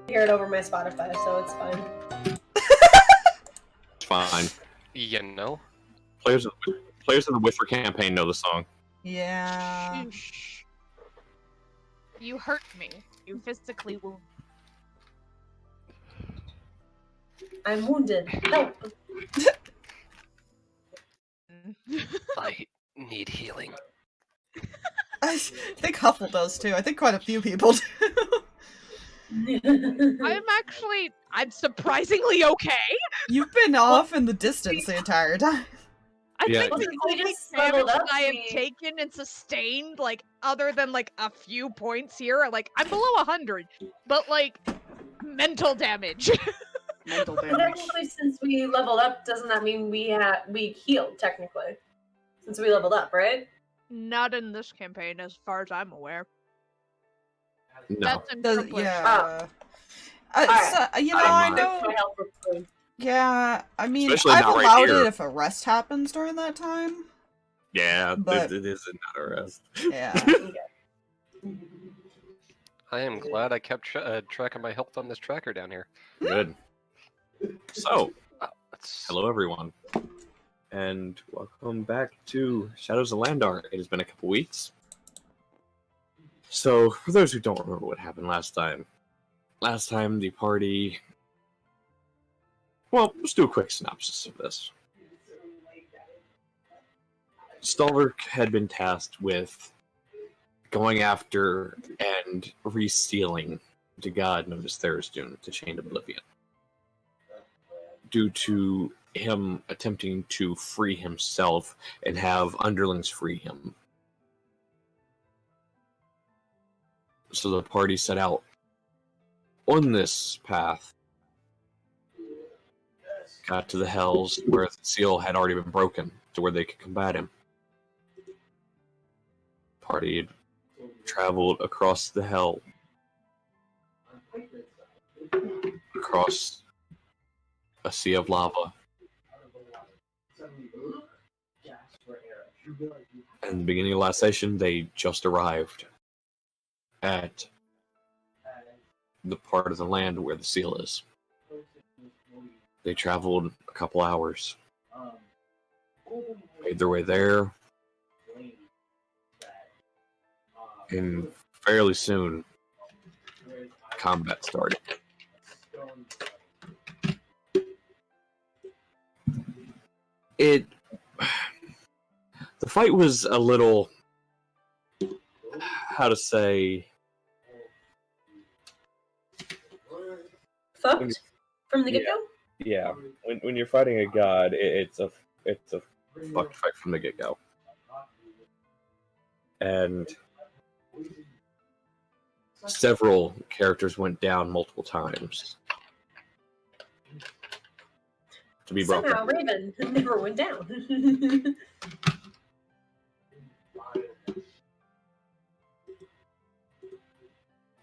hear it over my Spotify, so it's fine. It's fine. You know? Players of the Whisper campaign know the song. Yeah. Shh. You hurt me. You physically wounded. I'm wounded. Help! I need healing. I think Huffle does too. I think quite a few people do. I'm surprisingly okay. You've been off in the distance the entire time. I Yeah. think Well, the we only just damage leveled that up, I have we- taken and sustained, like, other than, like, a few points here, like, I'm below 100, but, like, mental damage. Mental But damage. technically, since we leveled up, doesn't that mean we healed, technically? Since we leveled up, right? Not in this campaign, as far as I'm aware. No. That's in Does, Trumpler. yeah. Alright. So, you know, I I don't know. My health restored. Yeah, I mean, Especially I've not right allowed here. it if a rest happens during that time. Yeah, But- it is not a rest. Yeah. I am glad I kept track of my health on this tracker down here. Good. So, That's... hello everyone, and welcome back to Shadows of Landar. It has been a couple weeks. So, for those who don't remember what happened last time the party... Well, let's do a quick synopsis of this. Stalverk had been tasked with going after and re-stealing the god known as Tharizdun, the Chained Oblivion, due to him attempting to free himself and have underlings free him. So the party set out on this path, got to the Hells where the seal had already been broken to where they could combat him. Party had traveled across the Hell, across a sea of lava. In the beginning of last session, they just arrived at the part of the land where the seal is. They traveled a couple hours, made their way there, and fairly soon, combat started. The fight was a little, how to say, Fucked? From the get-go? yeah. When you're fighting a god, it's a fucked fight from the get-go. And several characters went down multiple times to be broken. Somehow Raven never went down.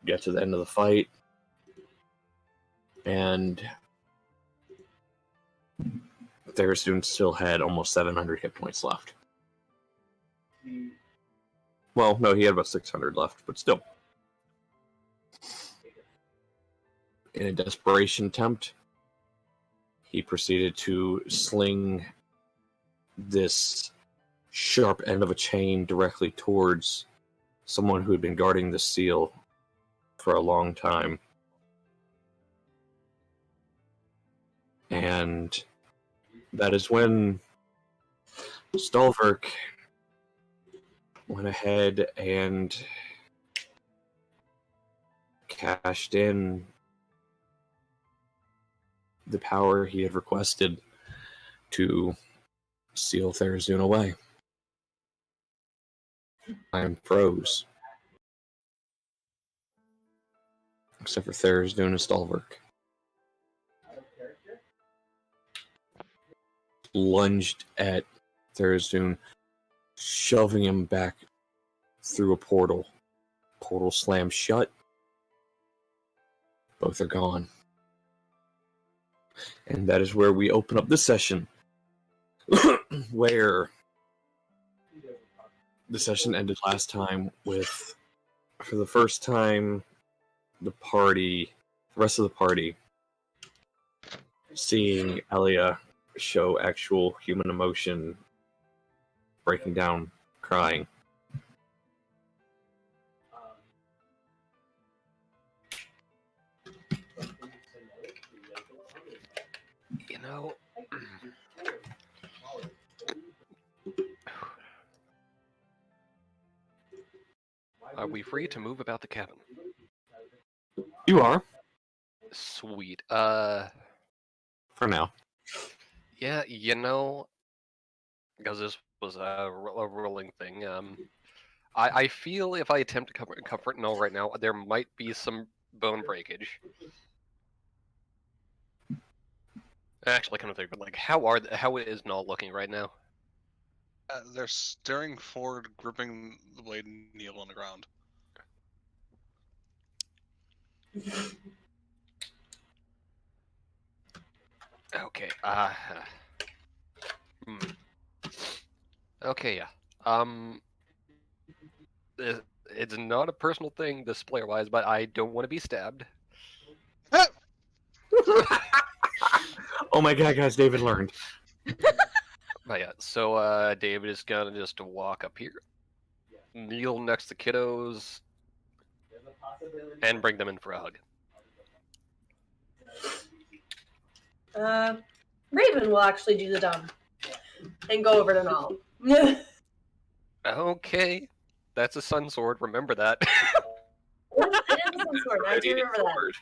Get to the end of the fight, and Tharizdun still had almost 700 hit points left. Well, no, he had about 600 left, but still. In a desperation attempt, he proceeded to sling this sharp end of a chain directly towards someone who had been guarding the seal for a long time. And that is when Stalverk went ahead and cashed in the power he had requested to seal Tharizdun away. Time froze. Except for Tharizdun and Stalverk. Lunged at Tharizdun, shoving him back through a portal. Portal slammed shut. Both are gone. And that is where we open up the session. Where the session ended last time with, for the first time, the party rest of the party, seeing Elia show actual human emotion, breaking down, crying. You know, are we free to move about the cabin? You are, Sweet. for now. Yeah, you know, because this was a rolling thing. I feel if I attempt to comfort Null right now, there might be some bone breakage. Actually, kind of think, but like, how is Null looking right now? They're staring forward, gripping the blade Neil on the ground. Okay. Okay. Yeah. It's not a personal thing, this player-wise, but I don't want to be stabbed. Oh my god, guys, David learned. But yeah, so David is gonna just walk up here, kneel next to kiddos, and bring them in for a hug. Raven will actually do the dumb and go over to Null. Okay, that's a sun sword. Remember that. It is a sun sword. I do remember that.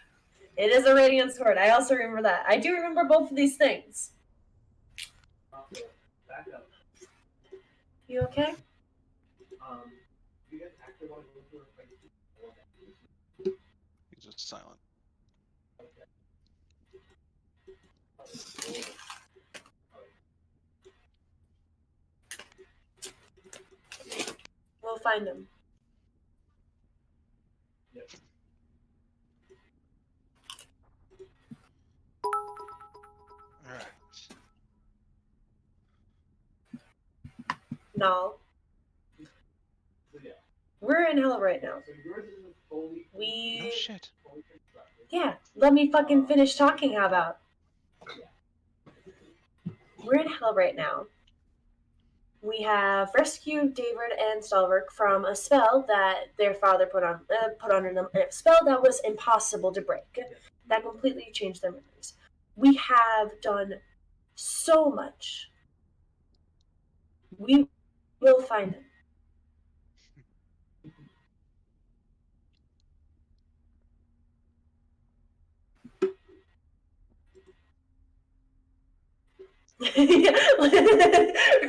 It is a radiant sword. I also remember that. I do remember both of these things. You okay? He's just silent. We'll find him. Alright. No. We're in hell right now. No We... shit. Yeah, let me fucking finish talking, how about? We're in hell right now. We have rescued David and Stalverk from a spell that their father put under them, a spell that was impossible to break, that completely changed their memories. We have done so much. We will find him.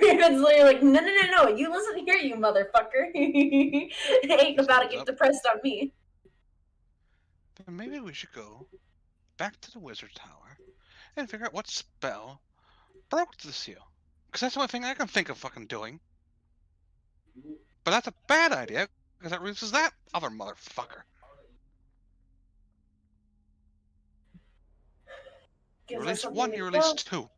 Raven's literally like, no, you listen here, you motherfucker. It ain't about to get depressed on me. Then maybe we should go back to the wizard tower and figure out what spell broke the seal. Because that's the only thing I can think of fucking doing. But that's a bad idea, because that releases that other motherfucker. You Gives us release something one, to you go. release two.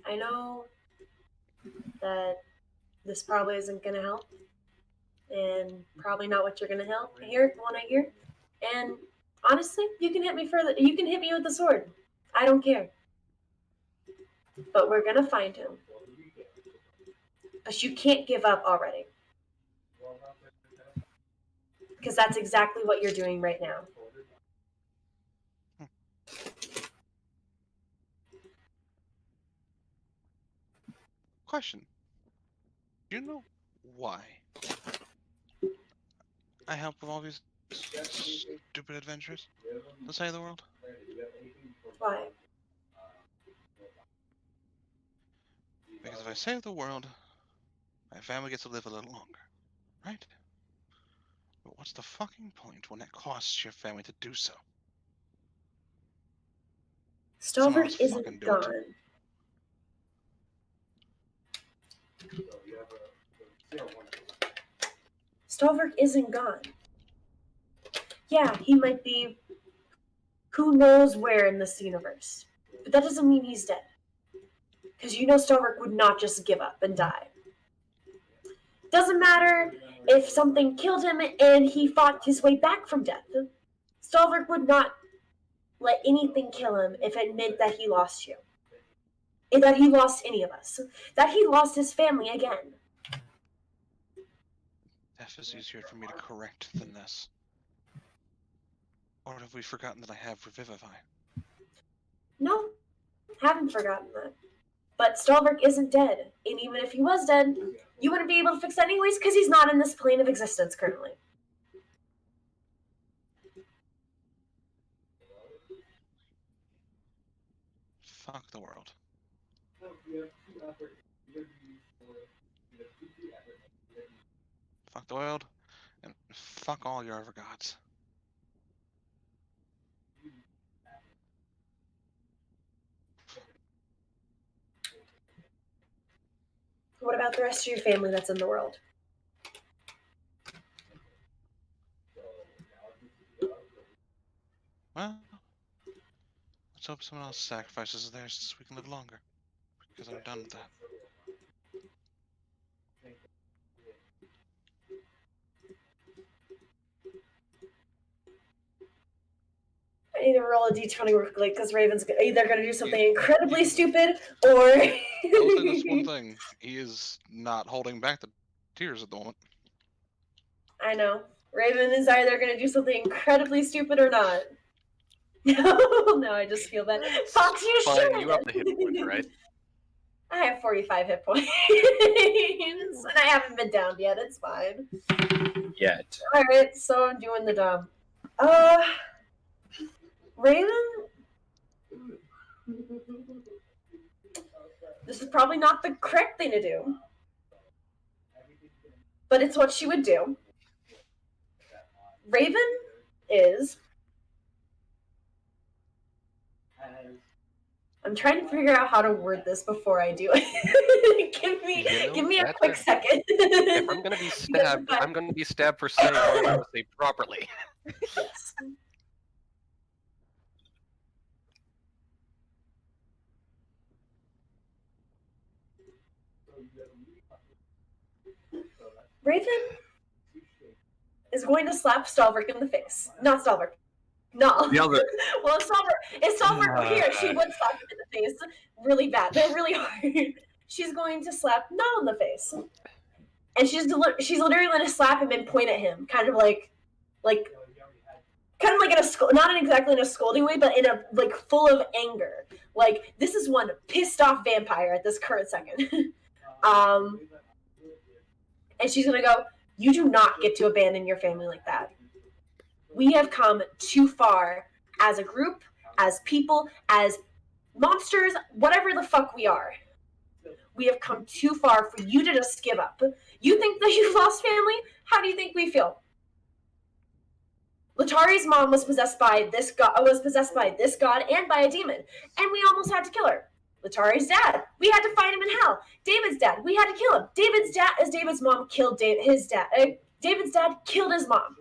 I know that this probably isn't gonna help, and probably not what you're gonna want to hear. And honestly, you can hit me further. You can hit me with the sword. I don't care. But we're gonna find him. But you can't give up already, because that's exactly what you're doing right now. Question. Do you know why I help with all these stupid adventures? To save the world? Why? Because if I save the world, my family gets to live a little longer. Right? But what's the fucking point when it costs your family to do so? Someone else Stalverk fucking isn't do it. gone. Stalverk isn't gone. Yeah, he might be who knows where in this universe. But that doesn't mean he's dead. Because you know Stalverk would not just give up and die. Doesn't matter if something killed him and he fought his way back from death. Stalverk would not let anything kill him if it meant that he lost you. And that he lost any of us. That he lost his family again. Death is easier for me to correct than this. Or have we forgotten that I have Revivify? No, haven't forgotten that. But Stalverk isn't dead. And even if he was dead, you wouldn't be able to fix that anyways because he's not in this plane of existence currently. Fuck the world. Fuck the world, and fuck all your other gods. What about the rest of your family that's in the world? Well, let's hope someone else sacrifices theirs so we can live longer. Because I'm done with that. I need to roll a d20 real quick because Raven's either going to do something incredibly stupid or... I'll say this one thing. He is not holding back the tears at the moment. I know. Raven is either going to do something incredibly stupid or not. No, I just feel bad. Fox, you Fine, should! you have the hit points, right? I have 45 hit points. And I haven't been downed yet. It's fine. Yet. Alright, so I'm doing the dumb. Raven? This is probably not the correct thing to do. But it's what she would do. Raven is... I'm trying to figure out how to word this before I do it. Give me a quick second. If I'm gonna be stabbed, I'm gonna be stabbed for saying what I'm gonna say properly. Raven is going to slap Stalverk in the face. Not Stalverk. No. The other. Well, if Stalverk were here, she would slap him in the face really bad. They're really hard. She's going to slap Nal in the face. And she's literally going to slap him and point at him, kind of like in a not exactly in a scolding way, but in a full of anger. Like, this is one pissed off vampire at this current second. And she's going to go, you do not get to abandon your family like that. We have come too far as a group, as people, as monsters, whatever the fuck we are. We have come too far for you to just give up. You think that you've lost family? How do you think we feel? Letari's mom was possessed by this god and by a demon, and we almost had to kill her. Letari's dad, we had to find him in hell. David's dad, we had to kill him. David's mom killed his dad. David's dad killed his mom.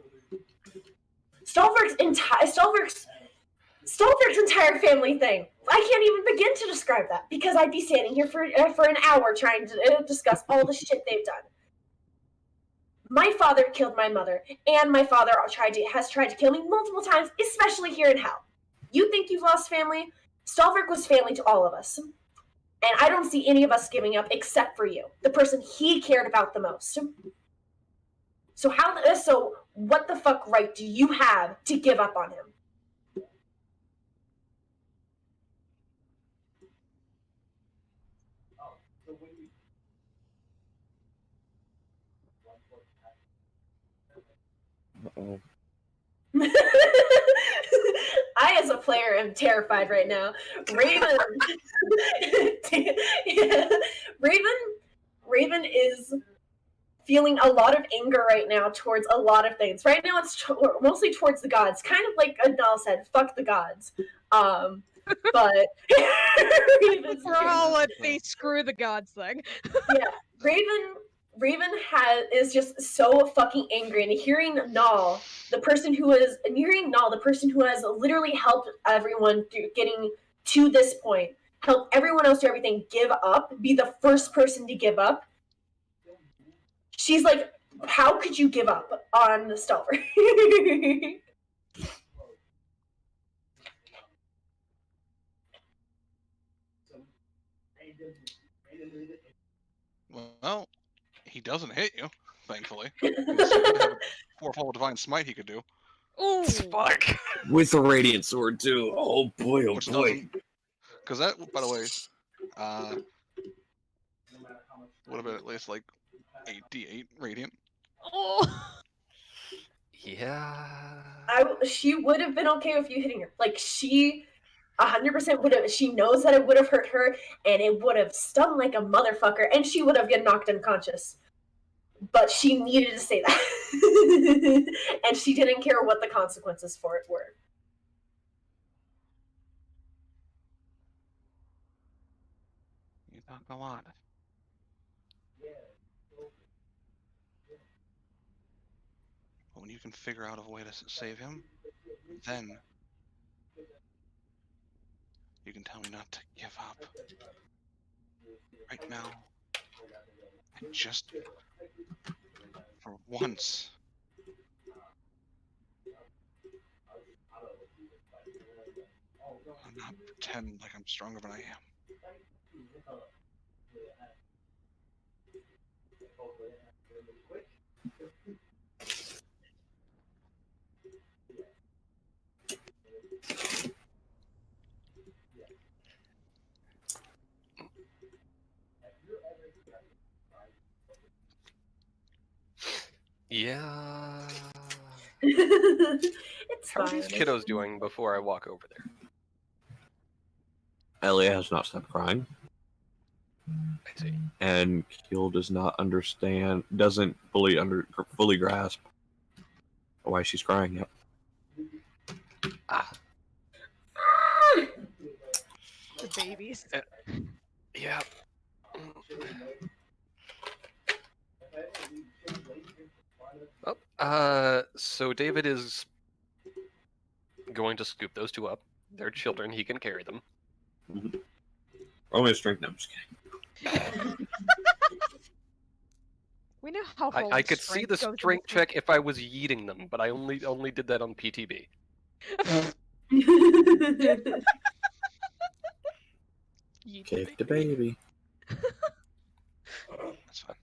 Stalverk's entire family thing. I can't even begin to describe that because I'd be standing here for an hour trying to discuss all the shit they've done. My father killed my mother, and my father has tried to kill me multiple times, especially here in hell. You think you've lost family? Stalverk was family to all of us. And I don't see any of us giving up except for you, the person he cared about the most. So what the fuck right do you have to give up on him? Uh-oh. I, as a player, am terrified right now. Raven, Raven is feeling a lot of anger right now towards a lot of things. Right now, it's mostly towards the gods. Kind of like Adnal said, "Fuck the gods." But we're all at the screw the gods thing. Yeah, Raven Raven is just so fucking angry, and hearing Null, the person who has literally helped everyone through getting to this point, helped everyone else do everything, give up, be the first person to give up. She's like, how could you give up on the Stalverk? Well, he doesn't hit you, thankfully. He could have a fourfold divine smite he could do. Ooh. Fuck. With a radiant sword too. Oh boy, oh Which boy. doesn't, because that, by the way, would have been at least like 8d8 radiant. Oh. Yeah. She would have been okay with you hitting her. Like, she 100% would have. She knows that it would have hurt her, and it would have stung like a motherfucker, and she would have get knocked unconscious. But she needed to say that, and she didn't care what the consequences for it were. You talk a lot. But when you can figure out a way to save him, then you can tell me not to give up. Right now, I just, for once, I'm not pretend like I'm stronger than I am. Yeah. It's How are fine. these kiddos doing before I walk over there? Elia has not stopped crying, I see. and Keel doesn't fully grasp why she's crying yet. Ah. The babies. Yeah. Oh, so David is going to scoop those two up. They're children, he can carry them. Only a strength. No, I'm just kidding. We know how I could see the strength check if I was yeeting them, but I only did that on PTB. Kick the baby. That's fine.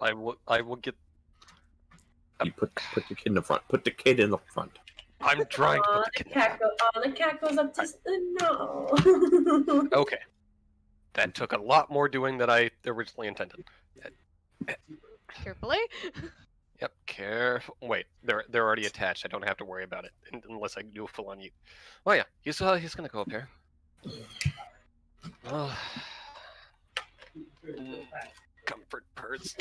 I will get. You put the kid in the front. Put the kid in the front. I'm trying to put the kid in the front. The cat goes up to no. Okay. That took a lot more doing than I originally intended. Carefully. Yep, careful. Wait, they're already attached. I don't have to worry about it unless I do a full on yeet. Oh yeah, he's gonna go up here. Oh. Comfort purrs.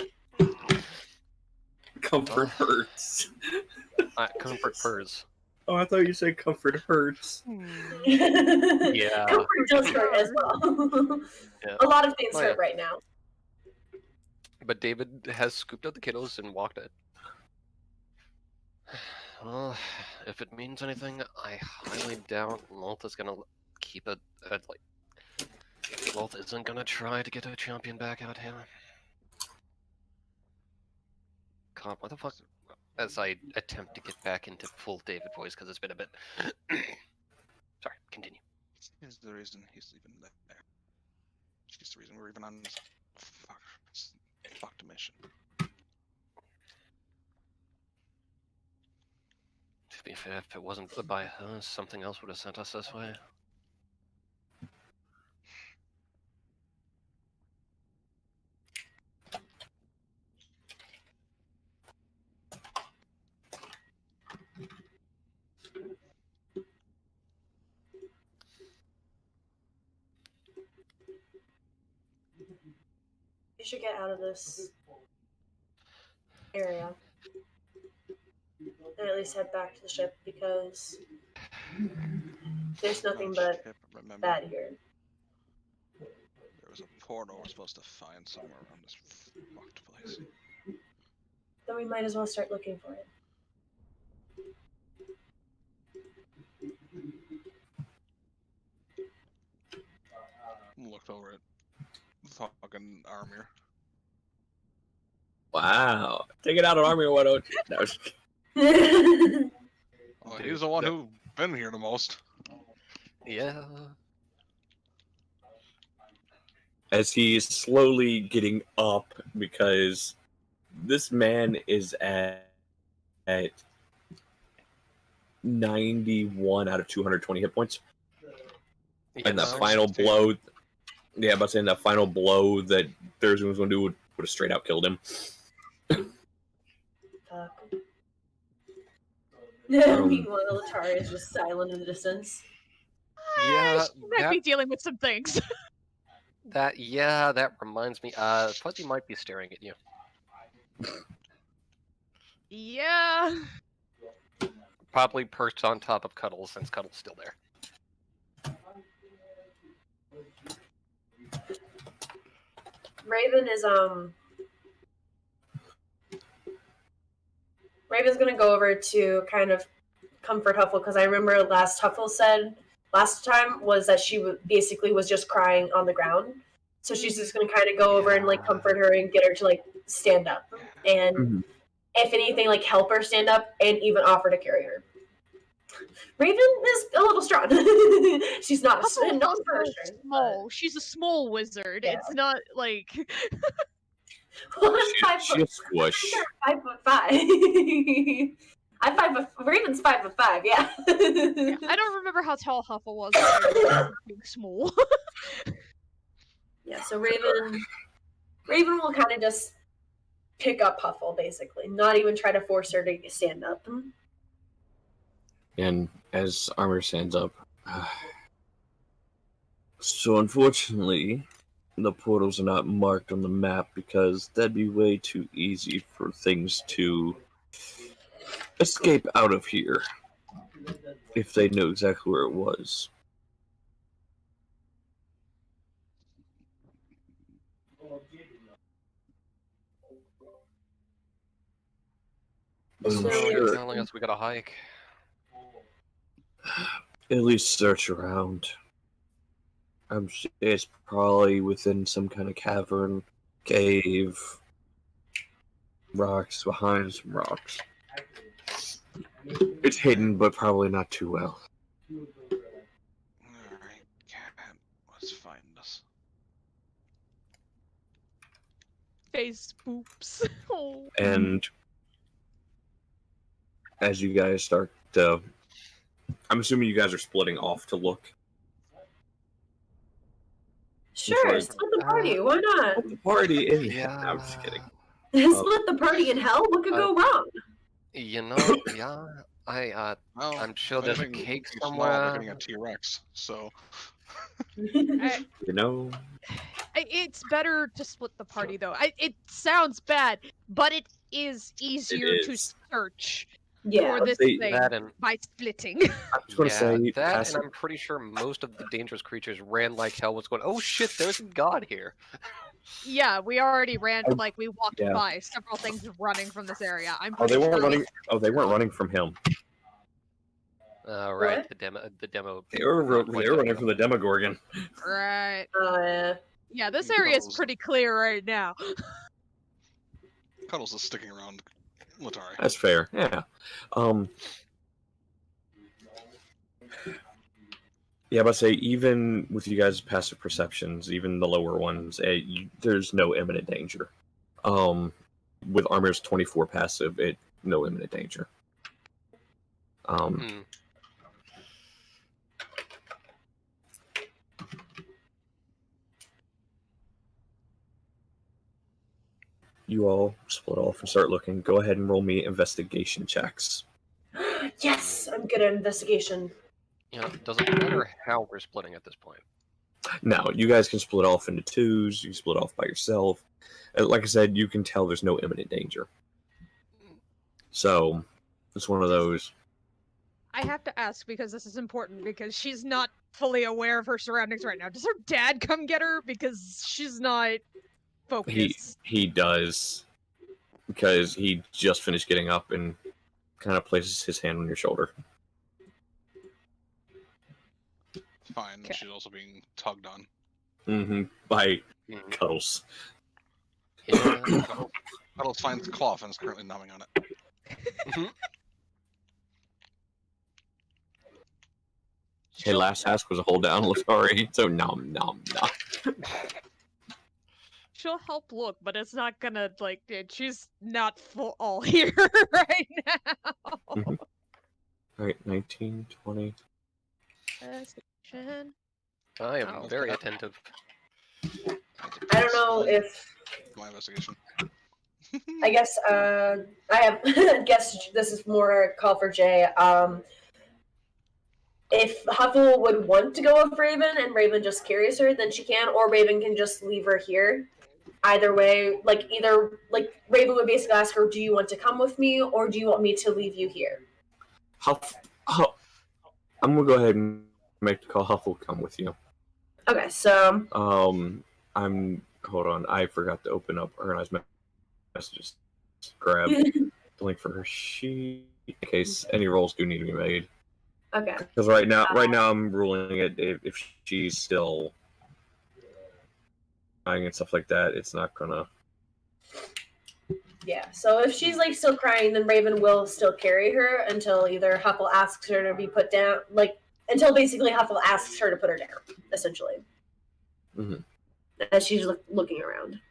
Comfort hurts. Comfort purrs. Oh, I thought you said comfort hurts. Yeah. Comfort does hurt as well. Yeah. A lot of things Oh, hurt yeah. right now. But David has scooped up the kiddos and walked it. Well, if it means anything, I highly doubt Loth is gonna keep it at like. Loth isn't gonna try to get a champion back out here. God, what the fuck? As I attempt to get back into full David voice because it's been a bit. Sorry, continue. Here's the reason he's even there. She's the reason we're even on this fucked mission. To be fair, if it wasn't by her, something else would have sent us this way. You should get out of this area. And at least head back to the ship because there's nothing but Remember, bad here. there was a portal we're supposed to find somewhere around this fucked place. Then we might as well start looking for it. Looked over at fucking Armor. Wow. Take it out on Army, why don't you? No, I was just kidding. Well, he's the one that- who been here the most. Yeah. As he's slowly getting up, because this man is at 91 out of 220 hit points. And that Yes. final blow, yeah, about saying that final blow that Thursday was going to do would have straight out killed him. Fuck. Meanwhile, Letari is just silent in the distance. Yeah, She might be dealing with some things. that reminds me. Fuzzy might be staring at you. Yeah. Probably perched on top of Cuddles, since Cuddles still there. Raven is Raven's gonna go over to kind of comfort Huffle, because I remember last Huffle said last time was that she basically was just crying on the ground. So she's just gonna kind of go over and like comfort her and get her to like stand up, and if anything, like help her stand up and even offer to carry her. Raven is a little strong. She's not Huffle not is very also strong, small. She's a small wizard. Yeah. It's not like Well, I'm She a squish. 5'5". I'm 5'. Raven's 5'5". Yeah. I don't remember how tall Huffle was. But I remember being small. Yeah. So Raven will kind of just pick up Huffle, basically, not even try to force her to stand up. And as Armor stands up, so unfortunately, the portals are not marked on the map because that'd be way too easy for things to escape out of here if they knew exactly where it was. But I'm So- sure Telling us we gotta hike. at least search around. I'm sure it's probably within some kind of cavern, cave, rocks, behind some rocks. It's hidden, but probably not too well. Alright, cat, let's find us. Face boops. Oh. And as you guys start to, I'm assuming you guys are splitting off to look. Sure, Right. split the party. Why not? The party is. Yeah. No, I'm just kidding. Split the party in hell. What could go wrong? You know, yeah. Well, I'm sure there's a anything cake too small, they're somewhere. getting a T-Rex, so... I- You know, It's better to split the party, though. It sounds bad, but it is easier to is. search Yeah. for this They- thing That and by splitting. I'm just going to say, that, passive, and I'm pretty sure most of the dangerous creatures ran like hell. Was going, oh shit, there's a god here. Yeah, we already ran. Like we walked Yeah. by several things running from this area. I'm oh, they pretty weren't sure running. Oh, they weren't running from him. Right, What? the demo. They were running from the Demogorgon. Right. Yeah. Yeah, this area is Those- pretty clear right now. Cuddles is sticking around Letari. That's fair. Yeah. Yeah, but say even with you guys' passive perceptions, even the lower ones, there's no imminent danger. With Armor's 24 passive, no imminent danger. Hmm. You all split off and start looking. Go ahead and roll me investigation checks. Yes, I'm good at investigation. You know, it doesn't matter how we're splitting at this point. No, you guys can split off into twos. You can split off by yourself. Like I said, you can tell there's no imminent danger. So it's one of those. I have to ask because this is important because she's not fully aware of her surroundings right now. Does her dad come get her because she's not focused? He does, because he just finished getting up and kind of places his hand on your shoulder. Fine. Okay. She's also being tugged on. Mm-hmm. By Mhm. Cuddles. Yeah. Cuddles finds the cloth and is currently numbing on it. Mhm. Hey, last task was a hold down Letari, so nom nom nom. She'll help look, but it's not gonna like. She's not full all here right now. Alright, 19, 20. Investigation. I am Oh. very attentive. I don't know if My investigation. I guess I have guess this is more a call for Jay. If Huffle would want to go with Raven and Raven just carries her, then she can, or Raven can just leave her here. Either way, either Raven would basically ask her, "Do you want to come with me, or do you want me to leave you here?" I'm gonna go ahead and make the call. Huffle come with you. Okay, so Hold on. I forgot to open up organized messages. Grab the link for her sheet in case any rolls do need to be made. okay, Because right now I'm ruling it if she's still crying and stuff like that, it's not gonna. yeah. So if she's still crying, then Raven will still carry her until either Huffle asks her to be put down, until basically Huffle asks her to put her down, essentially, Mhm. as she's looking around.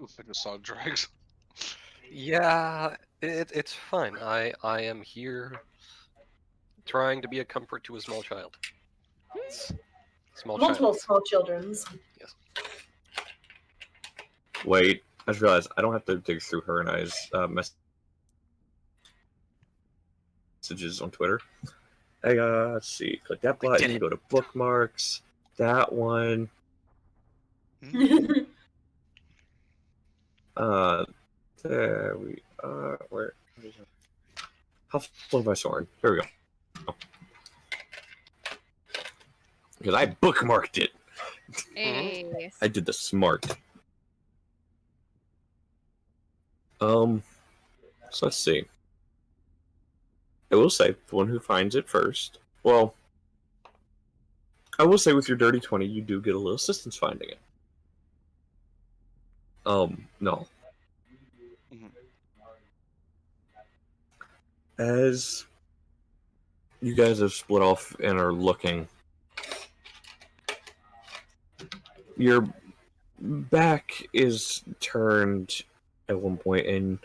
Oof, I just saw drags. Yeah, it's fine. I am here trying to be a comfort to a small child. Small Multiple child. small children's. Yes. Wait, I just realized I don't have to dig through her and I's messages on Twitter. Hey, let's see. Click that We did button. it. Go to bookmarks. That one. There we are. Where is it? Huffle by Soren. Here we go. Because I bookmarked it. Hey. I did the smart. So let's see. I will say, the one who finds it first. Well, I will say with your dirty 20, you do get a little assistance finding it. No. Mhm. As you guys have split off and are looking, your back is turned at one point, and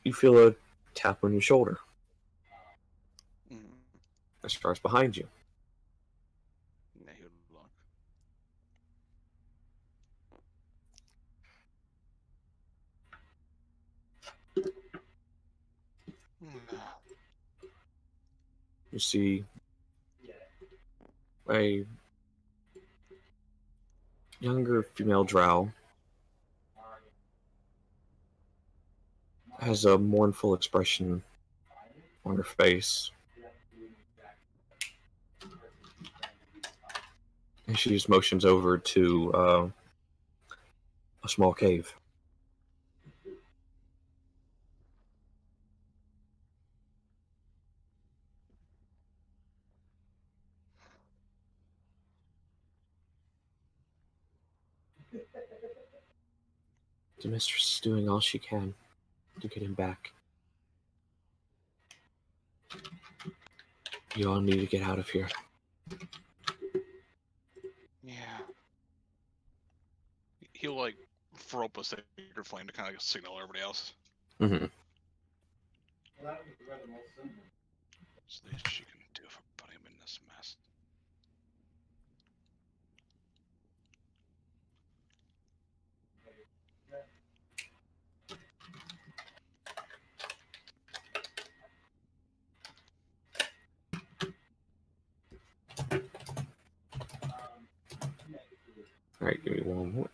you feel a tap on your shoulder. Mhm. It starts behind you. Yeah, he would look. You see a younger female drow has a mournful expression on her face. And she just motions over to a small cave. The mistress is doing all she can to get him back. You all need to get out of here. Yeah. He'll throw up a sacred flame to kind of signal everybody else. Mm-hmm. It's the least she can do for putting him in this mess. Alright, give me one more.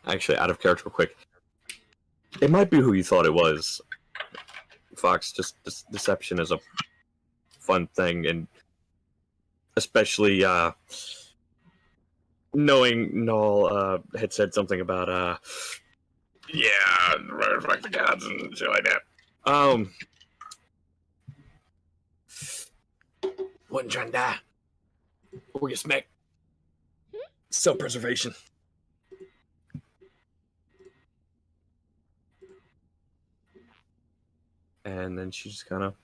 Actually, out of character real quick. It might be who you thought it was. Fox, just deception is a fun thing, and especially knowing Null had said something about yeah, reflect the gods and shit like that. Wasn't trying to die. Or get smacked. Self-preservation. And then she just kind of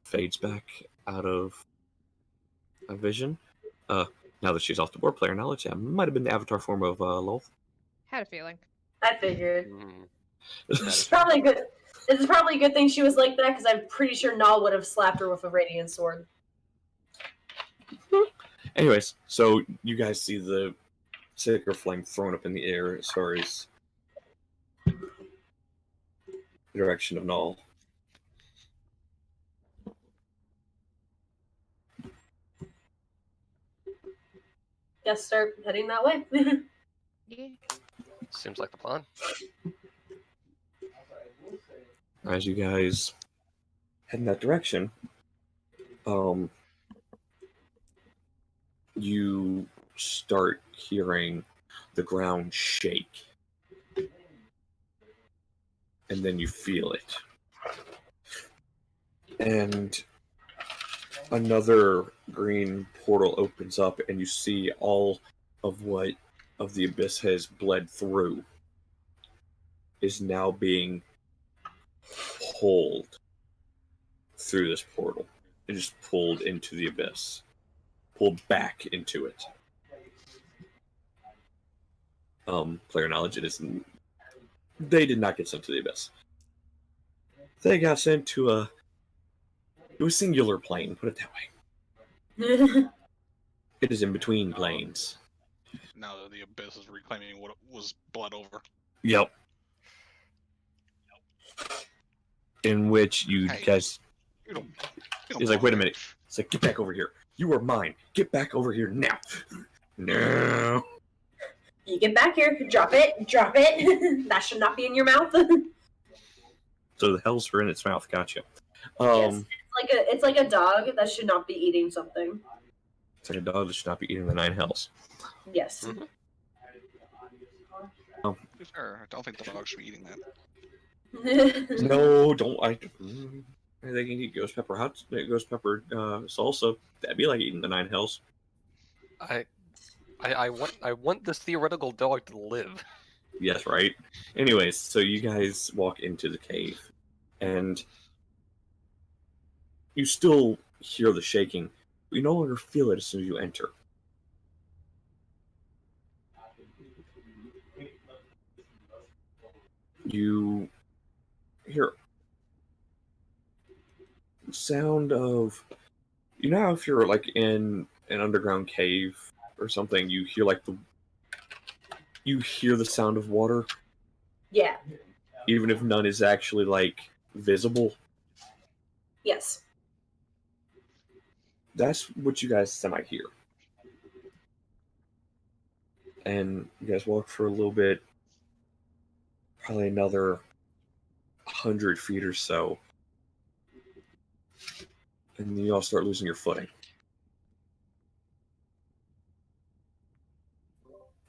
fades back out of a vision. Now that she's off the board, player knowledge, yeah, might have been the avatar form of Lolth. Had a feeling. I figured. Mm. It's probably good. It's probably a good thing she was like that, because I'm pretty sure Null would have slapped her with a radiant sword. Anyways, so you guys see the sacred flame thrown up in the air as far as the direction of Null. Guess start heading that way. Yeah. Seems like the plan. As you guys head in that direction, you start hearing the ground shake. And then you feel it. And another green portal opens up, and you see all of what of the abyss has bled through is now being pulled through this portal. It just pulled into the abyss. Pulled back into it. Player knowledge, it isn't. They did not get sent to the abyss. They got sent to a singular plane, put it that way. It is in between planes. Now that the abyss is reclaiming what it was bled over. Yep. In which you Hey, guys... You don't He's like, wait a bother. minute. It's like, get back over here. You are mine. Get back over here now. No. You get back here. Drop it. Drop it. That should not be in your mouth. So the hells are in its mouth. Gotcha. Yes. It's like a dog that should not be eating something. It's like a dog that should not be eating the 9 hells. Yes. Mhm. To be fair, I don't think the dog should be eating that. No, don't. They can eat ghost pepper salsa. That'd be like eating the 9 hells. I want this theoretical dog to live. Yes, right? Anyways, so you guys walk into the cave, and you still hear the shaking, but you no longer feel it as soon as you enter. You hear the sound of, you know how if you're like in an underground cave or something, you hear like you hear the sound of water, Yeah. even if none is actually like visible. Yes. That's what you guys semi hear. And you guys walk for a little bit, probably another 100 feet or so, and then you all start losing your footing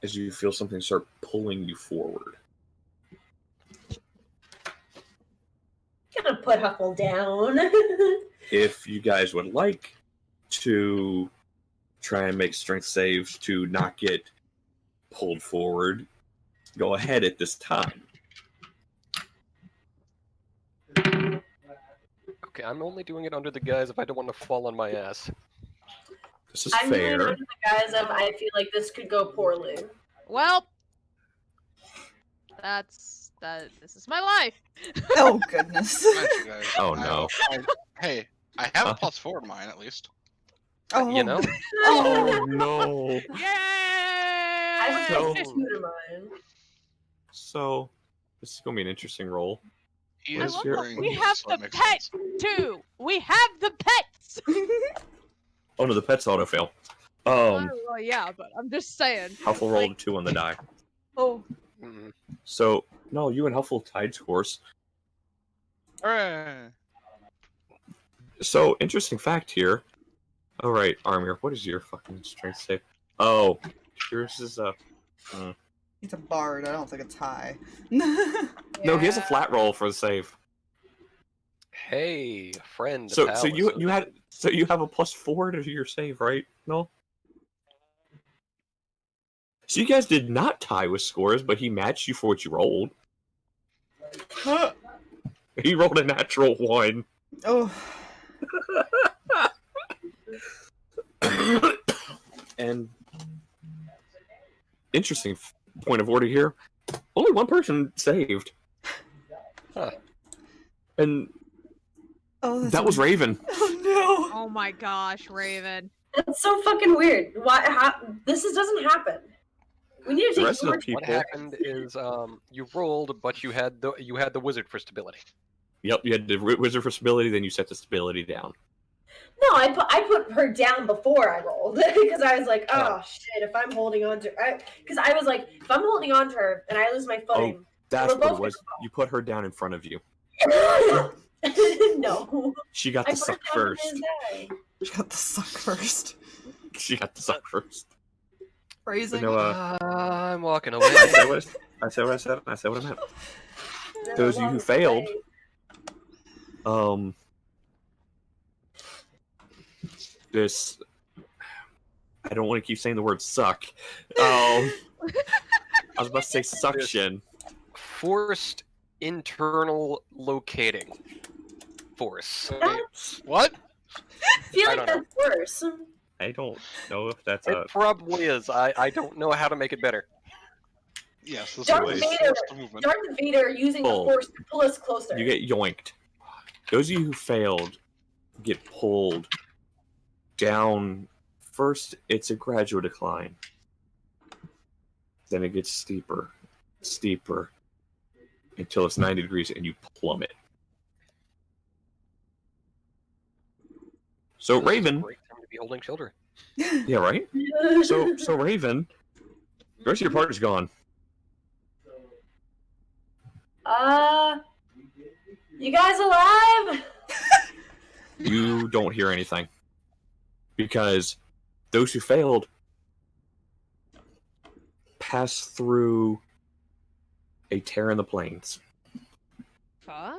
as you feel something start pulling you forward. Gonna put Huffle down. If you guys would like to try and make strength saves to not get pulled forward, go ahead at this time. Okay, I'm only doing it under the guise if I don't want to fall on my ass. This is I'm doing it fair. under the guise of I feel like this could go poorly. Well, this is my life. Oh goodness. Aren't you guys? Oh, no. Hey, I have a +4 in mine, at least. Oh, You know? Oh no. Yay! I have So- a 2 to mine. So this is gonna be an interesting roll. He I is love that wearing we these, have so the it makes pet sense. too. We have the pets. Oh no, the pet's auto fail. Well, yeah, but I'm just saying. Huffle rolled a 2 on the die. oh. Mm. So no, you and Huffle tied scores. Hooray! So interesting fact here. All right, Armir, what is your fucking strength save? Oh, yours is a. He's a bard. I don't think it's high. No, he has a flat roll for the save. Hey, friend. So pal, you so- you had you have a +4 to your save, right? No. So you guys did not tie with scores, but he matched you for what you rolled. He rolled a natural 1. Oh. And interesting point of order here. Only one person saved. Huh. And Oh, that's that was Raven. Oh Oh my gosh, Raven. That's so fucking weird. Why? Doesn't happen. We need to The take rest of the more. people. What happened is you rolled, but you had the wizard for stability. Yep, you had the wizard for stability, then you set the stability down. No, I put her down before I rolled because I was like, oh shit, if I'm holding on to, because I was like, if I'm holding on to her and I lose my footing, That's We're what it both was. You put her down in front of you. no, She got I the put suck her down first. in his eye. She got the suck first. She got the suck first. Phrasing. No, I'm walking away. I said what I said. I said what I meant. No, Those of you who walk failed, away. This. I don't want to keep saying the word suck. I was about to say suction. Forced internal locating force. That's, What? I feel I like don't that's worse. I don't know if that's It probably is. I don't know how to make it better. Yes, this Darth is Vader. forced movement. Darth Vader using the Pull. force to pull us closer. You get yoinked. Those of you who failed get pulled down. First, it's a gradual decline. Then it gets steeper, steeper, until it's 90 degrees and you plummet. So This is a Raven, great time to be holding children. yeah, right. So Raven, the rest of your party's gone. You guys alive? You don't hear anything because those who failed pass through a tear in the plains. Fun.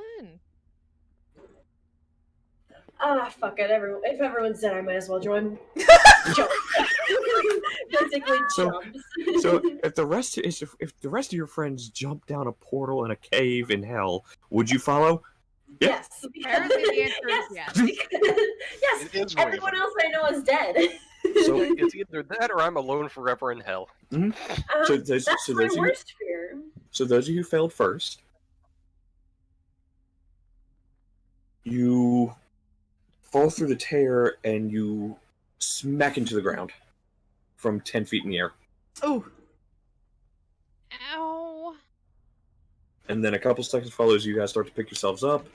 Fuck it. If everyone's dead, I might as well join. Jump. Basically, So- jumps. So if the rest of your friends jump down a portal in a cave in hell, would you follow? yes. Apparently the answer is yes. yes. Yes. It is Everyone Raven. else I know is dead. So- It's either that or I'm alone forever in hell. So those, That's so my those of you, worst fear. so those of you who failed first, you fall through the tear and you smack into the ground from 10 feet in the air. Oh. Ow. And then a couple seconds follows, you guys start to pick yourselves up.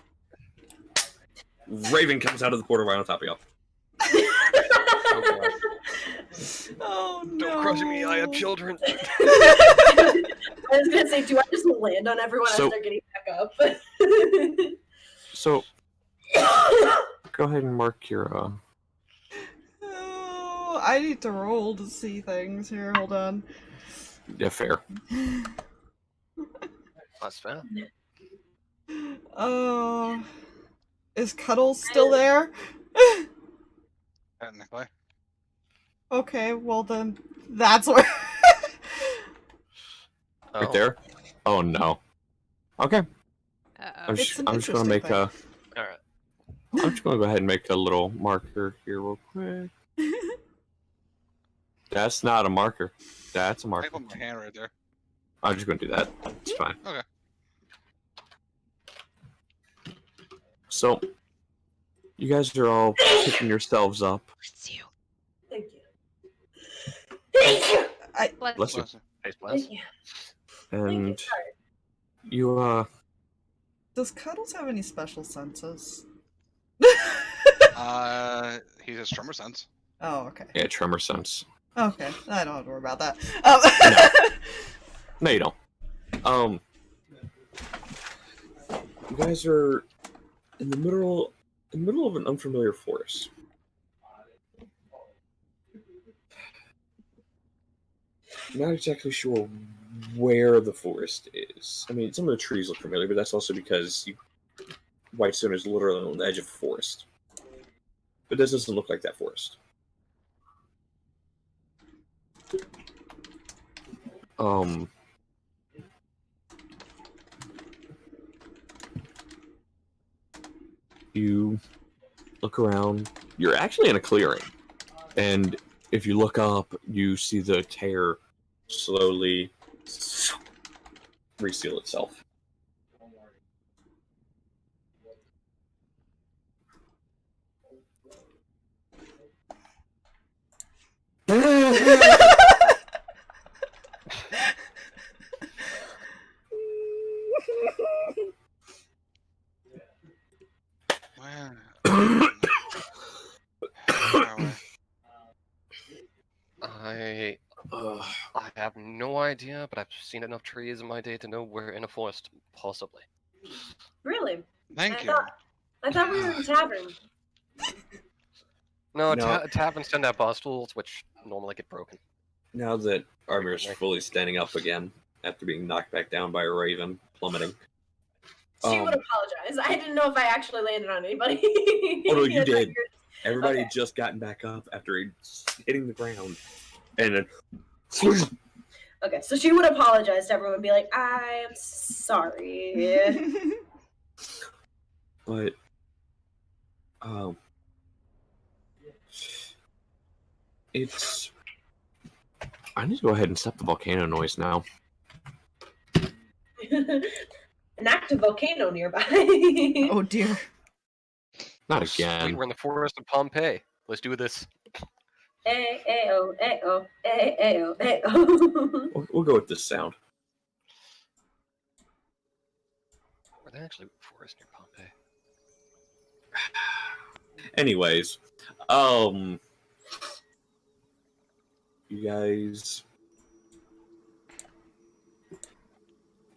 Raven comes out of the portal right on top of you. Oh no. Don't crush me, I have children. I was gonna say, do I just land on everyone So- as they're getting back up? So go ahead and mark your Oh, I need to roll to see things here. Hold on. yeah, fair. That's fair. Oh. Is Cuddles still there? Technically. Okay, well then, that's where. Right Oh, there. Oh no. Okay. Uh-oh. It's an I'm just gonna make interesting All right. I'm just gonna go ahead and make a little marker here real quick. That's not a marker. That's a I marker. put my hand right there. I'm just gonna do that. It's fine. Okay. So You guys are all picking yourselves up. Bless you. Thank you. Thank you. Bless you. Bless you. Nice bless. Thank you. And Sorry. you, Does Cuddles have any special senses? He has tremor sense. Oh, okay. yeah, tremor sense. Okay, I don't have to worry about that. No, you don't. You guys are in the middle of an unfamiliar forest. Not exactly sure where the forest is. I mean, some of the trees look familiar, but that's also because Whitestone is literally on the edge of a forest. But this doesn't look like that forest. You look around. You're actually in a clearing. And if you look up, you see the tear slowly reseal itself. Where? Where are we? I have no idea, but I've seen enough trees in my day to know we're in a forest, possibly. Really? Thank you. I thought we were in a tavern. No, No. taverns tend to have boss tools, which normally get broken. Now that Armor is fully standing up again after being knocked back down by a raven plummeting. She would apologize. I didn't know if I actually landed on anybody. Oh no, you I thought did. were- Everybody Okay. had just gotten back up after hitting the ground. And then Okay, so she would apologize to everyone and be like, I'm sorry. but it's I need to go ahead and stop the volcano noise now. An active volcano nearby. Oh dear. Not Sweet, again. we're in the forest of Pompeii. Let's do this. Ayo, ayo, ayo, ayo. We'll go with this sound. Were they actually forest near Pompeii? Anyways, you guys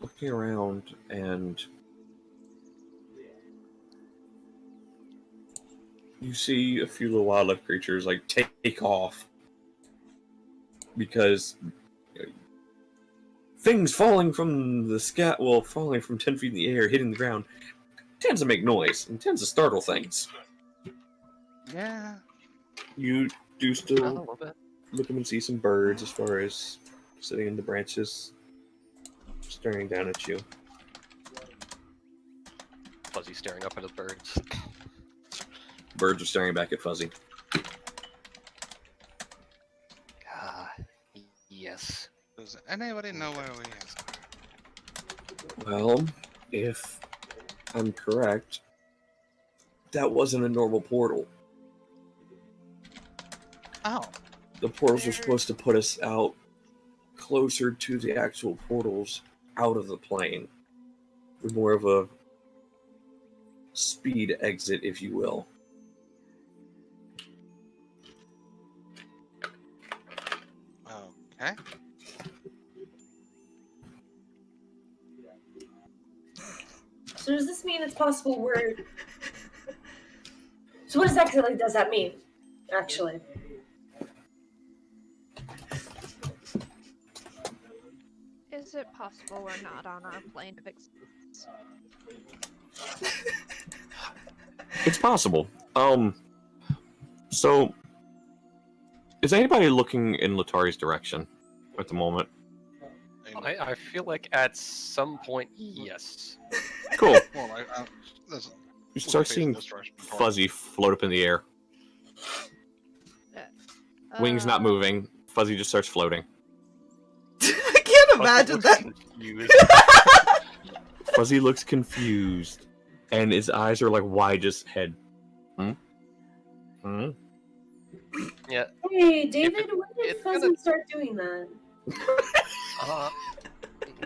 looking around and you see a few little wildlife creatures like take off because things falling from the sky, well, falling from 10 feet in the air, hitting the ground, tends to make noise and tends to startle things. Yeah. You do Oh, a still little bit. look up and see some birds as far as sitting in the branches, staring down at you. Fuzzy staring up at the birds. Birds are staring back at Fuzzy. Ah, yes. Does anybody know where we are? Well, if I'm correct, that wasn't a normal portal. Oh. The portals are supposed to put us out closer to the actual portals out of the plane. With more of a speed exit, if you will. Okay. So does this mean it's possible we're... So what exactly does that mean, actually? Is it possible we're not on our plane of existence? It's possible. So, is anybody looking in Letari's direction at the moment? I feel like at some point, yes. Cool. Well, You start seeing Fuzzy float up in the air. Wings not moving. Fuzzy just starts floating. I can't imagine that. Confused. Fuzzy looks confused, and his eyes are like wide as head. Hmm? Yeah. Hey, David, when did it's Fuzzy gonna- start doing that?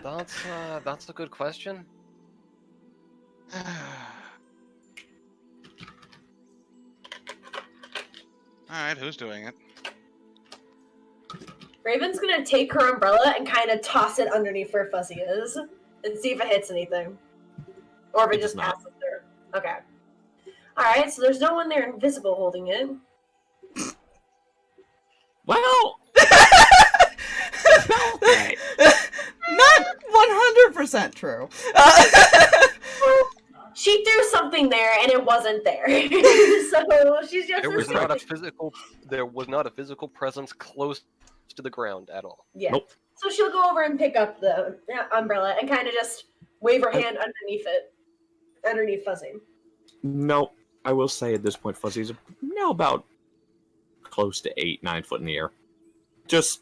That's a good question. Alright, who's doing it? Raven's gonna take her umbrella and kind of toss it underneath where Fuzzy is and see if it hits anything. Or if it It just does not. passes through. Okay. Alright, so there's no one there invisible holding it. Well, okay. Not 100% true. She threw something there and it wasn't there. So she's just There was assuming- not a physical presence close to the ground at all. Yeah. Nope. So she'll go over and pick up the umbrella and kind of just wave her hand underneath it. Underneath Fuzzy. No, I will say at this point, Fuzzy's now about close to 8-9 foot in the air. Just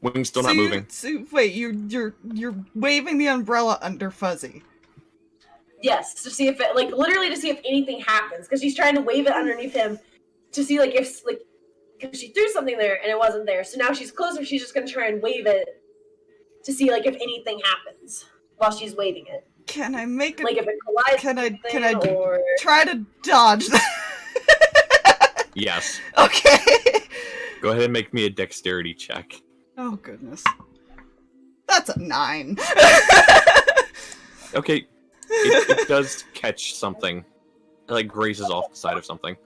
wings still not moving. Wait, you're waving the umbrella under Fuzzy. Yes, to see if it, like, literally to see if anything happens. Because she's trying to wave it underneath him to see, like, if, like, because she threw something there and it wasn't there. So now she's closer, she's just going to try and wave it to see, like, if anything happens while she's waving it. Can I make a... Like, if it collides Can I with something, or... try to dodge that? Yes. Okay. Go ahead and make me a dexterity check. Oh, goodness. That's a 9. Okay, it does catch something. It, like, grazes off the side of something.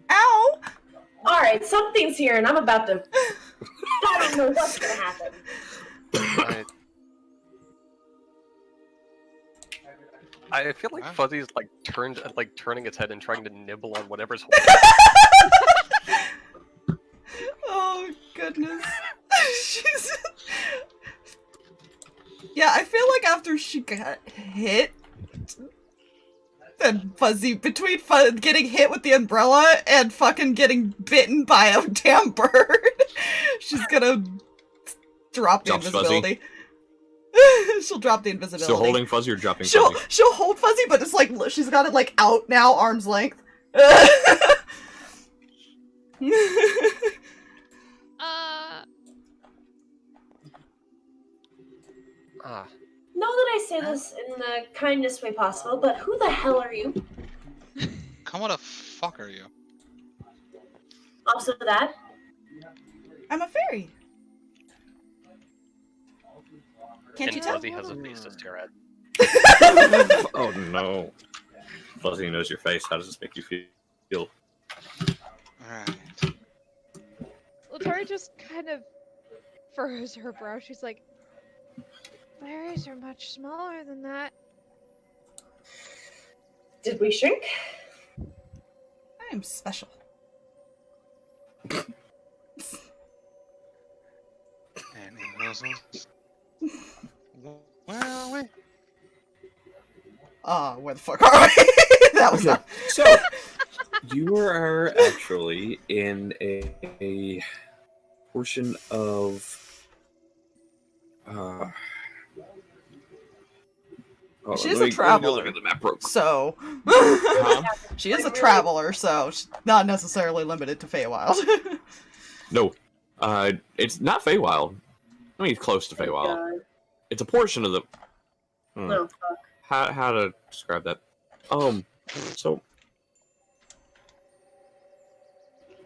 Ow! Alright, something's here and I'm about to... I don't know what's going to happen. I feel like Huh? Fuzzy's turning its head and trying to nibble on whatever's holding it. Oh, goodness. She's... Yeah, I feel like after she got hit, then Fuzzy, between getting hit with the umbrella and fucking getting bitten by a damn bird, she's gonna drop the Drops invisibility. She'll drop the invisibility. Still holding Fuzzy or dropping She'll Fuzzy? she'll hold Fuzzy, but it's like she's got it like out now, arm's length. Know that I say this in the kindest way possible, but who the hell are you? Come what the fuck are you? Also that? I'm a fairy. Can't And you tell? Fuzzy has a face to stare at. Oh no. Fuzzy knows your face. How does this make you feel? Alright. Letari just kind of furrows her brow. She's like, fairies are much smaller than that. Did we shrink? I am special. And he knows us. Where are we? Where the fuck are we? That was not... So, you are actually in a portion of... She's let a me go traveler. look at the map real quick. So... Huh? She is a traveler, so she's not necessarily limited to Feywild. No, it's not Feywild. I mean, it's close to Feywild. God. It's a portion of the... No, fuck. How to describe that? So...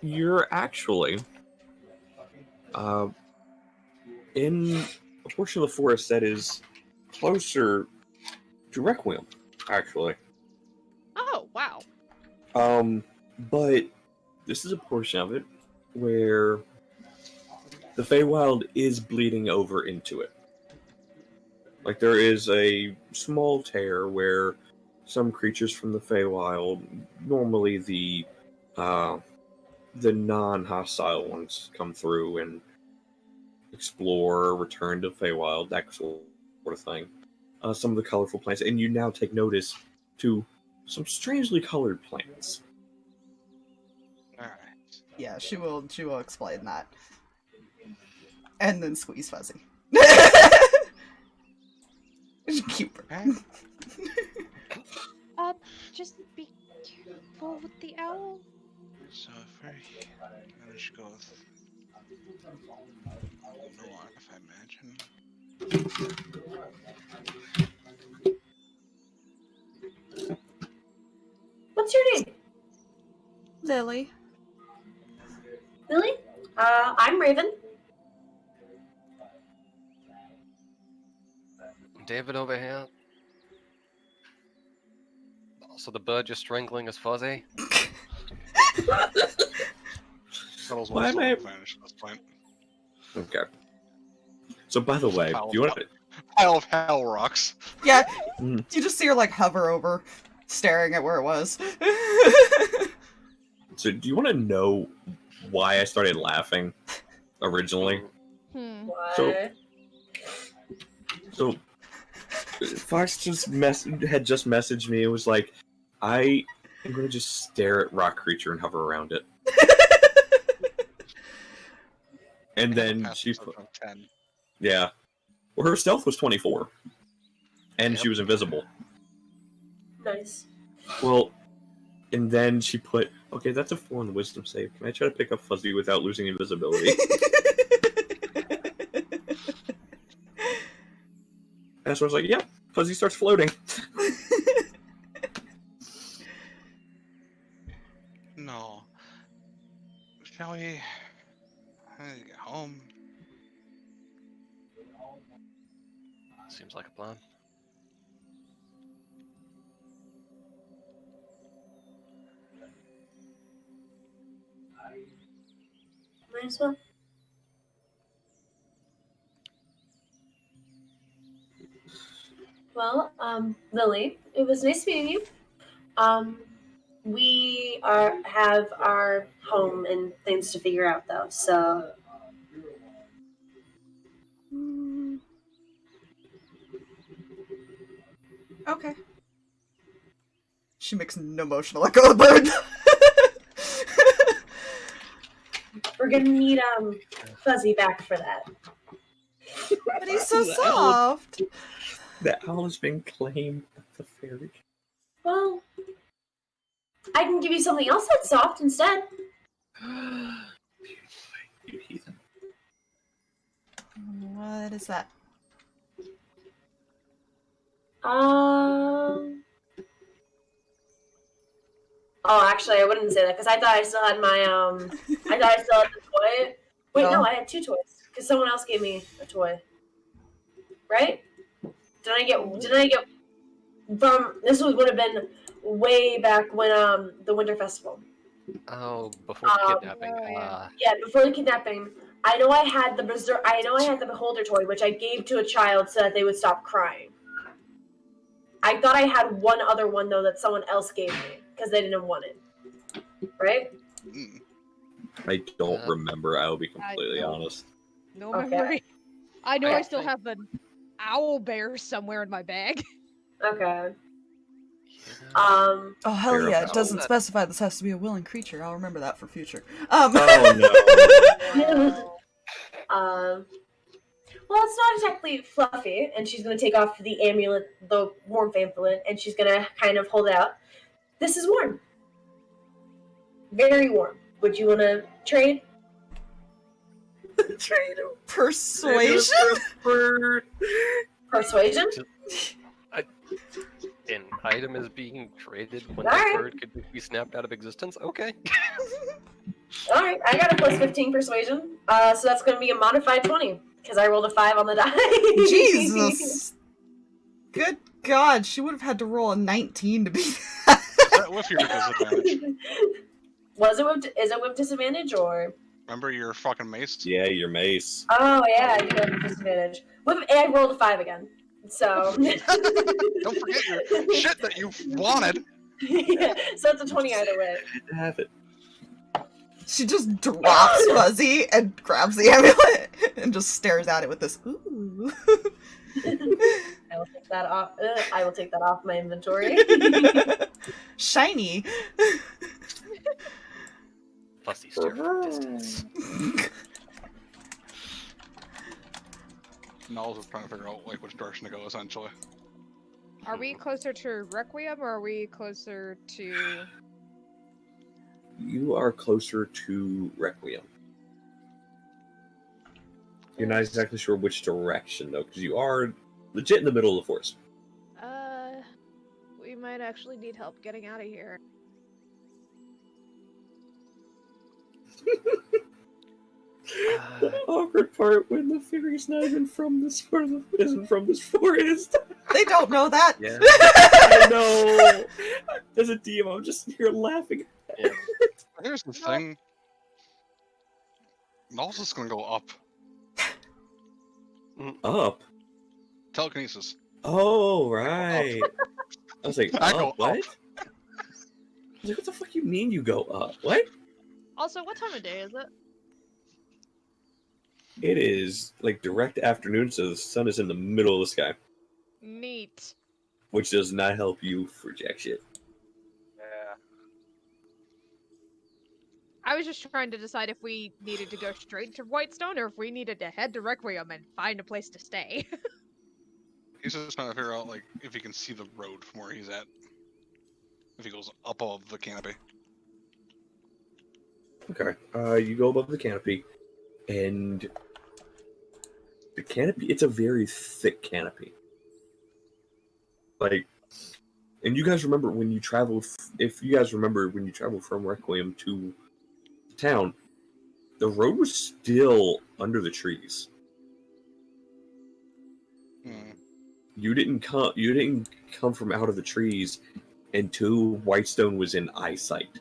You're actually... in a portion of the forest that is closer to Requiem, actually. Oh, wow. But this is a portion of it where the Feywild is bleeding over into it. Like, there is a small tear where some creatures from the Feywild, normally the non-hostile ones, come through and explore, return to Feywild, that sort of thing. Some of the colorful plants, and you now take notice to some strangely colored plants. Alright. Yeah, she will explain that. And then squeeze Fuzzy. Keep her. Okay. Just be Careful with the owl. So for here, I'm just go with Noir, if I imagine. What's your name? Lily. Lily? I'm Raven. David over here. So the bird just strangling his fuzzy? Cuddles Why one am still I- advantage at this point. Okay. So, by the way, do you want to? Pile of hell rocks. Yeah, Mm. you just see her like hover over, staring at where it was. So, do you want to know why I started laughing originally? What? So Fox had just messaged me. It was like, I am going to just stare at rock creature and hover around it. And then Passive she perception of 10. yeah. Well, her stealth was 24. And Yep. she was invisible. Nice. Well, and then she put, okay, that's a 4 on the wisdom save. Can I try to pick up Fuzzy without losing invisibility? And so I was like, yeah, Fuzzy starts floating. No. Shall we get home? Seems like a plan. Might as well. Well, Lily, it was nice meeting you. We have our home and things to figure out though, so Okay. She makes no motion to let go of the bird. we're gonna need Fuzzy back for that. But he's so The owl- soft. The owl has been claimed by the fairy. Well, I can give you something else that's soft instead. You heathen. What is that? Oh, actually, I wouldn't say that because I thought I still had my I thought I still had the toy. Wait, no, Oh. I had 2 toys because someone else gave me a toy. Right? Did I get from? This would have been way back when the Winter Festival. Oh, before the kidnapping. oh, yeah. Yeah, before the kidnapping. I know I had the Beholder toy, which I gave to a child so that they would stop crying. I thought I had one other one though that someone else gave me because they didn't want it. Right? Mm. I don't remember, I will be completely don't. honest. No Okay. memory. I know I Okay. still have an owl bear somewhere in my bag. Okay. Yeah. Oh, hell Fair yeah. It enough. doesn't specify this has to be a willing creature. I'll remember that for future. Oh no. Well, it's not exactly fluffy, and she's gonna take off the amulet, the warmth amulet, and she's gonna kind of hold it out. This is warm. Very warm. Would you want to trade? Persuasion? Persuasion? An item is being traded when Alright. the bird could be snapped out of existence? Okay. All right, I got a plus 15 persuasion, so that's going to be a modified 20 because I rolled a 5 on the die. Jesus. Good God, she would have had to roll a 19 to be Is that with your disadvantage? Is it with disadvantage or? Remember your fucking mace? Yeah, your mace. Oh yeah, I do have disadvantage. I rolled a 5 again, so. Don't forget your shit that you wanted. Yeah, so it's a 20 either way. Have it. She just drops Fuzzy and grabs the amulet and just stares at it with this ooh. I will take that off. I will take that off my inventory. Shiny. Fussy stare from distance. Knowles is trying to figure out like which direction to go essentially. Are we closer to Requiem or are we closer to? You are closer to Requiem. You're not exactly sure which direction, though, because you are legit in the middle of the forest. We might actually need help getting out of here. The awkward part when the fairy's not even from this isn't from this forest. They don't know that. Yeah. I know. As a DM, I'm just here laughing. Yeah. Here's the thing. Nalsa's gonna go up. Up. Telekinesis. Oh right. I was like, I go what? up. I was like, what the fuck you mean you go up? What? Also, what time of day is it? It is like direct afternoon, so the sun is in the middle of the sky, Neat. which does not help you for jack shit. Yeah. I was just trying to decide if we needed to go straight to Whitestone or if we needed to head to Requiem and find a place to stay. He's just trying to figure out like if he can see the road from where he's at. If he goes up above the canopy. Okay. You go above the canopy, and the canopy, it's a very thick canopy. Like, and you guys remember when you traveled, if you guys remember when you traveled from Requiem to town, the road was still under the trees. Hmm. You didn't come from out of the trees until Whitestone was in eyesight.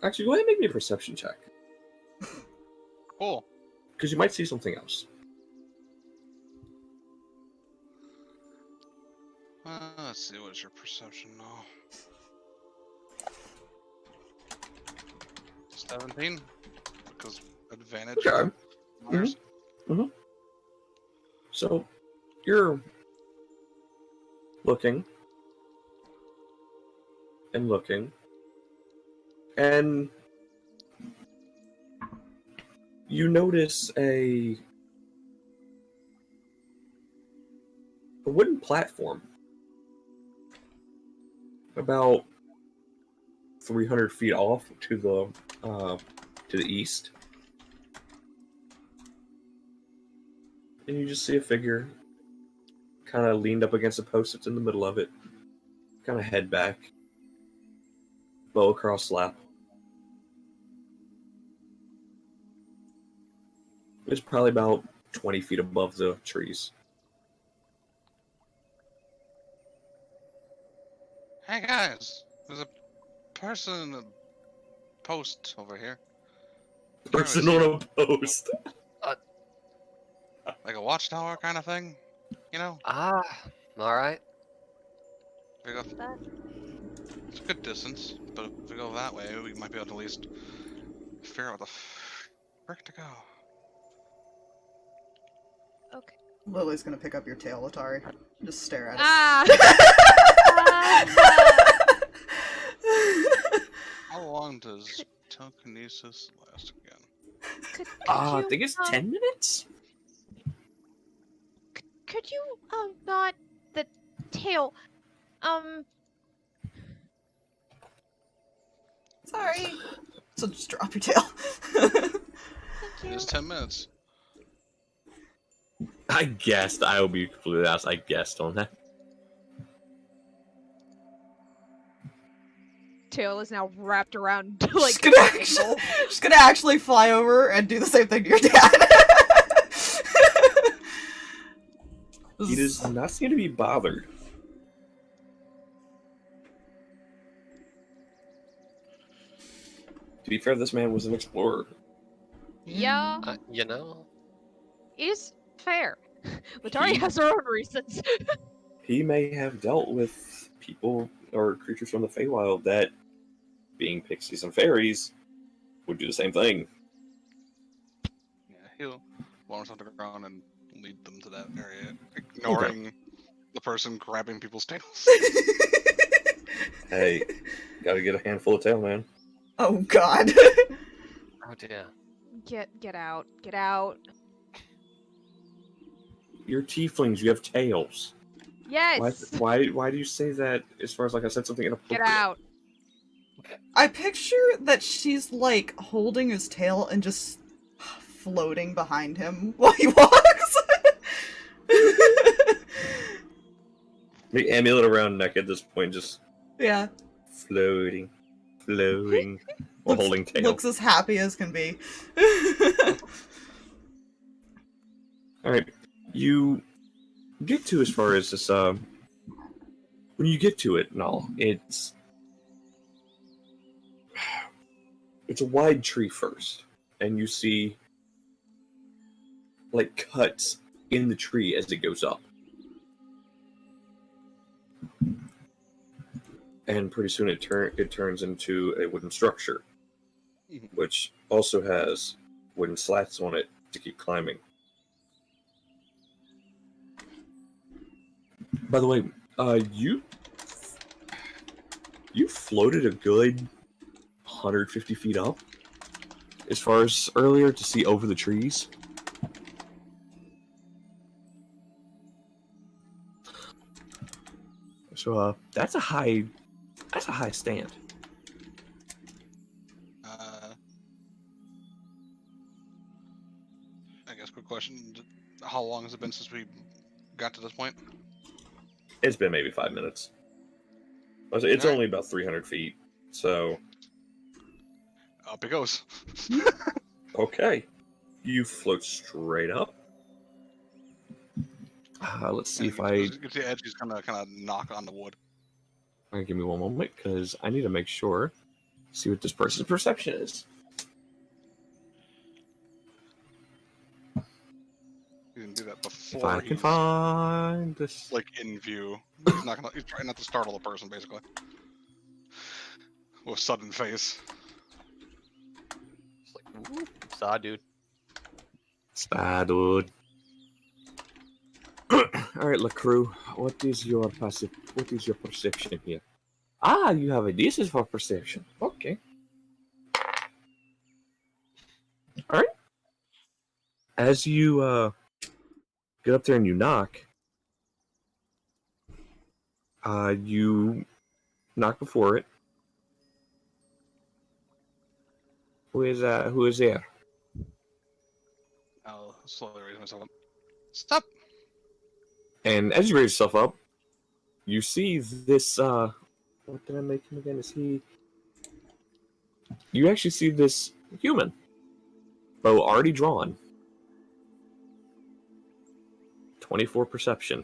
Actually, go ahead and make me a perception check. Cool. Because you might see something else. Let's see, what's your perception now? 17? Because advantage. Okay. Matters. So, you're looking and looking, and you notice a wooden platform about 300 feet off to the east. And you just see a figure kind of leaned up against a post that's in the middle of it. Kind of head back. Bow across lap. It's probably about 20 feet above the trees. Hey guys, there's a person in a post over here. Person on a post. Like a watchtower kind of thing, you know? Ah, alright. If we go, it's a good distance, but if we go that way, we might be able to at least figure out what the frick to go. Okay. Lily's gonna pick up your tail, Letari. Just stare at it. Ah! How long does telekinesis last again? Could I you, think it's 10 minutes? Could you, not the tail, Sorry. So just drop your tail. thank It you. is 10 minutes. I guessed. I will be completely honest. I guessed on that. Tail is now wrapped around, like, She's gonna actually fly over and do the same thing to your dad. He does not seem to be bothered. To be fair, this man was an explorer. Yeah, You know? is fair. Letari has her own reasons. He may have dealt with people or creatures from the Feywild that, being pixies and fairies, would do the same thing. Yeah, he'll launch on the ground and lead them to that area, ignoring the person grabbing people's tails. Hey, gotta get a handful of tail, man. Oh god. Oh dear. Get out. Get out. You're tieflings. You have tails. Yes. Why do you say that? As far as like I said something inappropriate. Get out. I picture that she's like holding his tail and just floating behind him while he walks. The amulet around neck at this point just Yeah. floating while holding tail. Looks as happy as can be. Alright. You get to as far as this when you get to it and all, it's a wide tree first, and you see like cuts in the tree as it goes up. And pretty soon it turns into a wooden structure, which also has wooden slats on it to keep climbing. By the way, you floated a good 150 feet up, as far as earlier, to see over the trees. So that's a high stand. I guess quick question: how long has it been since we got to this point? It's been maybe 5 minutes. It's only about 300 feet, so Up it goes. okay. You float straight up. Let's see if I... Get to the edge, just kind of knock on the wood. All right, give me one moment, because I need to make sure, see what this person's perception is. You can do that before If I can find this... like in view. He's trying not to startle the person, basically. With sudden face. It's like, ooh, saw dude. Dude. Alright, LaCrew, what is your perception here? Ah, you have a this for perception. Okay. Alright. As you get up there and you knock, you knock before it. Who is there? I'll slowly raise myself up. Stop! And as you raise yourself up, you see this, what did I make him again? You actually see this human. Bow already drawn. 24 perception.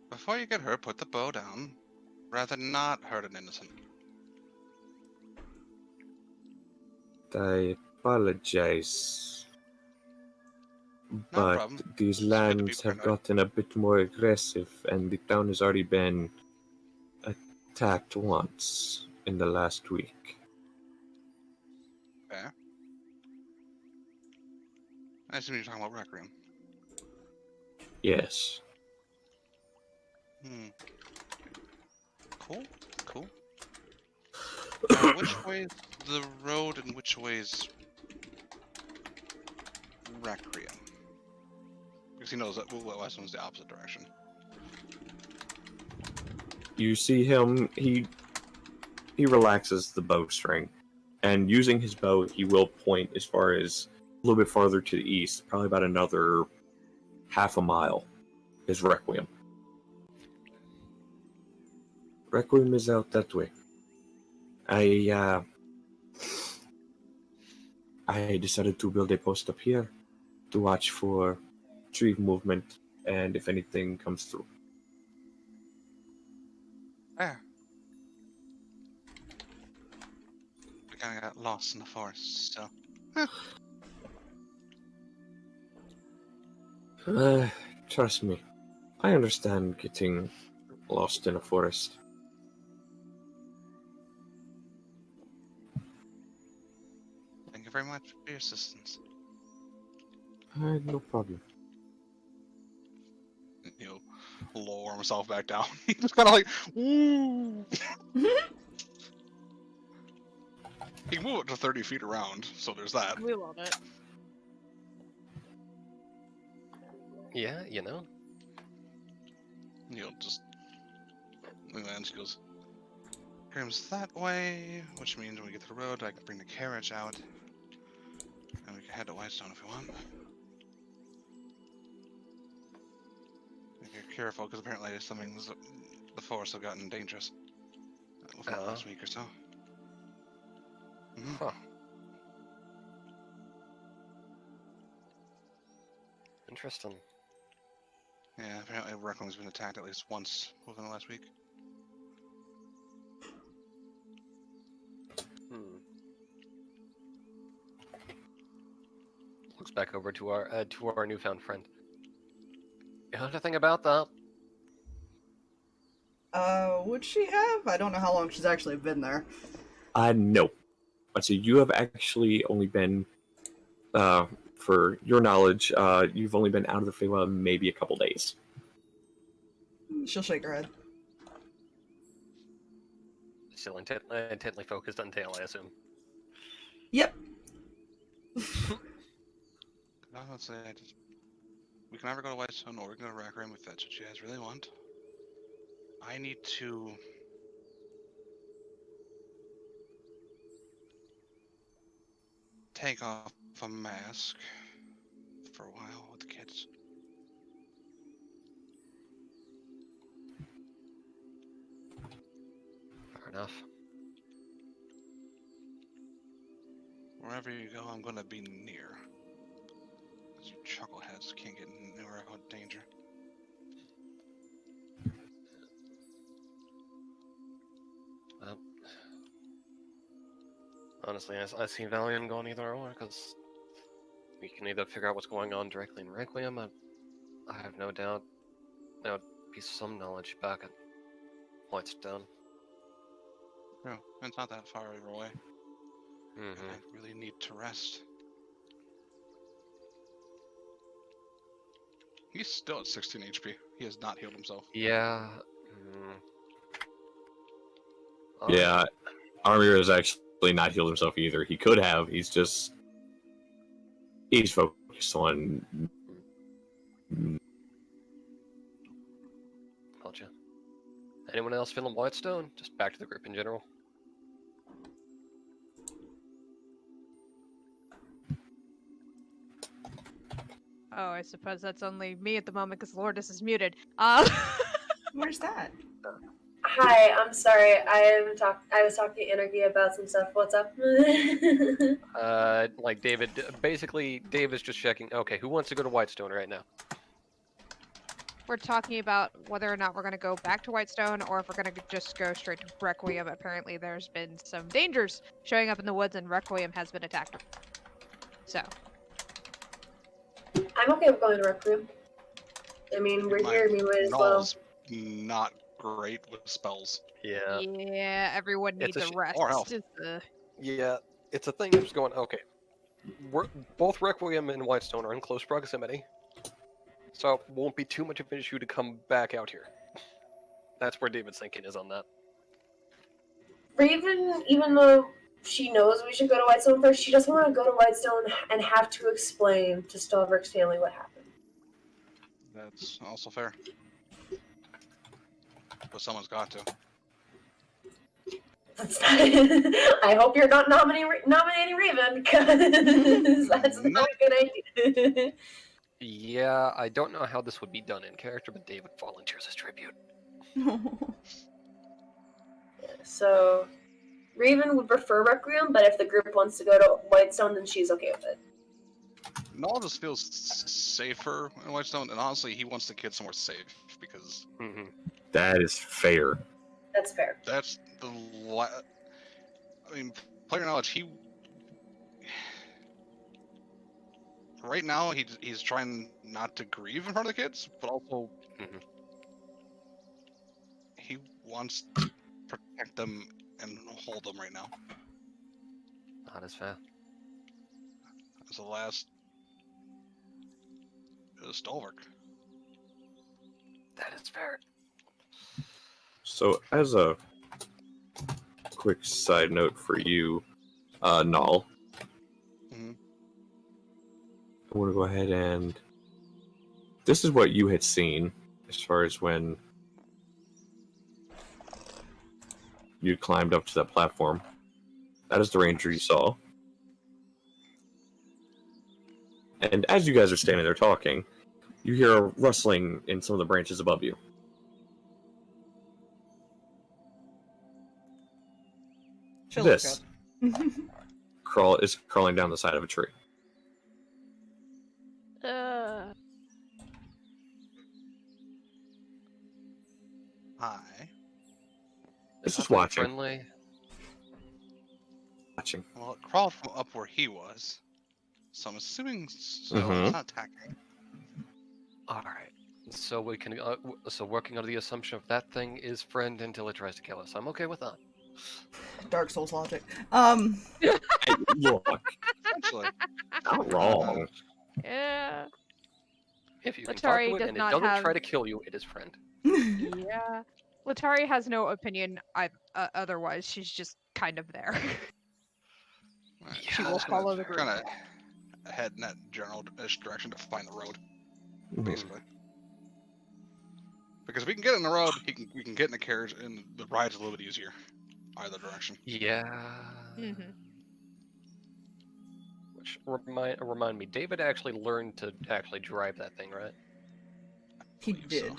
Before you get hurt, put the bow down. Rather not hurt an innocent. I apologize. No But problem. these It's good to be lands have paranoid. gotten a bit more aggressive, and the town has already been attacked once in the last week. Fair. I assume you're talking about Requiem. Yes. Cool. Which way is the road and which way is Requiem? Because he knows that west one's the opposite direction. You see him, he relaxes the bowstring, and using his bow, he will point as far as a little bit farther to the east, probably about another half a mile, is Requiem. Requiem is out that way. I decided to build a post up here to watch for tree movement and if anything comes through. There. We kinda got lost in the forest, so. Trust me, I understand getting lost in a forest. Thank you very much for your assistance. No problem. He'll lower himself back down. Just kind of like, woo. He can move up to 30 feet around, so there's that. We love it. Yeah, you know. You'll just. And then she goes. Comes that way, which means when we get to the road, I can bring the carriage out. And we can head to Whitestone if we want. Be careful, because apparently something's. The forest have gotten dangerous. Within the last week or so. Huh. Interesting. Yeah, apparently Reckham's been attacked at least once within the last week. Looks back over to our newfound friend. You know anything about that? Would she have? I don't know how long she's actually been there. No. But so you have actually only been, for your knowledge, you've only been out of the Feywild maybe a couple days. She'll shake her head. Still intently focused on tail, I assume. Yep. Let's say we can either go to Whitestone or we can go to Rackham if that's what you guys really want. I need to take off a mask for a while with the kids. Fair enough. Wherever you go, I'm gonna be near. Because you chuckleheads can't get anywhere out of danger. Honestly, I see value in going either or, because we can either figure out what's going on directly in Requiem. I have no doubt there would be some knowledge back at Whitestone. No, it's not that far away. And Mm-hmm. I really need to rest. He's still at 16 HP. He has not healed himself. Yeah. Yeah, Armir has actually not healed himself either. He could have. He's focused on. Gotcha. Anyone else feeling Whitestone? Just back to the group in general. Oh, I suppose that's only me at the moment because Lourdes is muted. Where's that? Hi, I'm sorry. I was talking to Energy about some stuff. What's up? Like David, basically, Dave is just checking. Okay, who wants to go to Whitestone right now? We're talking about whether or not we're going to go back to Whitestone or if we're going to just go straight to Requiem. Apparently, there's been some dangers showing up in the woods, and Requiem has been attacked. So. I'm okay with going to Requiem. I mean, we're here. We might as well. Null's not great with spells. Yeah. Yeah, everyone needs It's a rest. or health. Yeah, it's a thing of just going, okay, both Requiem and Whitestone are in close proximity, so it won't be too much of an issue to come back out here. That's where David's thinking is on that. Even though she knows we should go to Whitestone first, she doesn't want to go to Whitestone and have to explain to Stalverk's family what happened. That's also fair. But someone's got to. That's not, I hope you're not nominating Raven, because that's not a good idea. Yeah, I don't know how this would be done in character, but David volunteers as tribute. So, Raven would prefer Requiem, but if the group wants to go to Whitestone, then she's okay with it. Null just feels safer in Whitestone, and honestly, he wants the kids somewhere safe, because That is fair. That's fair. that's the I mean, player knowledge, right now, he's trying not to grieve in front of the kids, but also he wants to protect them and hold them right now. That is fair. As the last Stalverk. That is fair. So, as a quick side note for you, Null. Mhm. I want to go ahead and... This is what you had seen, as far as when you climbed up to that platform. That is the ranger you saw. And as you guys are standing there talking, you hear a rustling in some of the branches above you. She'll This look up. is crawling down the side of a tree. Hi. It's just Nothing watching. Friendly. Watching. Well, it crawled from up where he was, so I'm assuming so. Mhm. It's not attacking. All right. So we can. So working under the assumption of that thing is friend until it tries to kill us. I'm okay with that. Dark Souls logic. Hey, look, Essentially. not wrong. Yeah. If you can talk Letari to it does and it not doesn't have- try to kill you, it is friend. Yeah. Letari has no opinion otherwise. She's just kind of there. Right, She so will just gonna follow the group. Kind of head in that general-ish direction to find the road, Mhm. basically. Because if we can get in the road, we can get in the carriage, and the ride's a little bit easier, either direction. Yeah. Mm-hmm. Which remind me, David actually learned to actually drive that thing, right? He believe did. so.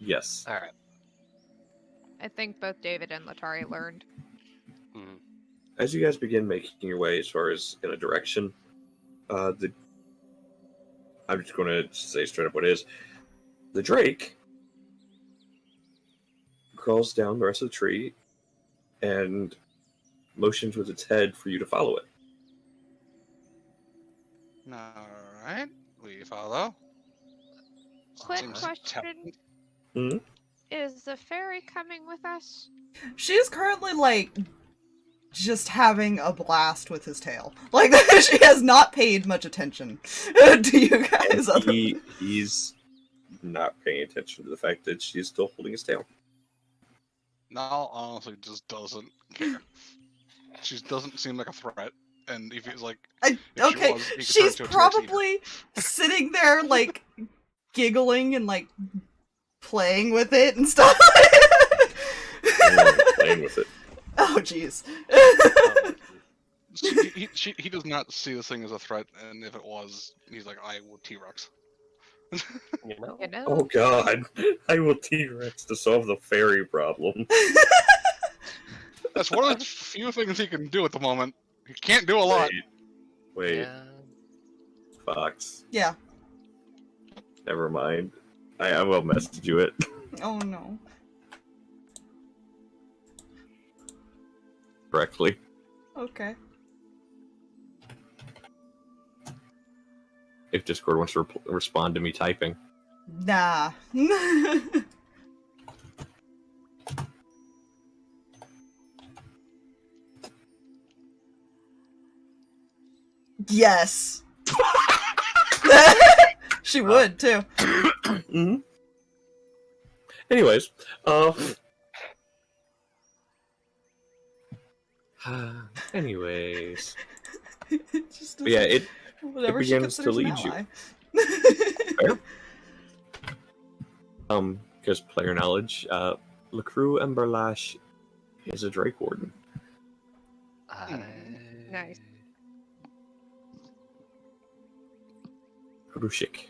Yes. All right. I think both David and Letari learned. Mm. As you guys begin making your way as far as in a direction, I'm just going to say straight up what it is. The drake crawls down the rest of the tree and motions with its head for you to follow it. Alright, we follow. Quick Seems question. tempting. Hmm? Is the fairy coming with us? She's currently, like, just having a blast with his tail. Like, she has not paid much attention to you guys. He's not paying attention to the fact that she's still holding his tail. Nal honestly just doesn't care. She doesn't seem like a threat, and if he's like, if Okay, she was, he could turn she's into a T-Rex eater. probably sitting there, like, giggling and, like, playing with it and stuff. Playing with it. Oh, jeez. He does not see this thing as a threat, and if it was, he's like, I will T-Rex. You know? You know? Oh god, I will T-Rex to solve the fairy problem. That's one of the few things he can do at the moment. He can't do a lot. Wait, Yeah. Fox. Yeah. Never mind. I will message you it. Oh, no. Correctly. Okay. If Discord wants to respond to me typing. Nah. Yes. She would, too. Mm-hmm. Anyways, anyways. Just But yeah, it whatever she begins to considers an lead you. ally. Fair. Because player knowledge, Lacroix and Berlash is a Drake Warden. Nice. Rushik.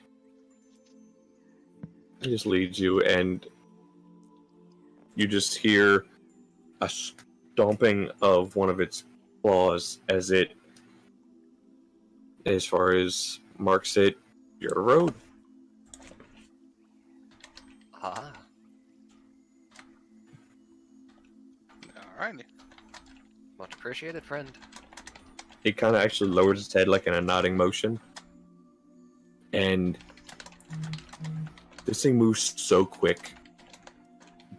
It just leads you, and you just hear a stomping of one of its claws as it, as far as marks it, your road. Ah. Alrighty. Much appreciated, friend. It kind of actually lowers its head like in a nodding motion. And this thing moves so quick.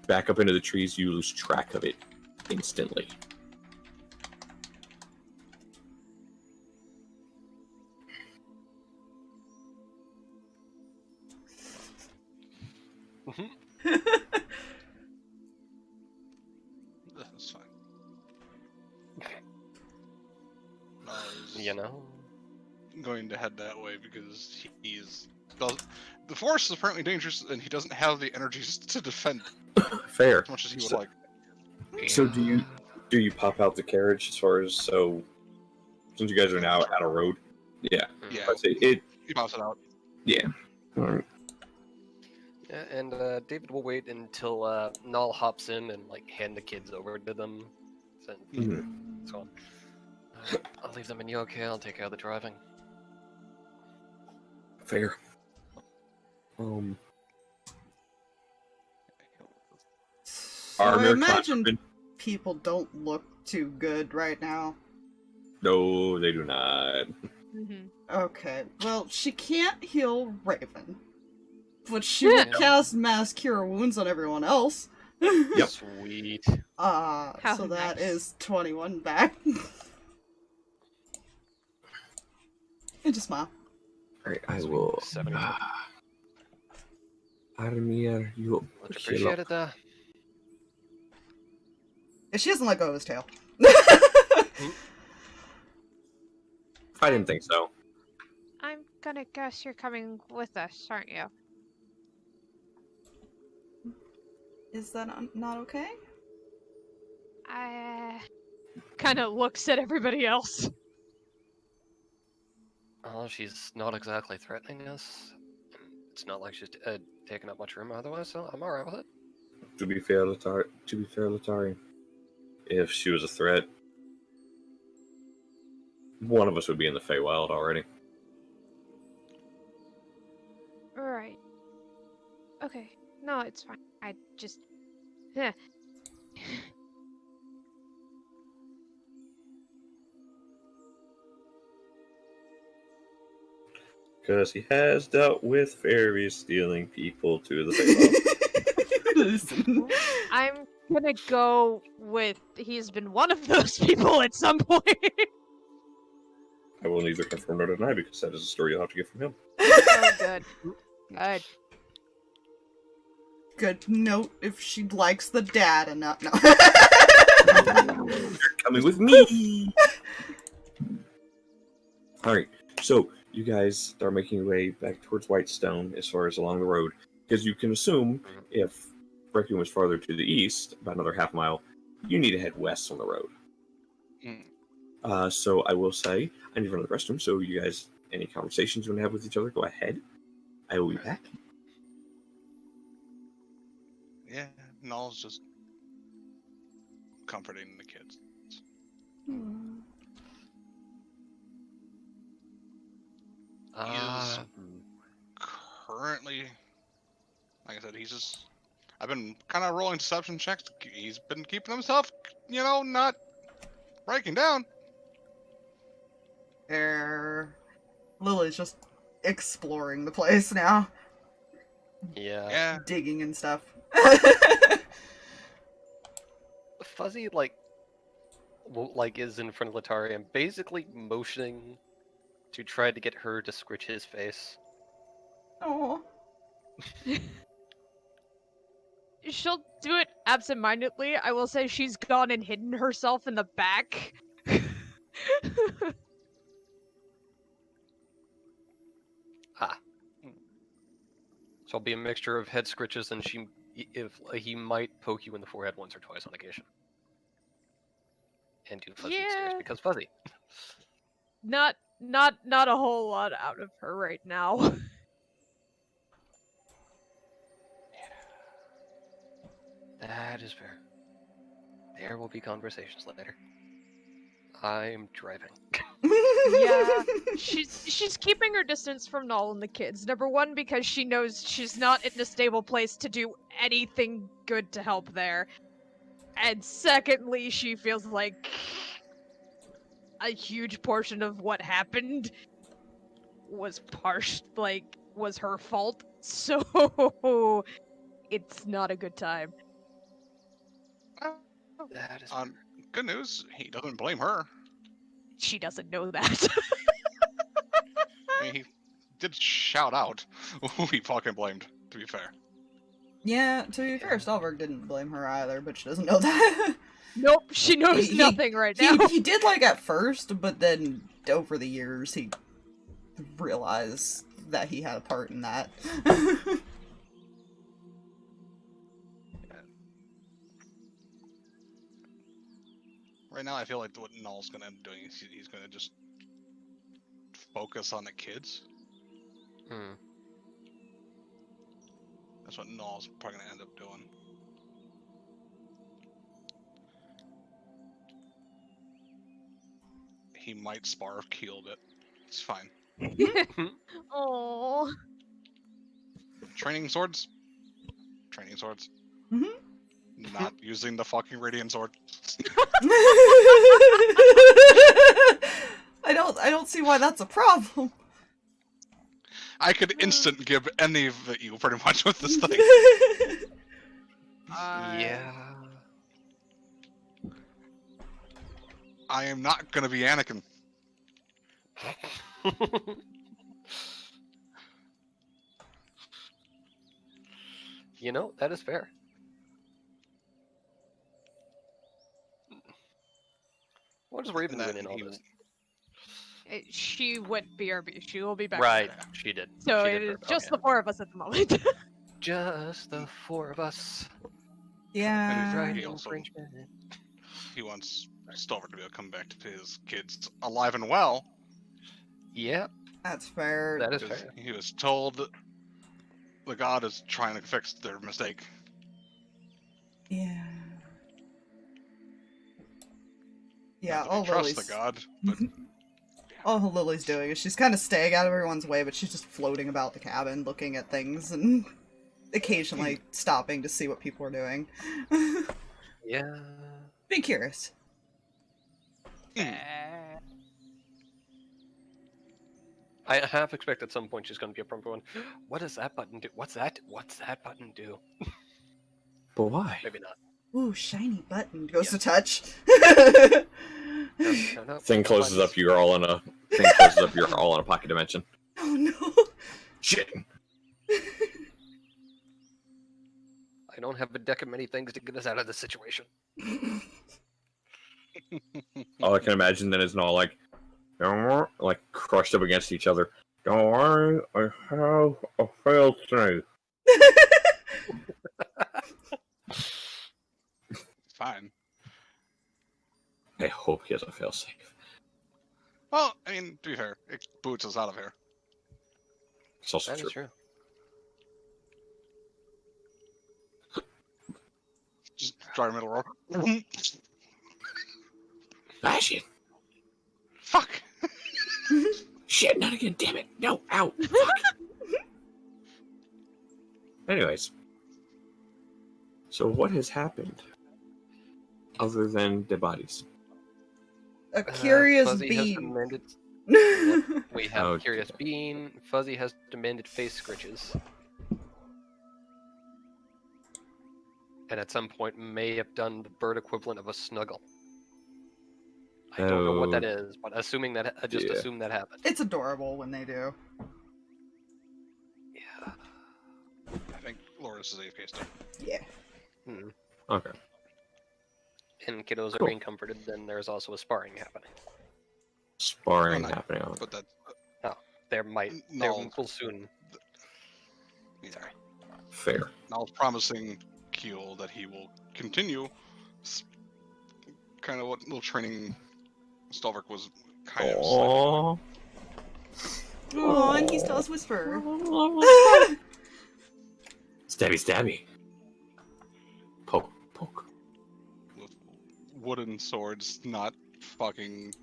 Back up into the trees, you lose track of it instantly. That's fine. going to head that way because the forest is apparently dangerous, and he doesn't have the energies to defend Fair. as much as he would like. So do you pop out the carriage as far as since you guys are now at a road? Yeah. Yeah, I'd say it. he pops it out. Yeah. All right. Yeah, and David will wait until Null hops in and like hand the kids over to them. So I'll leave them in you. Okay, I'll take care of the driving. Fair. So I Armor imagine Clapperman. people don't look too good right now. No, they do not. Okay, well, she can't heal Raven. But she will cast Mass Cure Wounds on everyone else. Yep. Sweet. So that is 21 back. And just smile. Alright, I will. 70. Armir, you. Much appreciated. If she doesn't let go of his tail. I didn't think so. I'm gonna guess you're coming with us, aren't you? Is that not okay? I kind of looks at everybody else. Oh, she's not exactly threatening us. It's not like she's taking up much room otherwise, so I'm alright with it. To be fair, Letari, if she was a threat, one of us would be in the Feywild already. Right. Okay. No, it's fine. I just... Yeah. Because he has dealt with fairies stealing people to the Feywild. I'm gonna go with he's been one of those people at some point. I will neither confirm nor deny because that is a story you'll have to get from him. Oh, good. Good. Good note if she likes the dad and not no. You're coming with me! Alright, so you guys start making your way back towards Whitestone as far as along the road. Because you can assume if Requiem was farther to the east, about another half mile, you need to head west on the road. So I will say, I need to run to the restroom, so you guys, any conversations you want to have with each other, go ahead. I will be back. Yeah, Null's just comforting the kids. He's currently, like I said, he's just. I've been kind of rolling deception checks. He's been keeping himself, not breaking down. Lily's just exploring the place now. Yeah. Digging and stuff. Fuzzy, is in front of Letari and basically motioning to try to get her to scritch his face. Oh. She'll do it absentmindedly. I will say she's gone and hidden herself in the back. So it'll be a mixture of head scritches and he might poke you in the forehead once or twice on occasion. And do fuzzy stares because fuzzy. Not a whole lot out of her right now. That is fair. There will be conversations later. I'm driving. Yeah, she's keeping her distance from Null and the kids. Number one, because she knows she's not in a stable place to do anything good to help there. And secondly, she feels like a huge portion of what happened was was her fault. So it's not a good time. That is good news. He doesn't blame her. She doesn't know that. I mean, he did shout out who he fucking blamed, to be fair. Yeah, to be fair, Stalverk didn't blame her either, but she doesn't know that. Nope, she knows nothing right now. He did at first, but then over the years he realize that he had a part in that. Right now, I feel like what Null's gonna end up doing is he's gonna just focus on the kids. Hmm. That's what Null's probably gonna end up doing. He might spar if Keeled it. It's fine. Oh. Training swords? Training swords. Mhm. Not using the fucking radiant sword. I don't see why that's a problem. I could instant give any of you pretty much with this thing. Yeah. I am not gonna be Anakin. You know, that is fair. What is Raven And doing in all he- this? She went BRB. She will be back. Right, she did. So She it did is burp, just okay. the 4 of us at the moment. Just the 4 of us. Yeah. Right. Right, he also- infringement. He wants Stalverk to be able to come back to his kids alive and well. Yep, That's fair. that is Because fair. he was told the god is trying to fix their mistake. Yeah. Yeah, Not that all we trust Lily's, the god, but all Lily's doing is she's kind of staying out of everyone's way, but she's just floating about the cabin, looking at things, and occasionally stopping to see what people are doing. Yeah. Be curious. I half expect at some point she's going to be up front going, what does that button do? What's that button do? But why? Maybe not. Ooh, shiny button. Goes Yeah. to touch. No, Thing closes buttons. up. You're all in a. Thing closes up. You're all in a pocket dimension. Oh no. Shit. I don't have a deck of many things to get us out of this situation. All I can imagine then is all like crushed up against each other. Don't worry, I have a fail safe. fine. I hope he has a fail safe. Well, I mean, to be fair, it boots us out of here. It's also That true. is true. Just dry middle row. Ah, shit. Fuck! Shit, not again, damn it. No, ow. Fuck. Anyways. So what has happened? Other than the bodies? A curious Fuzzy has beam. demanded. We have Okay. Curious Bean. Fuzzy has demanded face scritches. And at some point may have done the bird equivalent of a snuggle. I don't know what that is, but assuming that I just Yeah. assume that happened. It's adorable when they do. Yeah. I think Loris is AFK still. Yeah. Hmm. Okay. And kiddos are Cool. being comforted, then there's also a sparring happening. Sparring Well, not- happening. on- But that, There might, No. there will soon. yeah. Sorry. Fair. Nal's promising Keel that he will continue kind of what little training Stalverk was kind of Aww. Oh, and he still has whisper. Stabby, stabby. Poke, poke. with wooden swords, not fucking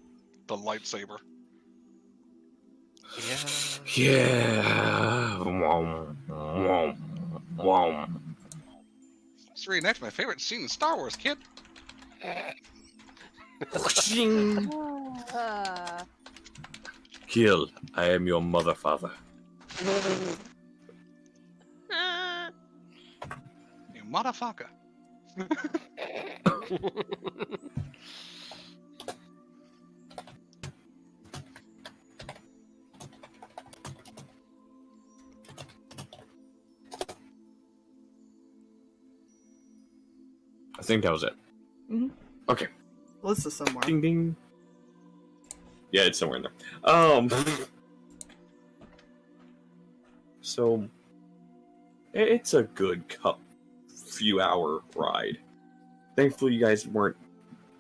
the lightsaber. Yeah. Yeah. Wom, wom, wom. Let's reenact my favorite scene in Star Wars, kid. Kill. I am your mother, father. You motherfucker. I think that was it. Mhm. Okay. Lisa's somewhere. Ding ding. Yeah, it's somewhere in there. So it's a good few hour ride. Thankfully, you guys weren't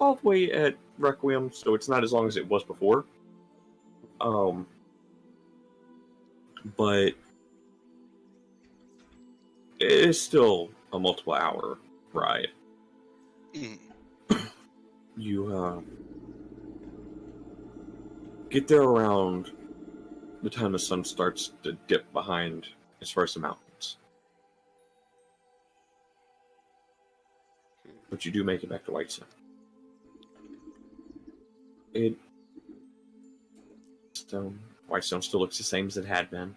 all the way at Requiem, so it's not as long as it was before. But it is still a multiple hour ride. You get there around the time the sun starts to dip behind as far as the mountains. But you do make it back to Whitestone. Whitestone still looks the same as it had been.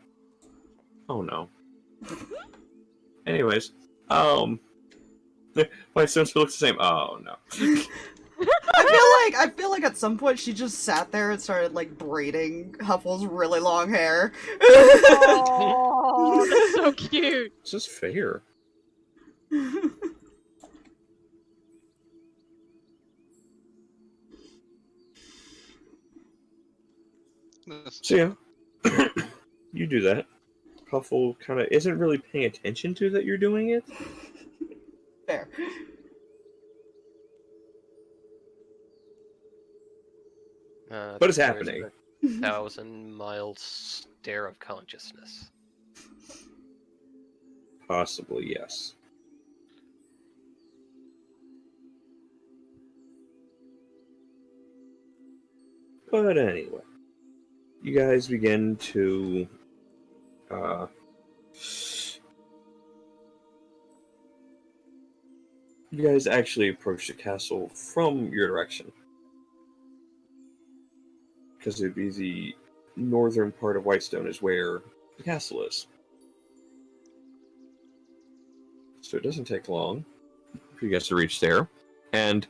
Oh no. Anyways, Whitestone still looks the same. Oh no. I feel like at some point she just sat there and started like braiding Huffle's really long hair. Oh, that's so cute. This is fair. So yeah, you do that. Huffle kind of isn't really paying attention to that you're doing it. Fair. But it's happening. 1,000-mile stare of consciousness. Possibly, yes. But anyway, you guys begin to you guys actually approach the castle from your direction. Because it'd be the northern part of Whitestone is where the castle is. So it doesn't take long for you guys to reach there. And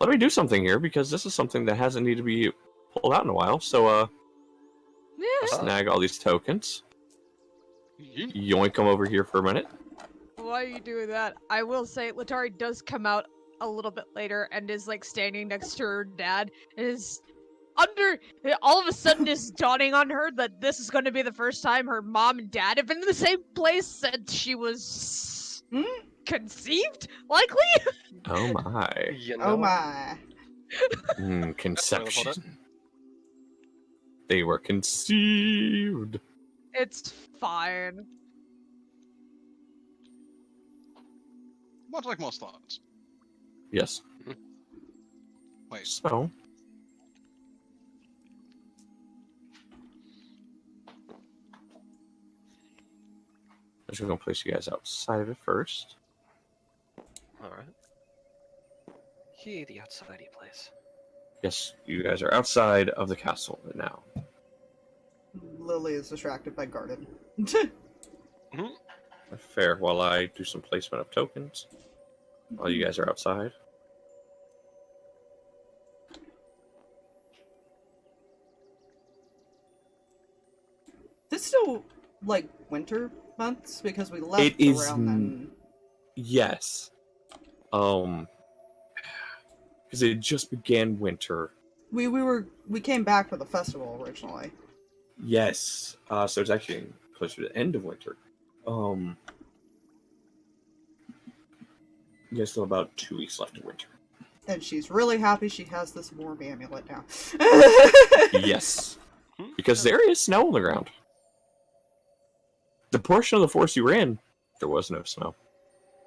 let me do something here, because this is something that hasn't needed to be pulled out in a while. So, snag all these tokens. Yoink them over here for a minute. Why are you doing that? I will say, Letari does come out a little bit later and is like standing next to her dad. And is all of a sudden is dawning on her that this is going to be the first time her mom and dad have been in the same place since she was conceived, likely. Oh my. You know, Oh my. Conception. They were conceived. It's fine. Much like most thoughts. Yes. Wait. So. I'm just going to place you guys outside of it first. Alright. Yeah, the outsidey place. Yes, you guys are outside of the castle now. Lily is distracted by Garden. Fair, while I do some placement of tokens. While you guys are outside. This still like winter months because we left It is around then. Yes. Because it just began winter. We came back for the festival originally. Yes. So it's actually closer to the end of winter. You guys still have about 2 weeks left of winter. And she's really happy she has this warm amulet now. Yes. Because there is snow on the ground. The portion of the forest you were in, there was no snow.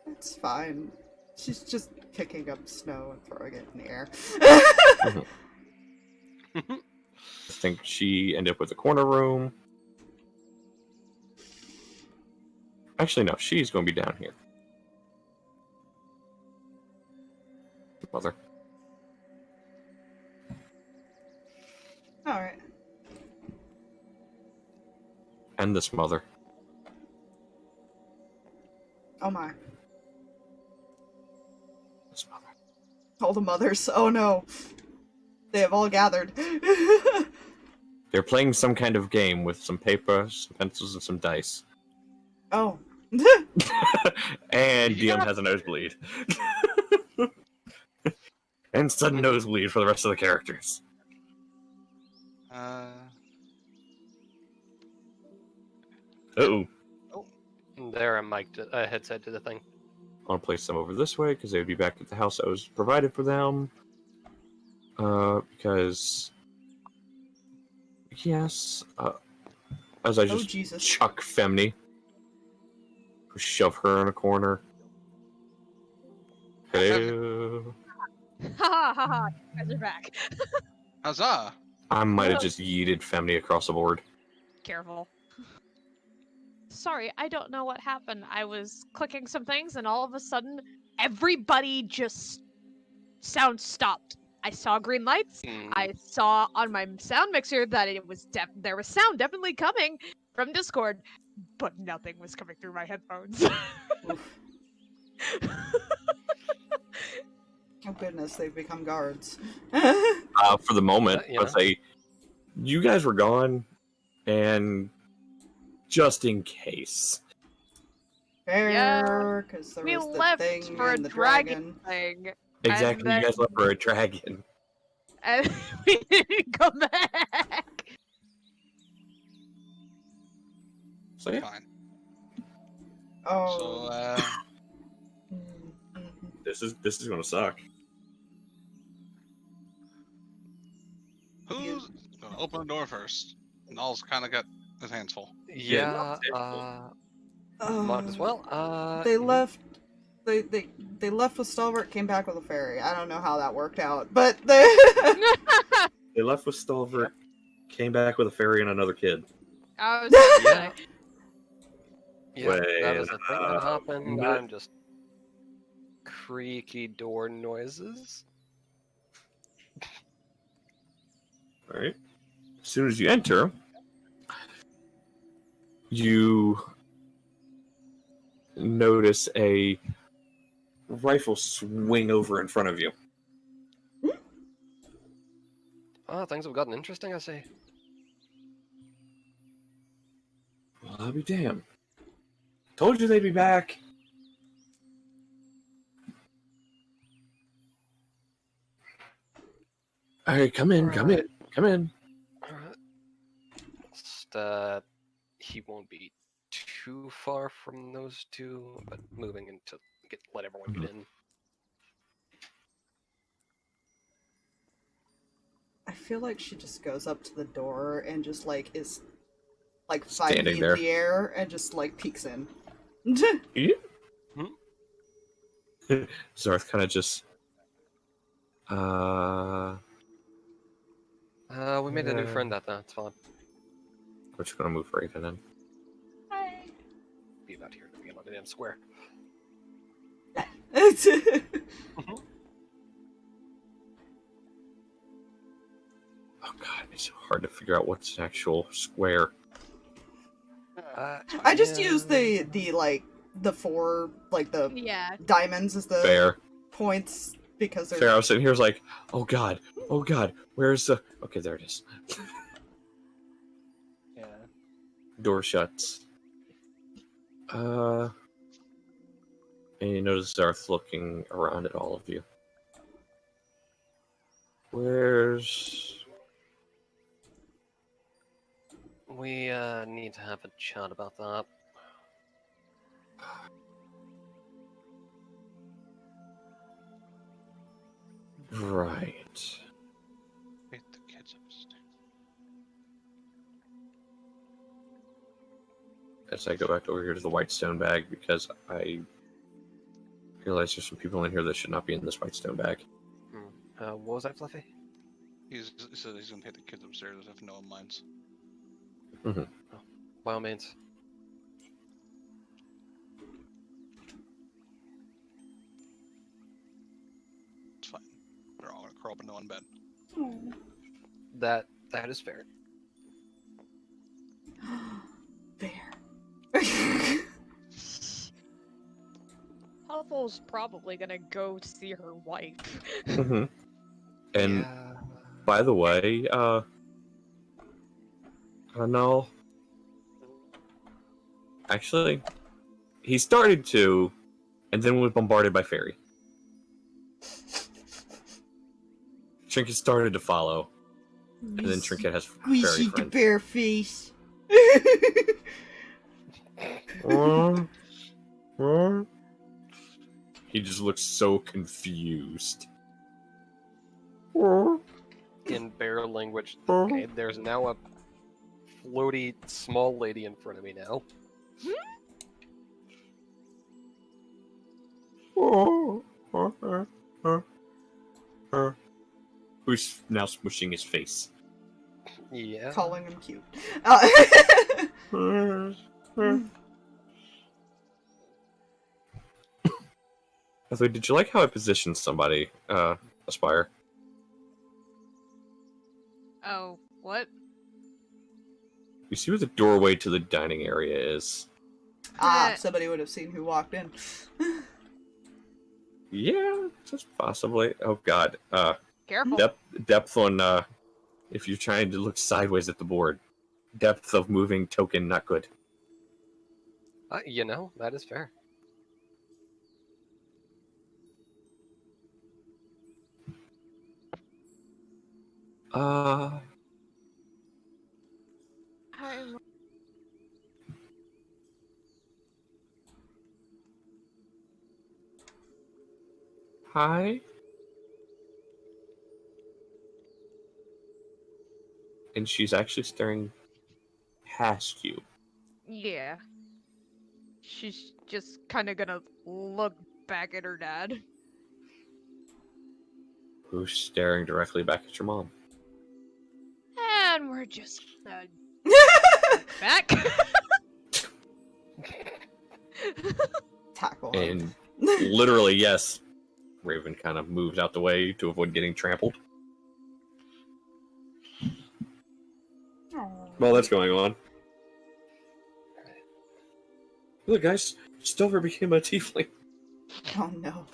It's fine. She's just picking up snow and throwing it in the air. I think she ended up with a corner room. Actually, no, she's going to be down here. Mother. Alright. And this mother. Oh my. This mother. All the mothers. Oh no. They have all gathered. They're playing some kind of game with some paper, some pencils, and some dice. Oh. And DM has a nosebleed. And sudden nosebleed for the rest of the characters. Uh Uh-oh. their mic headset to the thing. I want to place them over this way because they would be back at the house that was provided for them. Because yes, as I just Jesus. chuck Femni, shove her in a corner. Hello. Ha ha ha! You guys are back. Huzzah! I might have just yeeted Femni across the board. Careful. Sorry, I don't know what happened. I was clicking some things, and all of a sudden, everybody just sound stopped. I saw green lights. I saw on my sound mixer that it was there was sound definitely coming from Discord, but nothing was coming through my headphones. Oh goodness, they've become guards. For the moment, Yeah. let's say you guys were gone, and just in case. Fair, because there we was the left thing for a and the dragon thing, Exactly, then- you guys left for a dragon. and we didn't come back. So yeah, Fine. Oh. So, this is gonna suck. who's gonna open the door first? Null's kind of got his hands full. Yeah, might as well. They left. They left with Stalverk, came back with a fairy. I don't know how that worked out, but they. They left with Stalverk, came back with a fairy and another kid. I was gonna Yeah. say, Yeah, that was the thing that happened. but- I'm just creaky door noises. All right. As soon as you enter, you notice a rifle swing over in front of you. Oh, things have gotten interesting, I see. Well, I'll be damned. Told you they'd be back. All right, come in. Alright. Alright. Just, he won't be too far from those two, but moving in to let everyone get in. I feel like she just goes up to the door and just like is like 5 Standing feet there. in the air and just like peeks in. Zarth kind of just. We made a new Yeah. friend at that. It's fine. We're just gonna move right in. hi. Be about here to be on the damn square. Oh god, it's so hard to figure out what's an actual square. I just use the like the 4 like the Yeah. diamonds as the Fair. points because they're Fair. I was sitting here, I was like, oh god, where's the? Okay, there it is. Yeah. Door shuts. And you notice Zarth looking around at all of you. Where's... We need to have a chat about that. Right. Wait, the kids upstairs. As I go back over here to the white stone bag, because I realize there's some people in here that should not be in this white stone bag. What was that, Fluffy? He said he's gonna take the kids upstairs if no one minds. By all means. It's fine. They're all gonna curl up into one bed. That is fair. there. Huffle's probably gonna go see her wife. And Yeah. by the way, I don't know. Actually, he started to, and then was bombarded by fairy. Trinket started to follow, and then Trinket has We fairy see the friends. bare face. He just looks so confused. In bear language. Okay, there's now a floaty small lady in front of me now. Who's now smushing his face. Yeah. Calling him cute. So did you like how I positioned somebody, Aspire? Oh, what? You see where the doorway to the dining area is? Somebody would have seen who walked in. Yeah, just possibly. Oh god. Careful. Depth on, if you're trying to look sideways at the board. Depth of moving token, not good. You know, that is fair. I'm... Hi? And she's actually staring past you. Yeah. She's just kind of gonna look back at her dad. Who's staring directly back at your mom? And we're just gonna back. Tackle. And literally, yes. Raven kind of moves out the way to avoid getting trampled. While that's going on. Look, guys, Stalverk became a tiefling. Oh no.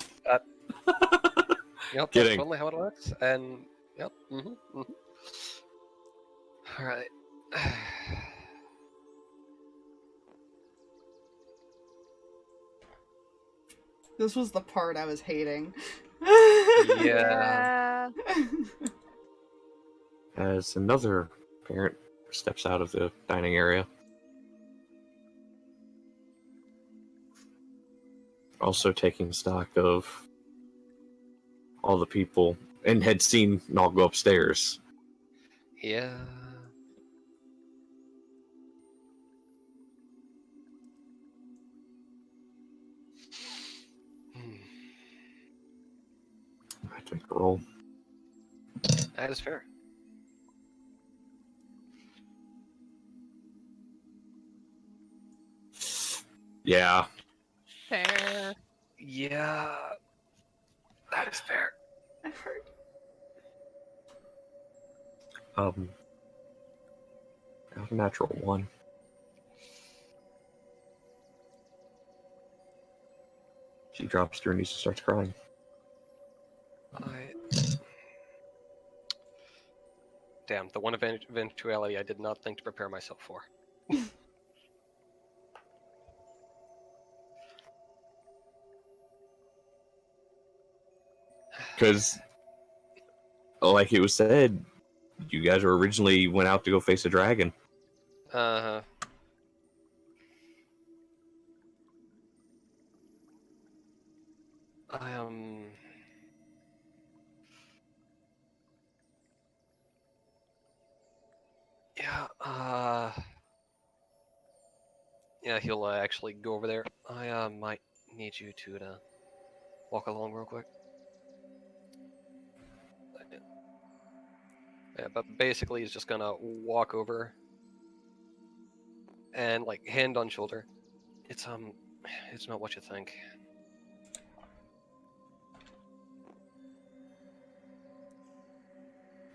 Yep, Kidding. that's totally how it works. And yep. All right. This was the part I was hating. Yeah. As another parent steps out of the dining area. Also taking stock of all the people, and had seen Nall go upstairs. Yeah. I have to make a roll. That is fair. Yeah. Fair. Yeah. That is fair. I heard. Got a natural 1. She drops to her knees and starts crying. Damn, the one eventuality I did not think to prepare myself for. Because, like it was said, you guys were originally went out to go face a dragon. Uh-huh. Yeah, yeah, he'll actually go over there. I might need you to walk along real quick. Yeah, but basically he's just gonna walk over and like hand on shoulder. It's not what you think.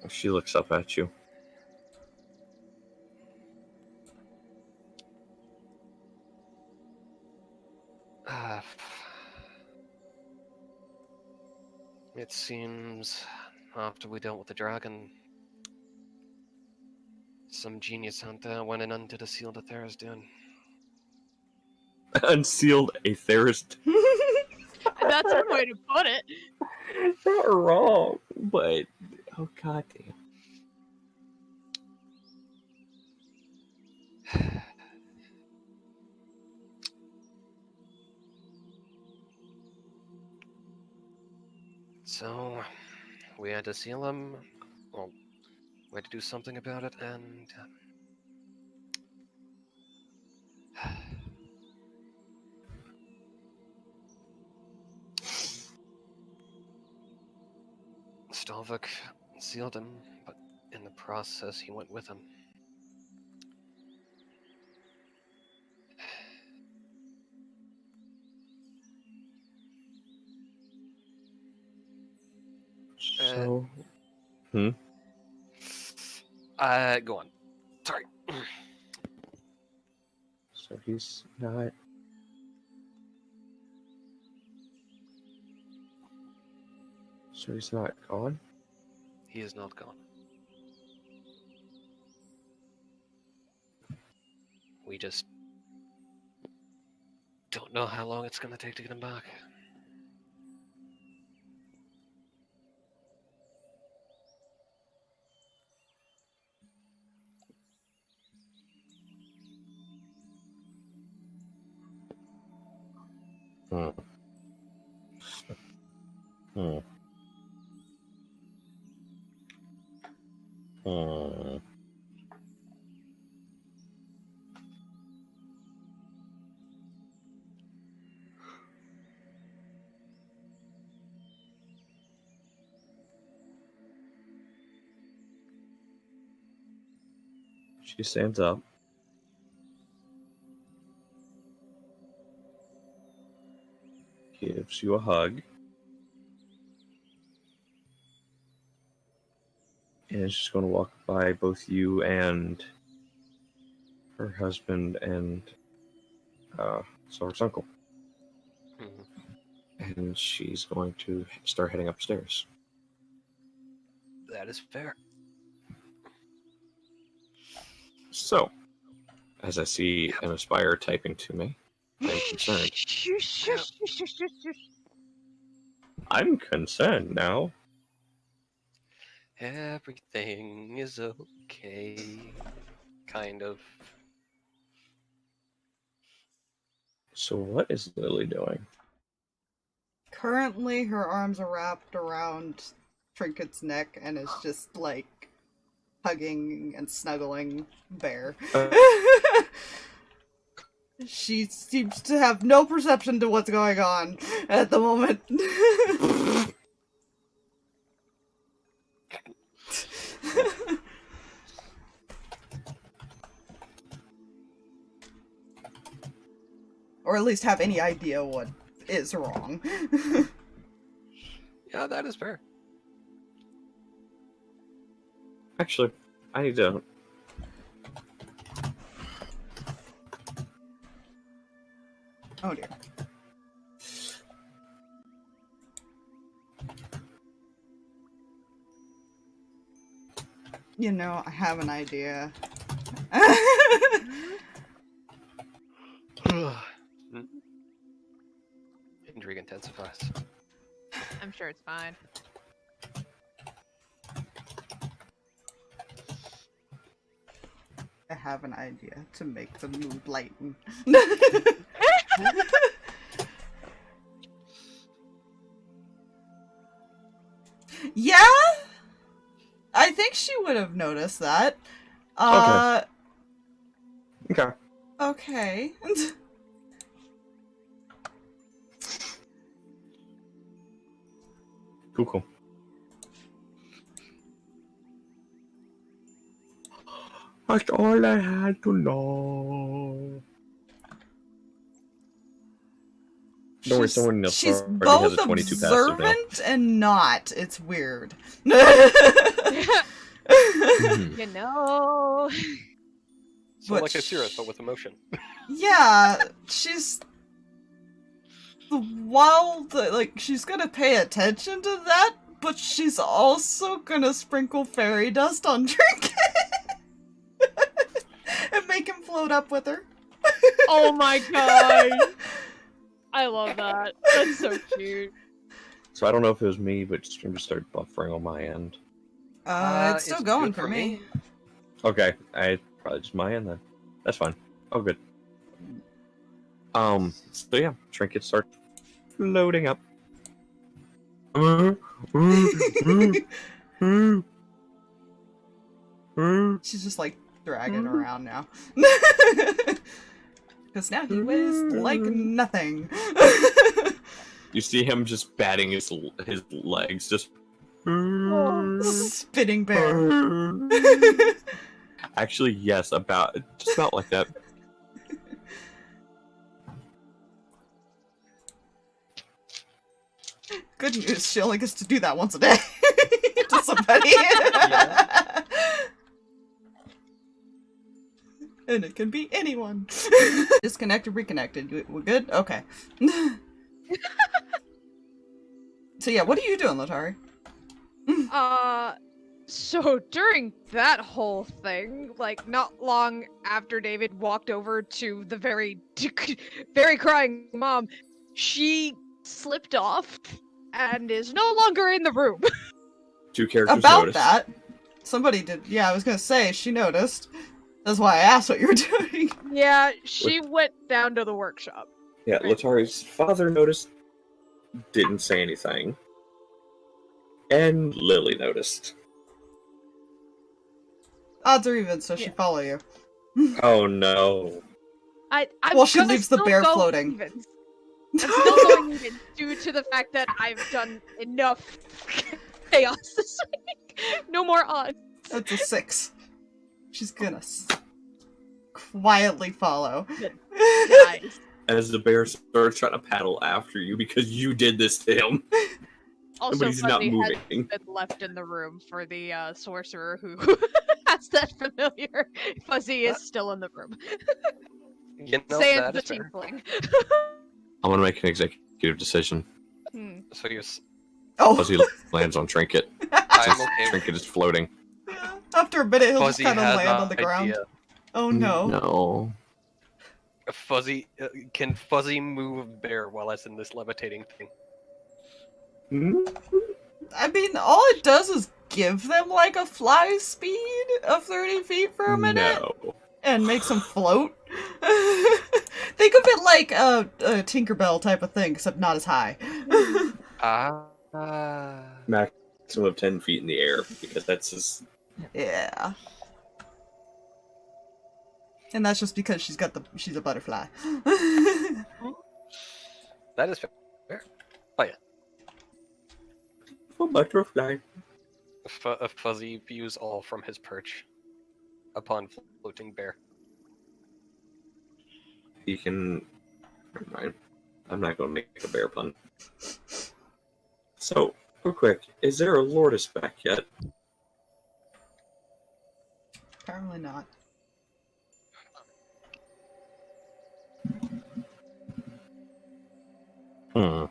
She looks up at you. It seems after we dealt with the dragon, some genius out there went and undid a sealed Aetherius dune. Unsealed Aetherius. That's one way to put it. Not wrong, but oh goddamn. So, we had to seal him. Well, we had to do something about it, and Stalverk sealed him, but in the process, he went with him. So, Go on. Sorry. so he's not. So he's not gone? He is not gone. We just don't know how long it's gonna take to get him back. Hmm. Hmm. Hmm. She stands up. Gives you a hug. And is just going to walk by both you and her husband and Silver's uncle. Mhm. And she's going to start heading upstairs. That is fair. So, as I see an Aspire typing to me, I'm concerned. I'm concerned now. Everything is okay. Kind of. So what is Lily doing? Currently, her arms are wrapped around Trinket's neck and is just, like, hugging and snuggling Bear. She seems to have no perception to what's going on at the moment. Or at least have any idea what is wrong. Yeah, that is fair. Actually, I need to... Oh dear. You know, I have an idea. Intrigue intensifies. I'm sure it's fine. I have an idea to make the mood lighten. Yeah? I think she would have noticed that. Okay. Okay. Cool. That's all I had to know. Don't worry, someone else She's already both has a 22 passive now. observant and not. It's weird. You know. So But like a serious, but with emotion. Yeah, she's wild. Like, she's gonna pay attention to that, but she's also gonna sprinkle fairy dust on Trinket and make him float up with her. Oh my god. I love that. That's so cute. So I don't know if it was me, but stream just started buffering on my end. It's still going good for me. Okay, probably just my end then. That's fine. Oh, good. So yeah, Trinket starts floating up. She's just like dragging around now. Because now he weighs like nothing. You see him just batting his legs, just Spinning bear. Actually, yes, just about like that. Good news, she only gets to do that once a day. To somebody. Yeah. And it can be anyone. Disconnected, reconnected. We're good? Okay. So yeah, what are you doing, Letari? So during that whole thing, like not long after David walked over to the very crying mom, she slipped off and is no longer in the room. Two characters About noticed. that, somebody did. Yeah, I was gonna say she noticed. That's why I asked what you were doing. Yeah, she went down to the workshop. Yeah, Letari's father noticed, didn't say anything. And Lily noticed. Odds are even, so she follow you. Oh no. I'm Well, she gonna leaves the still bear go floating. even. I'm still going even due to the fact that I've done enough chaos this week. No more odds. That's a 6. She's gonna quietly follow. Guys. As the bear starts trying to paddle after you because you did this to him. Also, But he's not Fuzzy moving. has been left in the room for the sorcerer who has that familiar. Fuzzy is still in the room. You know, Sans that the is fair. tiefling. I'm gonna make an executive decision. So yes, Oh, Fuzzy lands on Trinket. I'm okay with Trinket is floating. after a minute, he'll Fuzzy just kind of has land an on the ground. idea. Oh no. No. Fuzzy, can Fuzzy move bear while it's in this levitating thing? I mean, all it does is give them like a fly speed of 30 feet for a minute No. and makes them float. Think of it like a Tinkerbell type of thing, except not as high. Maximum of 10 feet in the air, because that's his... Yeah. And that's just because she's a butterfly. That is fair. Oh yeah. A butterfly. Fuzzy views all from his perch upon floating bear. He can... Never mind. I'm not going to make a bear pun. So, real quick, is there a Lordess back yet? Apparently not. Hmm.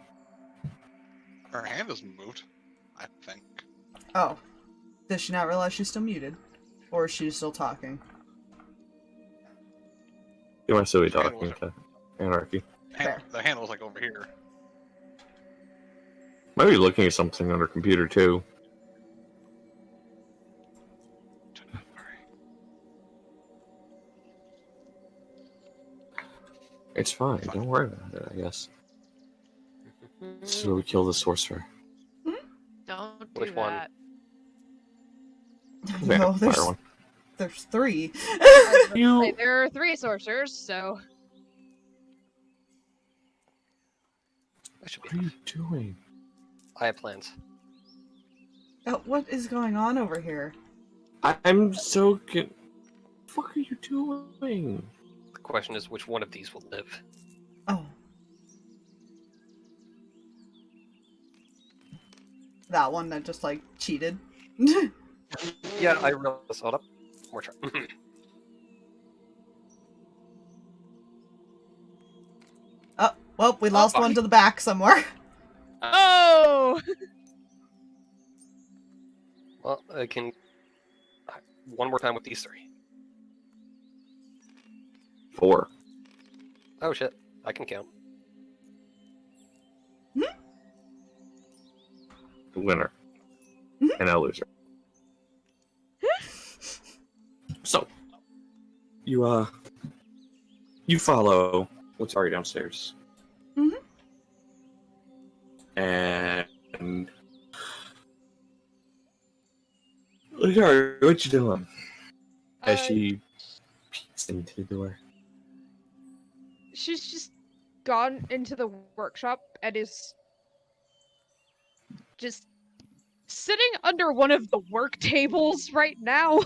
Her hand hasn't moved, I think. Oh. Does she not realize she's still muted? Or is she still talking? You might still be Hand talking was- to Anarchy. Hand, the hand was like over here. Might be looking at something on her computer, too. It's fine, don't worry about it, I guess. This is where we kill the sorcerer. Don't do Which one? that. No, Fire one. there's 3. Hey, there are 3 sorcerers, so That should be What are you enough. doing? I have plans. What is going on over here? I'm so good. What the fuck are you doing? The question is, which one of these will live? Oh. That one that just, like, cheated. Yeah, I realized. Hold up. More try. Oh, well, we lost fuck. one to the back somewhere. oh, Well, I can. One more time with these 3. 4. Oh shit, I can count. The winner. And a loser. So, you follow what's already downstairs. Mhm. And Letari, what you doing? As Uh, she peeks into the door. She's just gone into the workshop and is just sitting under one of the work tables right now.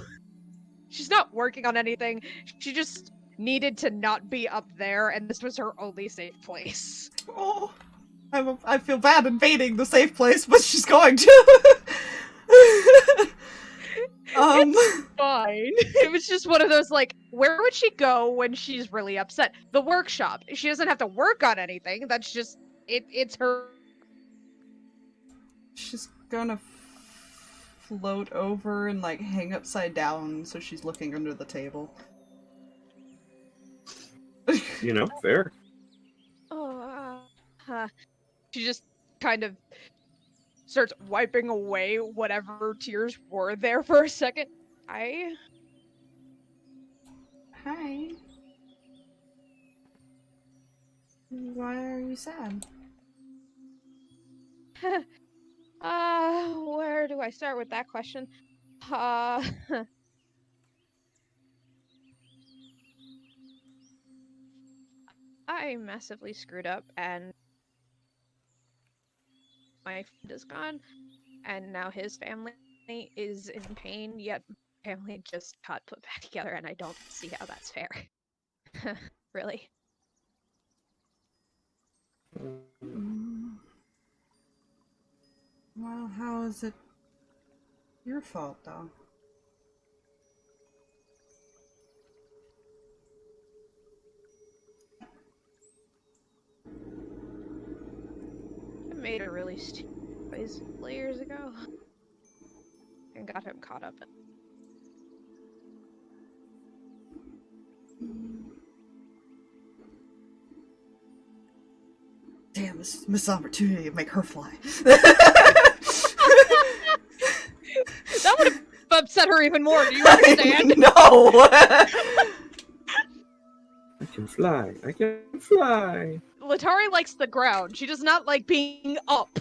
She's not working on anything. She just needed to not be up there, and this was her only safe place. Oh, I feel bad invading the safe place, but she's going to. It's fine. It was just one of those, like, where would she go when she's really upset? The workshop. She doesn't have to work on anything. That's just, it's her. She's gonna float over and, like, hang upside down so she's looking under the table. You know, fair. She just kind of starts wiping away whatever tears were there for a second. Hi. Why are you sad? Where do I start with that question? I massively screwed up, and my friend is gone, and now his family is in pain, yet family just got put back together, and I don't see how that's fair. Really. Well, how is it your fault, though? I made a really stupid choice years ago, and got him caught up in. Damn, this is missed opportunity to make her fly. That would have upset her even more, do you understand? No! I can fly. I can fly. Letari likes the ground. She does not like being up.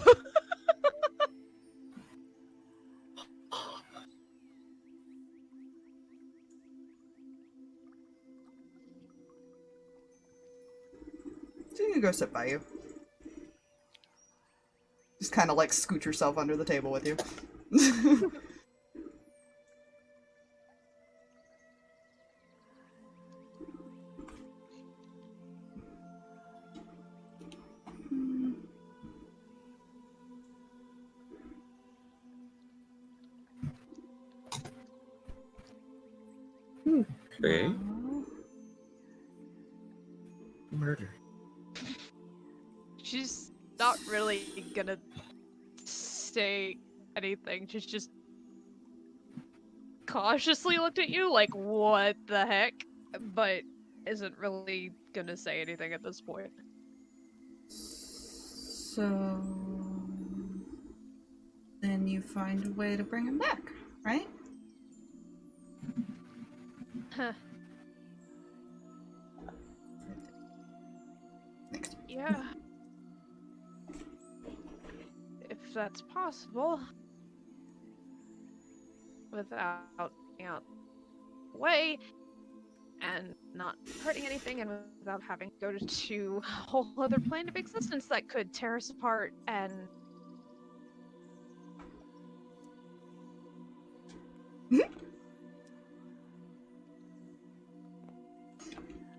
She can go sit by you. Just kind of like scooch herself under the table with you. Okay. Murder. She's not really gonna say anything. She's just cautiously looked at you like, what the heck? But isn't really gonna say anything at this point. So then you find a way to bring him back, right? Huh. Next. Yeah. If that's possible. Without getting out the way and not hurting anything, and without having to go to a whole other plane of existence that could tear us apart and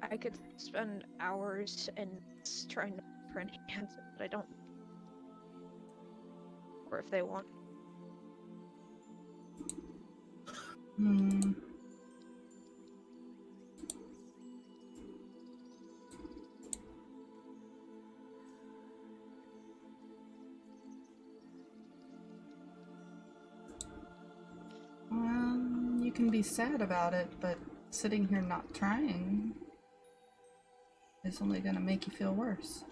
I could spend hours and trying to for any answer, but I don't. Or if they want. Well, you can be sad about it, but sitting here not trying is only gonna make you feel worse.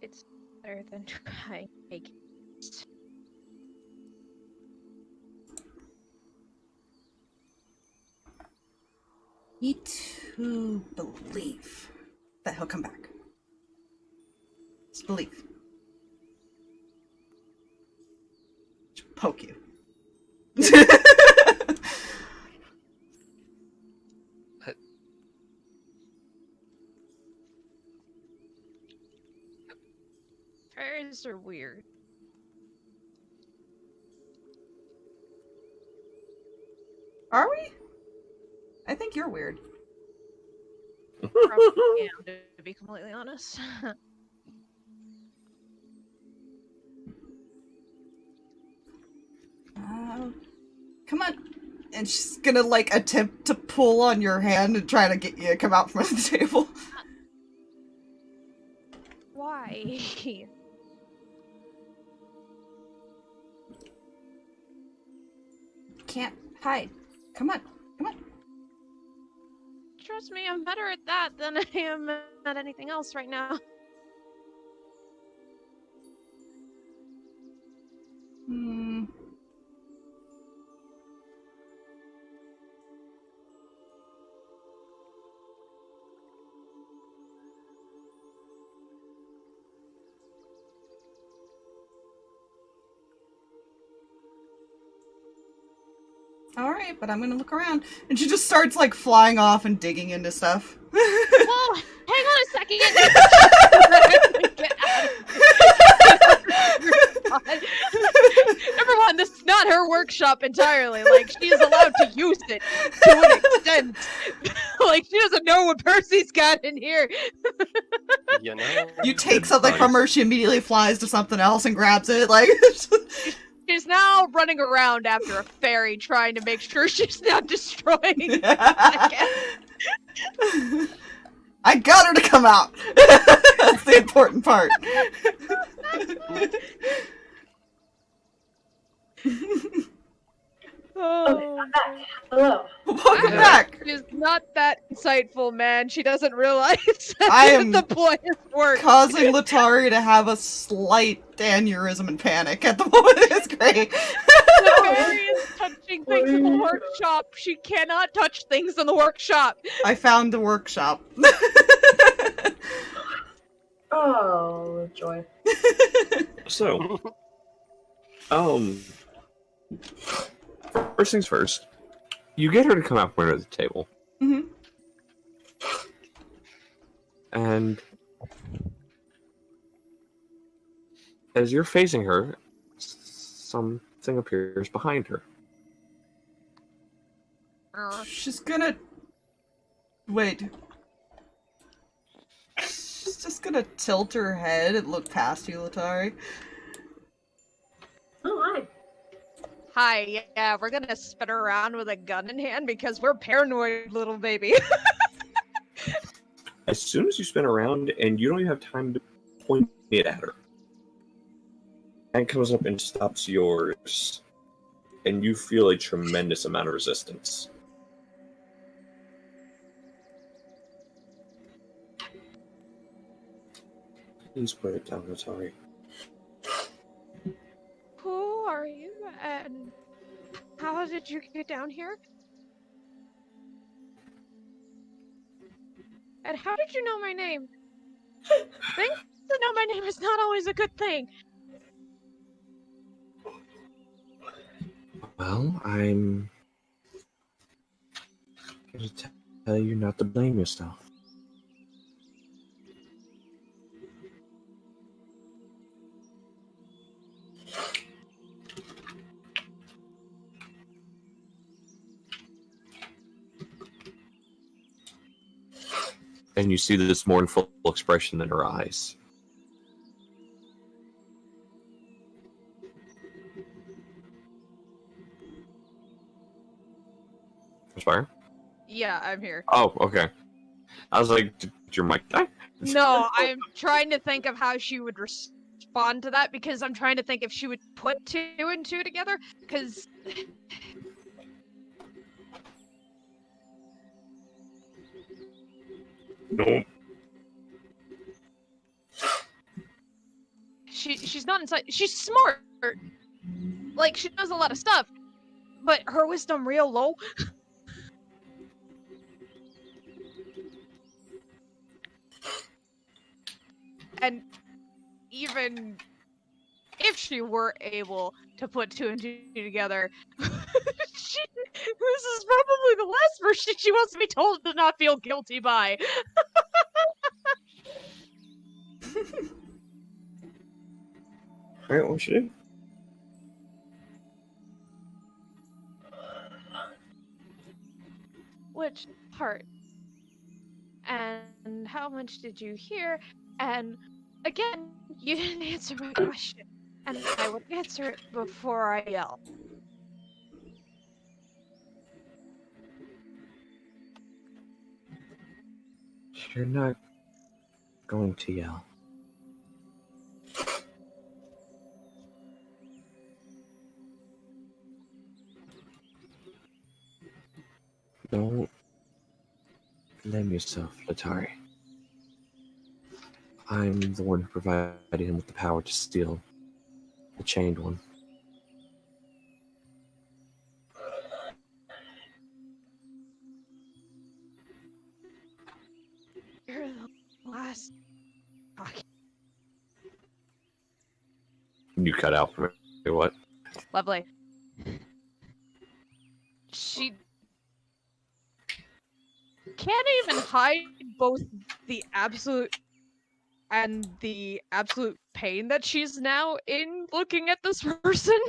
It's better than trying to make it. Need to believe that he'll come back. Just believe. Just poke you. Fairies are weird. Are we? I think you're weird. Probably am, to be completely honest. Come on. And she's gonna, like, attempt to pull on your hand and try to get you to come out from the table. Why? Can't hide. Come on. Come on. Trust me, I'm better at that than I am at anything else right now. Hmm. Alright, but I'm gonna look around. And she just starts, like, flying off and digging into stuff. Whoa! Hang on a second! Get out of here. Number one, this is not her workshop entirely. Like, she is allowed to use it to an extent. Like, she doesn't know what Percy's got in here. You know? You take something from her, she immediately flies to something else and grabs it, like... She's now running around after a fairy trying to make sure she's not destroying. I got her to come out! That's the important part. Okay, I'm back. Hello. Welcome back! She's not that insightful, man. She doesn't realize I am the point is work. Causing Letari to have a slight aneurysm and panic at the moment. It's great. The fairy is touching things in the workshop. She cannot touch things in the workshop. I found the workshop. Oh, joy. So, first things first, you get her to come out from under the table. Mm-hmm. And as you're facing her, something appears behind her. She's gonna... Wait. She's just gonna tilt her head and look past you, Letari. Oh, hi. Hi, yeah, we're gonna spin her around with a gun in hand because we're paranoid, little baby. As soon as you spin around, and you don't even have time to point it at her, and comes up and stops yours, and you feel a tremendous amount of resistance. Please put it down, Letari. Who are you, and how did you get down here? And how did you know my name? Things to know my name is not always a good thing. Well, I'm going to tell you not to blame yourself. And you see this mournful expression in her eyes. Fire? Yeah, I'm here. Oh, okay. I was like, did your mic die? No, I'm trying to think of how she would respond to that because I'm trying to think if she would put 2 and 2 together because No. she's not inside. She's smart. Like she knows a lot of stuff, but her wisdom real low. And even if she were able to put two and two together, this is probably the last person she wants to be told to not feel guilty by. Alright, what should I do? Which part? And how much did you hear? And again, you didn't answer my question. And I would answer it before I yell. You're not going to yell. Don't blame yourself, Letari. I'm the one who provided him with the power to steal the chained one. You're the last. You cut out from it. What? Lovely. She can't even hide both the absolute and the absolute pain that she's now in looking at this person.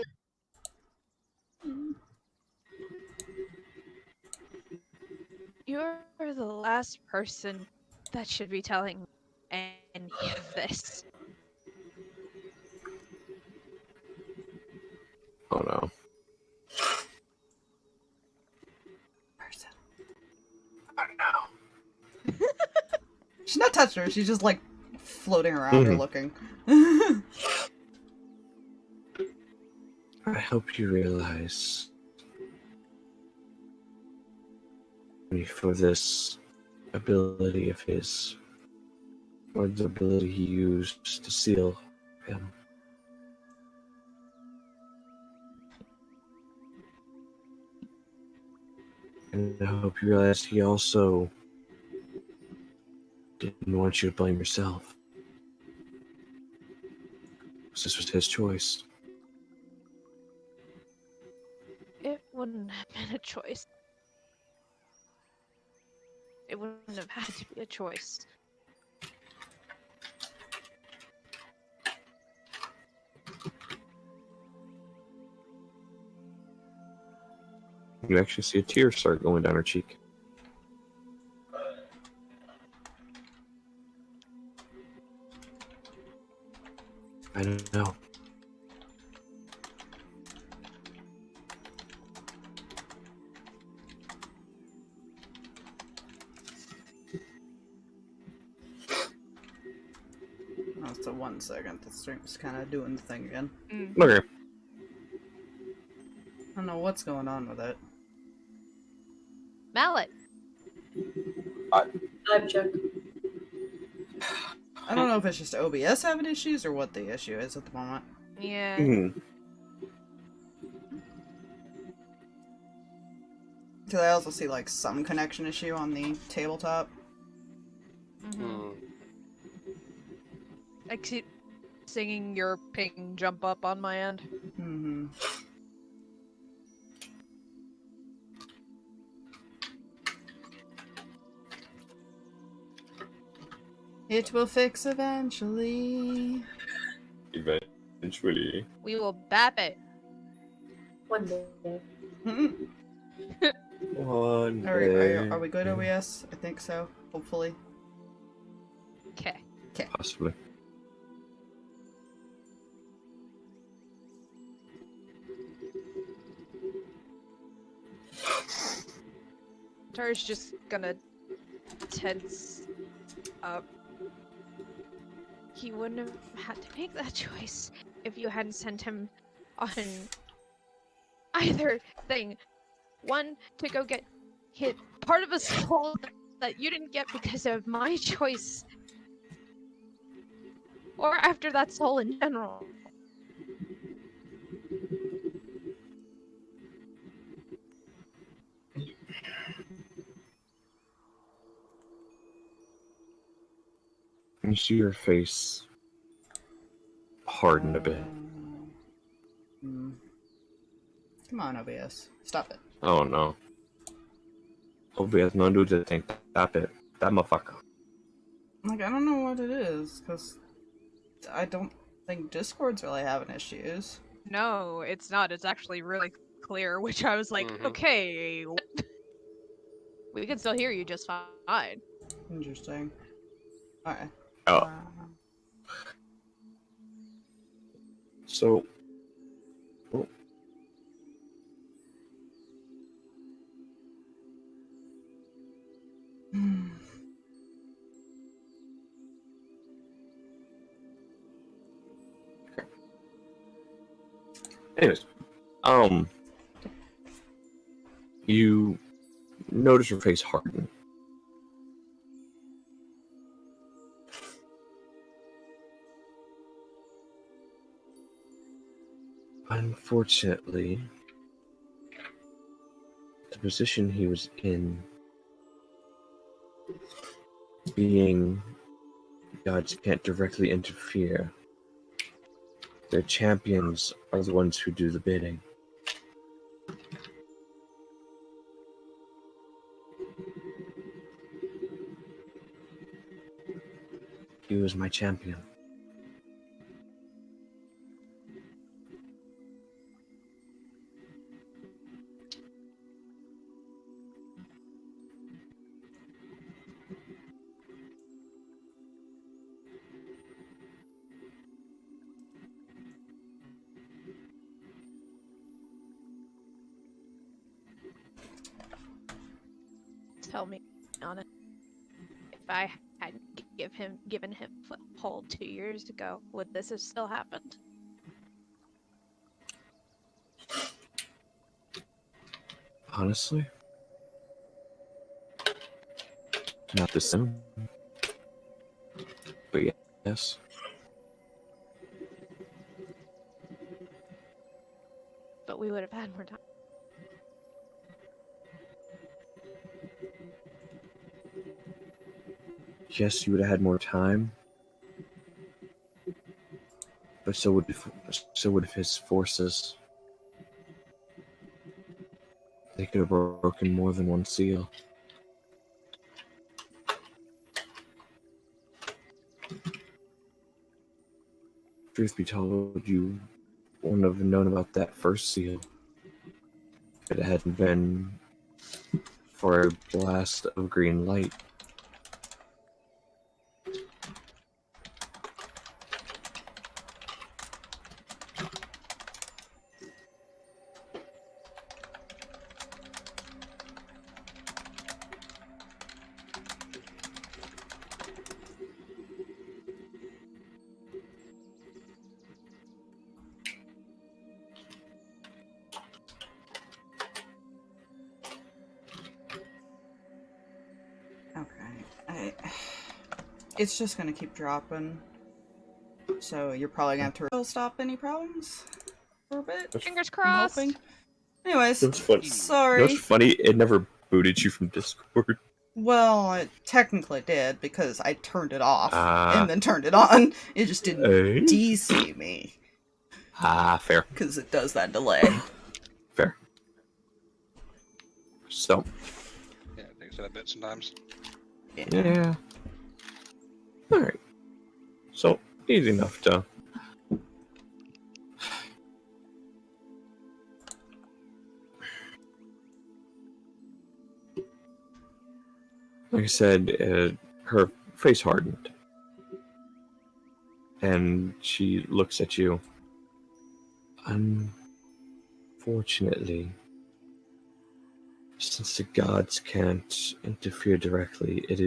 You're the last person that should be telling any of this. Oh no. Oh no. She's not touching her, she's just like floating around her looking. I hope you realize for this ability of his, or the ability he used to seal him. And I hope you realize he also didn't want you to blame yourself. Because this was his choice. It wouldn't have been a choice. It wouldn't have had to be a choice. You actually see a tear start going down her cheek. I don't know. Oh, so 1 second, the stream's kind of doing the thing again. Okay. I don't know what's going on with it. Mallet. I've checked. I don't know if it's just OBS having issues or what the issue is at the moment. Yeah. Because I also see like some connection issue on the tabletop. I keep singing your ping jump up on my end. It will fix eventually. Eventually. We will bap it. One day. One Are we good, OBS? I think so. Hopefully. Okay. Possibly. Tara's just gonna tense up. He wouldn't have had to make that choice if you hadn't sent him on either thing. One, to go get hit part of a soul that you didn't get because of my choice. Or after that soul in general. You see your face harden a bit. Come on, OBS. Stop it. Oh no. OBS no do the thing. Stop it. That motherfucker. Like, I don't know what it is, because I don't think Discord's really having issues. No, it's not. It's actually really clear, which I was like, Mhm. okay, what? We can still hear you just fine. Interesting. Alright. Oh. So. Oh. Anyways, you notice her face harden. Unfortunately, the position he was in, being gods can't directly interfere. Their champions are the ones who do the bidding. He was my champion. Tell me on it. If I hadn't given him foothold 2 years ago, would this have still happened? Honestly, not the same. But yes. But we would have had more time. Yes, you would have had more time. But so would his forces. They could have broken more than one seal. Truth be told, you wouldn't have known about that first seal if it hadn't been for a blast of green light. It's just gonna keep dropping. So you're probably gonna have to stop any problems for a bit. Fingers I'm crossed. hoping. Anyways, That's funny. sorry. That's funny. It never booted you from Discord. Well, it technically did because I turned it off Ah. and then turned it on. It just didn't Eh? DC me Fair. because it does that delay. Fair. So. Yeah, it takes that a bit sometimes. Yeah. Alright. So, easy enough to... Like I said, her face hardened. And she looks at you. Unfortunately, since the gods can't interfere directly, it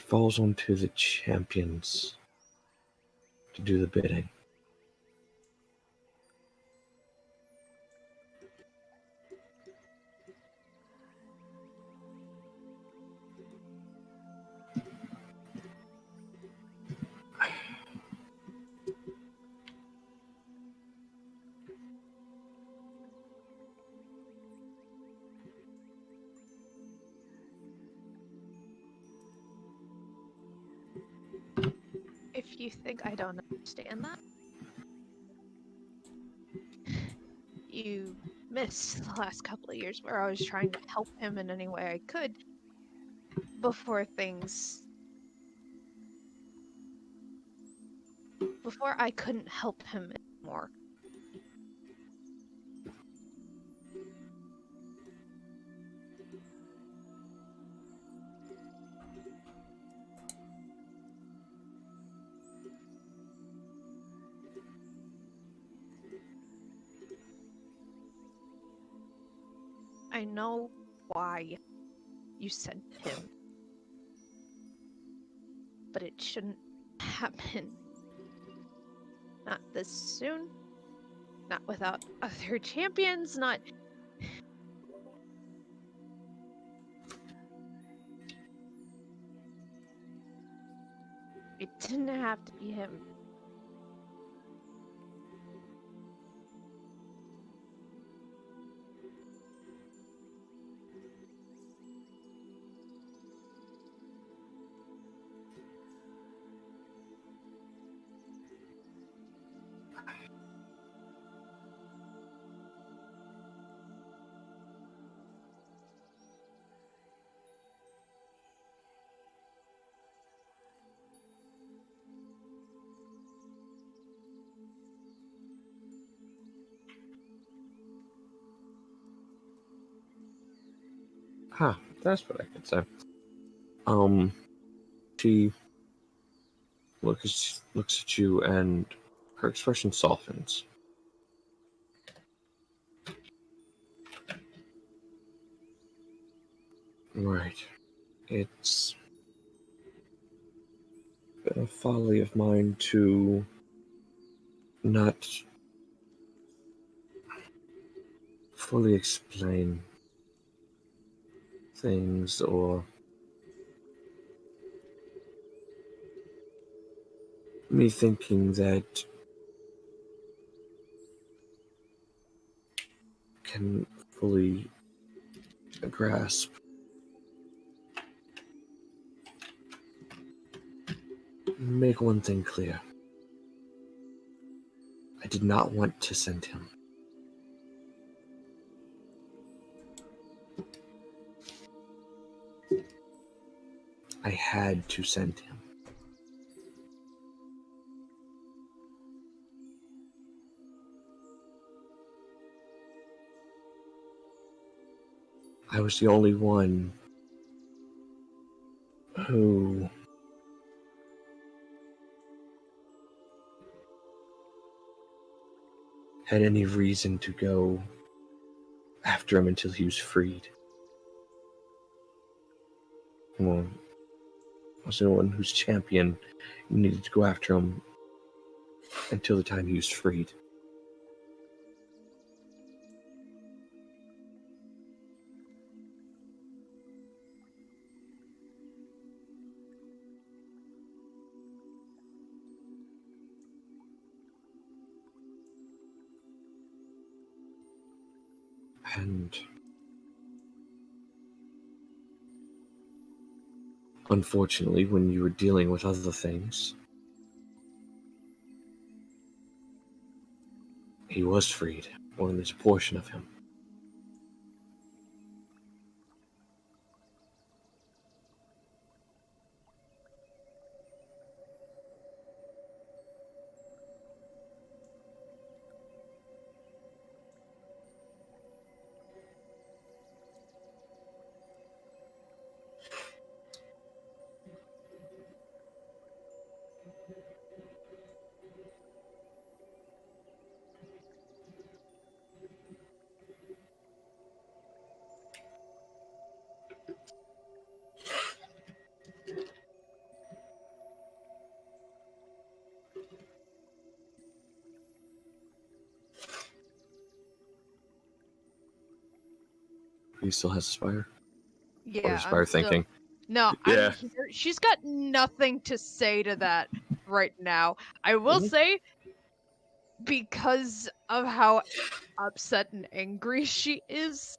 falls onto the champions to do the bidding. if you think I don't understand that, you missed the last couple of years where I was trying to help him in any way I could before I couldn't help him anymore. I know why you sent him, but it shouldn't happen. Not this soon. Not without other champions, not... It didn't have to be him. Huh, that's what I could say. She looks at you and her expression softens. Right. It's been a folly of mine to not fully explain things or me thinking that can fully grasp make one thing clear. I did not want to send him. I had to send him. I was the only one who had any reason to go after him until he was freed. Well, I was the one whose champion needed to go after him until the time he was freed. And unfortunately, when you were dealing with other things, he was freed, or at least a portion of him. He still has Aspire? Or Yeah, Aspire I'm still... thinking? No, Yeah. I'm here. She's got nothing to say to that right now. I will Mhm. say, because of how upset and angry she is,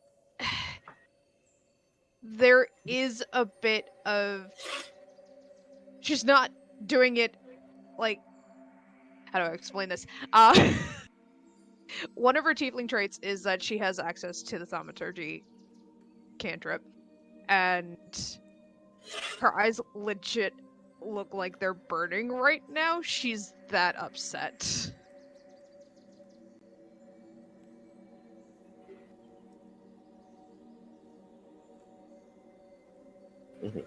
there is a bit of... She's not doing it like, how do I explain this? One of her tiefling traits is that she has access to the thaumaturgy cantrip, and her eyes legit look like they're burning right now. She's that upset. Mhm.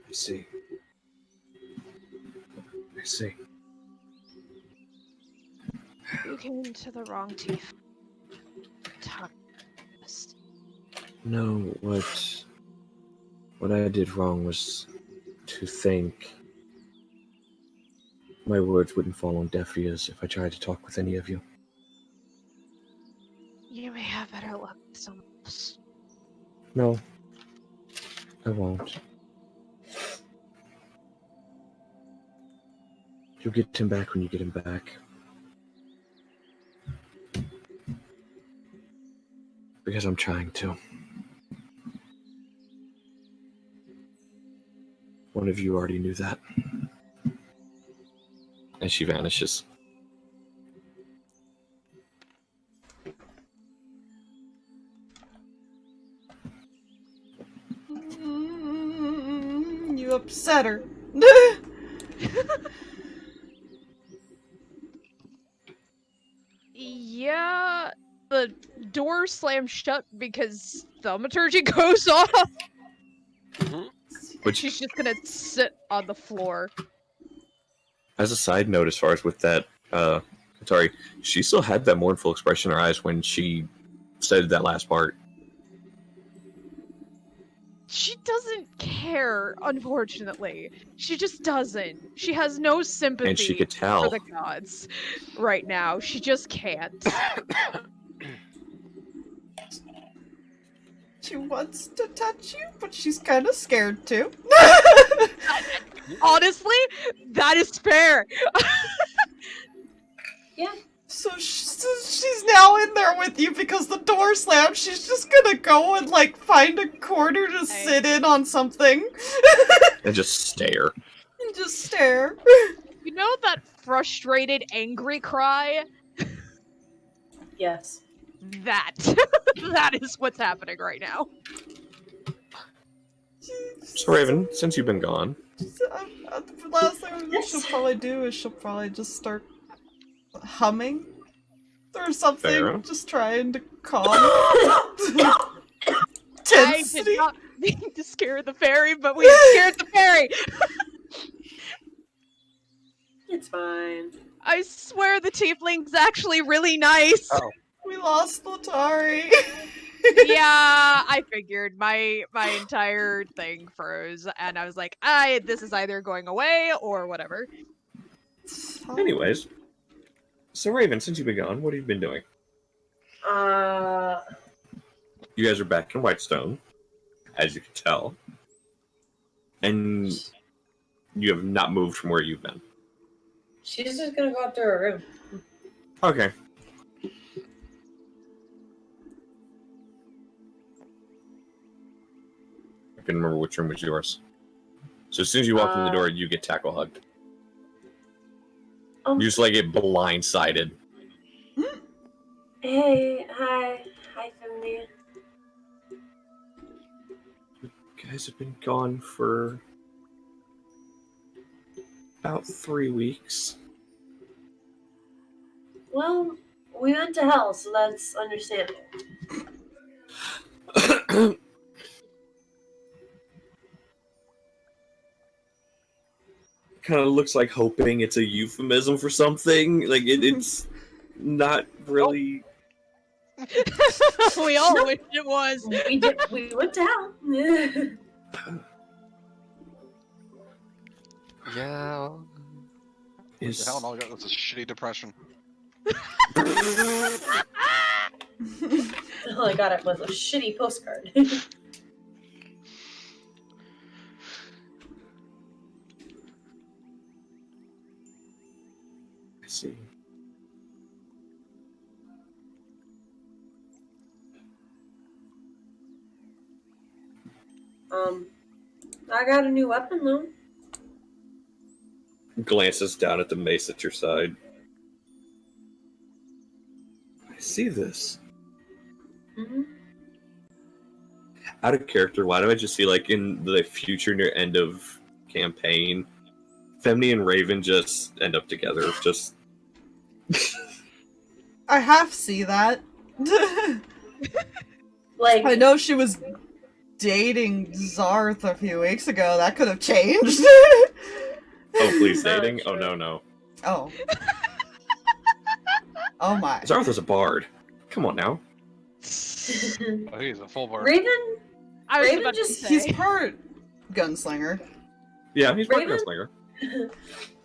I see. I see. You came to the wrong tief. Talk to us. No, what I did wrong was to think my words wouldn't fall on deaf ears if I tried to talk with any of you. You may have better luck with someone else. No, I won't. You'll get him back when you get him back. Because I'm trying to. One of you already knew that. And she vanishes. You upset her. Yeah, the door slams shut because thaumaturgy goes off. Which, She's just gonna sit on the floor. as a side note, as far as with that, Letari, she still had that mournful expression in her eyes when she said that last part. She doesn't care, unfortunately. She just doesn't. She has no sympathy And she could for tell. the gods right now. She just can't. She wants to touch you, but she's kind of scared too. Honestly, that is fair. Yeah. So she's now in there with you because the door slammed. She's just gonna go and like find a corner to sit in on something. And just stare. And just stare. You know that frustrated, angry cry? Yes. That. That is what's happening right now. So, Raven, since you've been gone, The last thing she'll probably do is she'll probably just start humming or something, Fair. just trying to calm I tensity. did not mean to scare the fairy, but we scared the fairy! It's fine. I swear the tiefling's actually really nice. Oh. We lost Letari. Yeah, I figured my entire thing froze, and I was like, this is either going away or whatever. anyways. So, Raven, since you've been gone, what have you been doing? You guys are back in Whitestone, as you can tell. And you have not moved from where you've been. She's just gonna go up to her room. Okay. I can remember which room was yours. So as soon as you walk in the door, you get tackle hugged. You just like get blindsided. Hey, hi, family. You guys have been gone for about 3 weeks. Well, we went to hell, so that's understandable. Kind of looks like hoping it's a euphemism for something. Like it's not really. We all wish it was. We went to hell. Yeah. Is... Hell, all I got was a shitty depression. All I got was a shitty postcard. I see. I got a new weapon though. Glances down at the mace at your side. I see this. Mm-hmm. Out of character, why do I just see, like, in the future near end of campaign, Femni and Raven just end up together? Just. I half see that. Like, I know she was dating Zarth a few weeks ago. That could have changed. Oh, please, Oh, dating? Oh, true. no. Oh. Oh my. Zarth is a bard. Come on now. Oh, he's a full bar. Raven, I was Raven about to just- say. He's part gunslinger. Yeah, he's part Raven? gunslinger.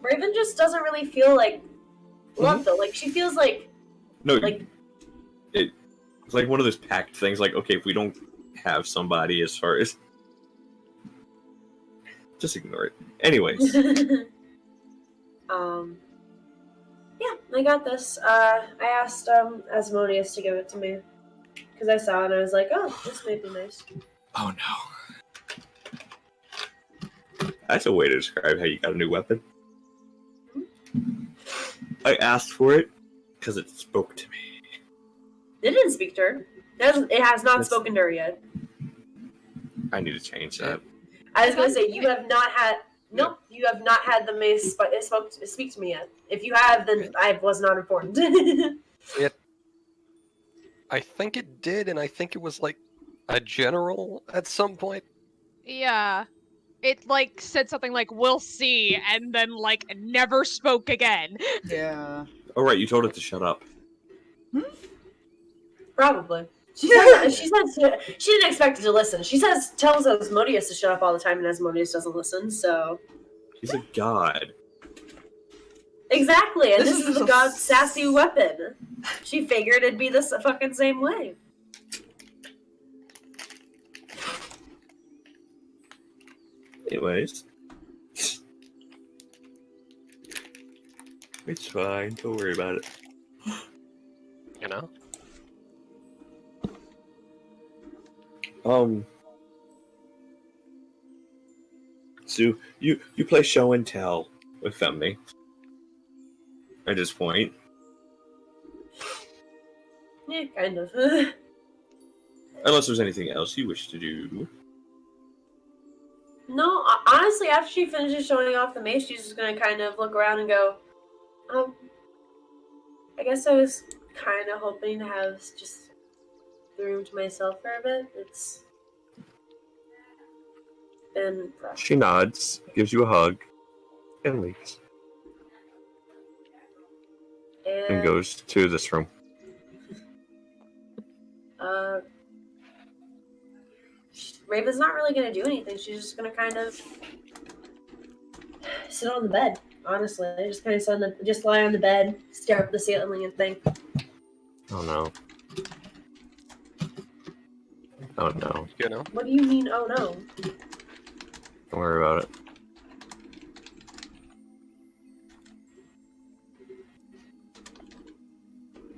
Raven just doesn't really feel like love though. Like she feels like No, like it's like one of those packed things. Like, okay, if we don't have somebody as far as. Just ignore it. Anyways. Yeah, I got this. I asked Asmodeus to give it to me because I saw it and I was like, oh, this may be nice. Oh no. That's a way to describe how you got a new weapon. I asked for it because it spoke to me. It didn't speak to her. It has not spoken to her yet. I need to change that. I was gonna say you have not had. Nope, you have not had the mace, but it speak to me yet. If you have, then I was not informed. I think it did, and I think it was like a general at some point. Yeah. It, like, said something like, we'll see, and then, like, never spoke again. Yeah. Oh right, you told it to shut up. Probably. She said she didn't expect it to listen. She tells Asmodeus to shut up all the time, and Asmodeus doesn't listen. So He's a god. exactly, and this is just the god's sassy weapon. She figured it'd be the fucking same way. Anyways. It's fine, don't worry about it. You know? So you play show and tell with Femni at this point. Yeah, kind of. Unless there's anything else you wish to do. No, honestly, after she finishes showing off the mace, she's just gonna kind of look around and go, I guess I was kind of hoping to have just the room to myself for a bit. It's been rough. She nods, gives you a hug, and leaves. And goes to this room. Raven's not really gonna do anything. She's just gonna kind of sit on the bed. Honestly, just kind of just lie on the bed, stare up at the ceiling, and think. Oh no. Oh no. You know? What do you mean? Oh no. Don't worry about it.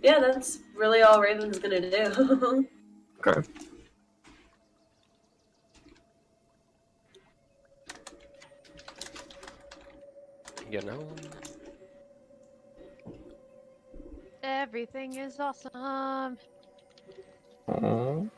Yeah, that's really all Raven's gonna do. Okay. You know? Everything is awesome. Aww.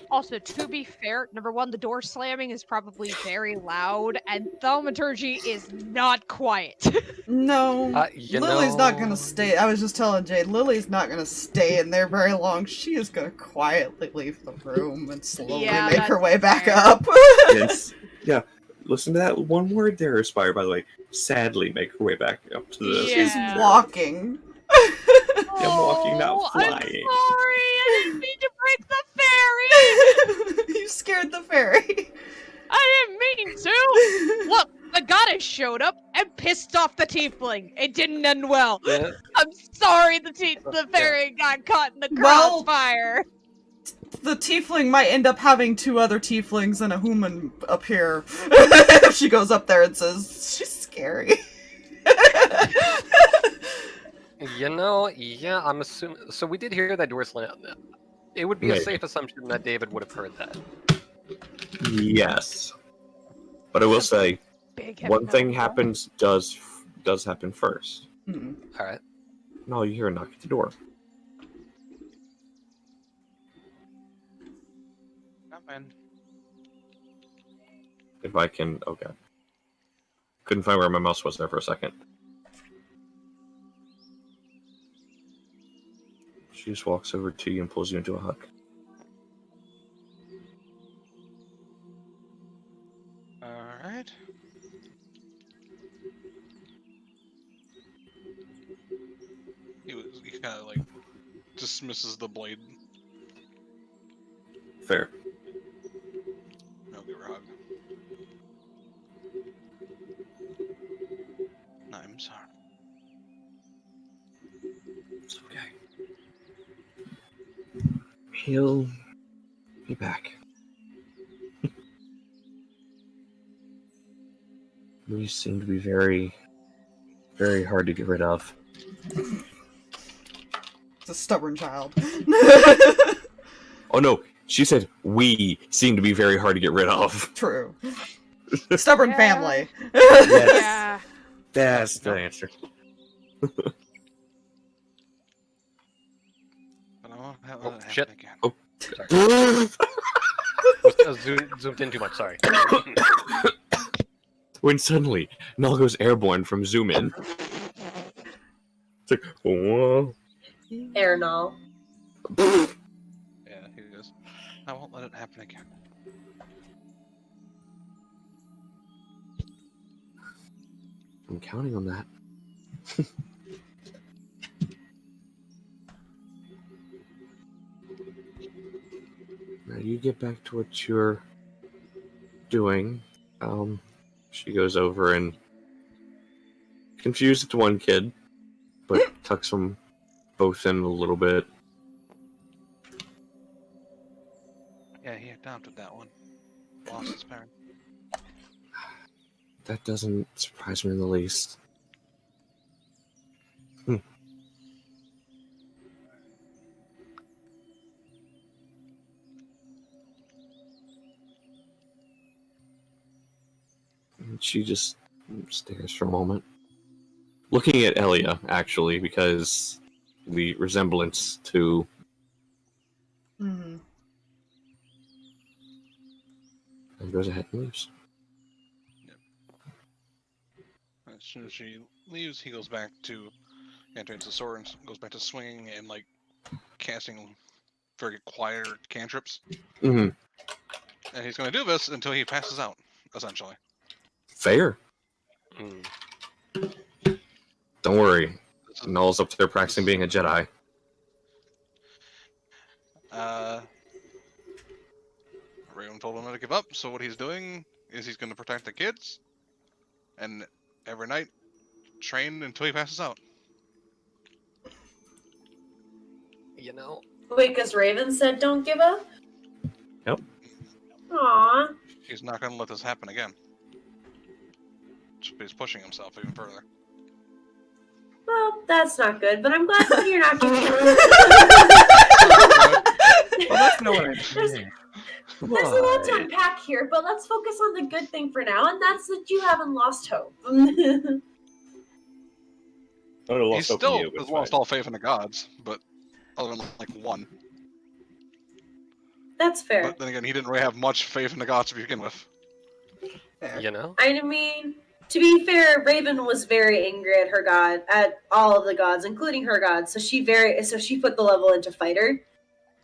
Also, to be fair, number one, the door slamming is probably very loud, and thaumaturgy is not quiet. No. You Lily's know... not gonna stay. I was just telling Jade, Lily's not gonna stay in there very long. She is gonna quietly leave the room and slowly Yeah, make her that's way back fair. up. Yes. Yeah. Listen to that one word there, Aspire, by the way. Sadly make her way back up to the... Yeah. She's walking. I'm walking, not Oh, flying. I'm sorry, I didn't mean to break the fairy! You scared the fairy. I didn't mean to! Look, The goddess showed up and pissed off the tiefling. It didn't end well. Yeah. I'm sorry the fairy got caught in the Well- crossfire. The tiefling might end up having 2 other tieflings and a human appear. If she goes up there and says, she's scary. You know, yeah, I'm assuming. So we did hear that door slam. It would be a Maybe. safe assumption that David would have heard that. Yes. But I will say, Big one thing metal happens does happen first. Hmm. All right. No, you hear a knock at the door. Come in. If I can, okay. Couldn't find where my mouse was there for a second. She just walks over to you and pulls you into a hug. Alright. He kind of like dismisses the blade. Fair. I'll give her a hug. I'm sorry. It's okay. He'll be back. You seem to be very, very hard to get rid of. It's a stubborn child. Oh no, she said we seem to be very hard to get rid of. True. Stubborn Yeah. family. Yeah. That's the answer. But I won't have Oh, that shit. happen again. Sorry. Zoomed in too much. Sorry. When suddenly Null goes airborne from zoom in. It's like, whoa. Aernal. Yeah, he goes. I won't let it happen again. I'm counting on that. Now you get back to what you're doing. She goes over and confuses the one kid, but tucks them both in a little bit. Yeah, he adopted that one. Lost his parent. That doesn't surprise me in the least. And she just stares for a moment. Looking at Elia, actually, because the resemblance to... Hmm. And goes ahead and leaves. As soon as she leaves, he goes back to entering the sword and goes back to swinging and like casting very quiet cantrips. Mm-hmm. And he's going to do this until he passes out, essentially. Fair. Mm. Don't worry. This is- Null's up there practicing being a Jedi. Raven told him not to give up, so what he's doing is he's going to protect the kids, and every night train until he passes out. You know, Wait, because Raven said don't give up? Yep. Aww. He's not going to let this happen again. He's pushing himself even further. Well, that's not good, but I'm glad that you're not giving up. Well, that's not what I'm There's- saying. There's a lot to unpack here, but let's focus on the good thing for now, and that's that you haven't lost hope. He still has lost all faith in the gods, but other than like one. That's fair. But then again, he didn't really have much faith in the gods to begin with. Fair. you know. I mean, to be fair, Raven was very angry at her god, at all of the gods, including her god. So she put the level into fighter.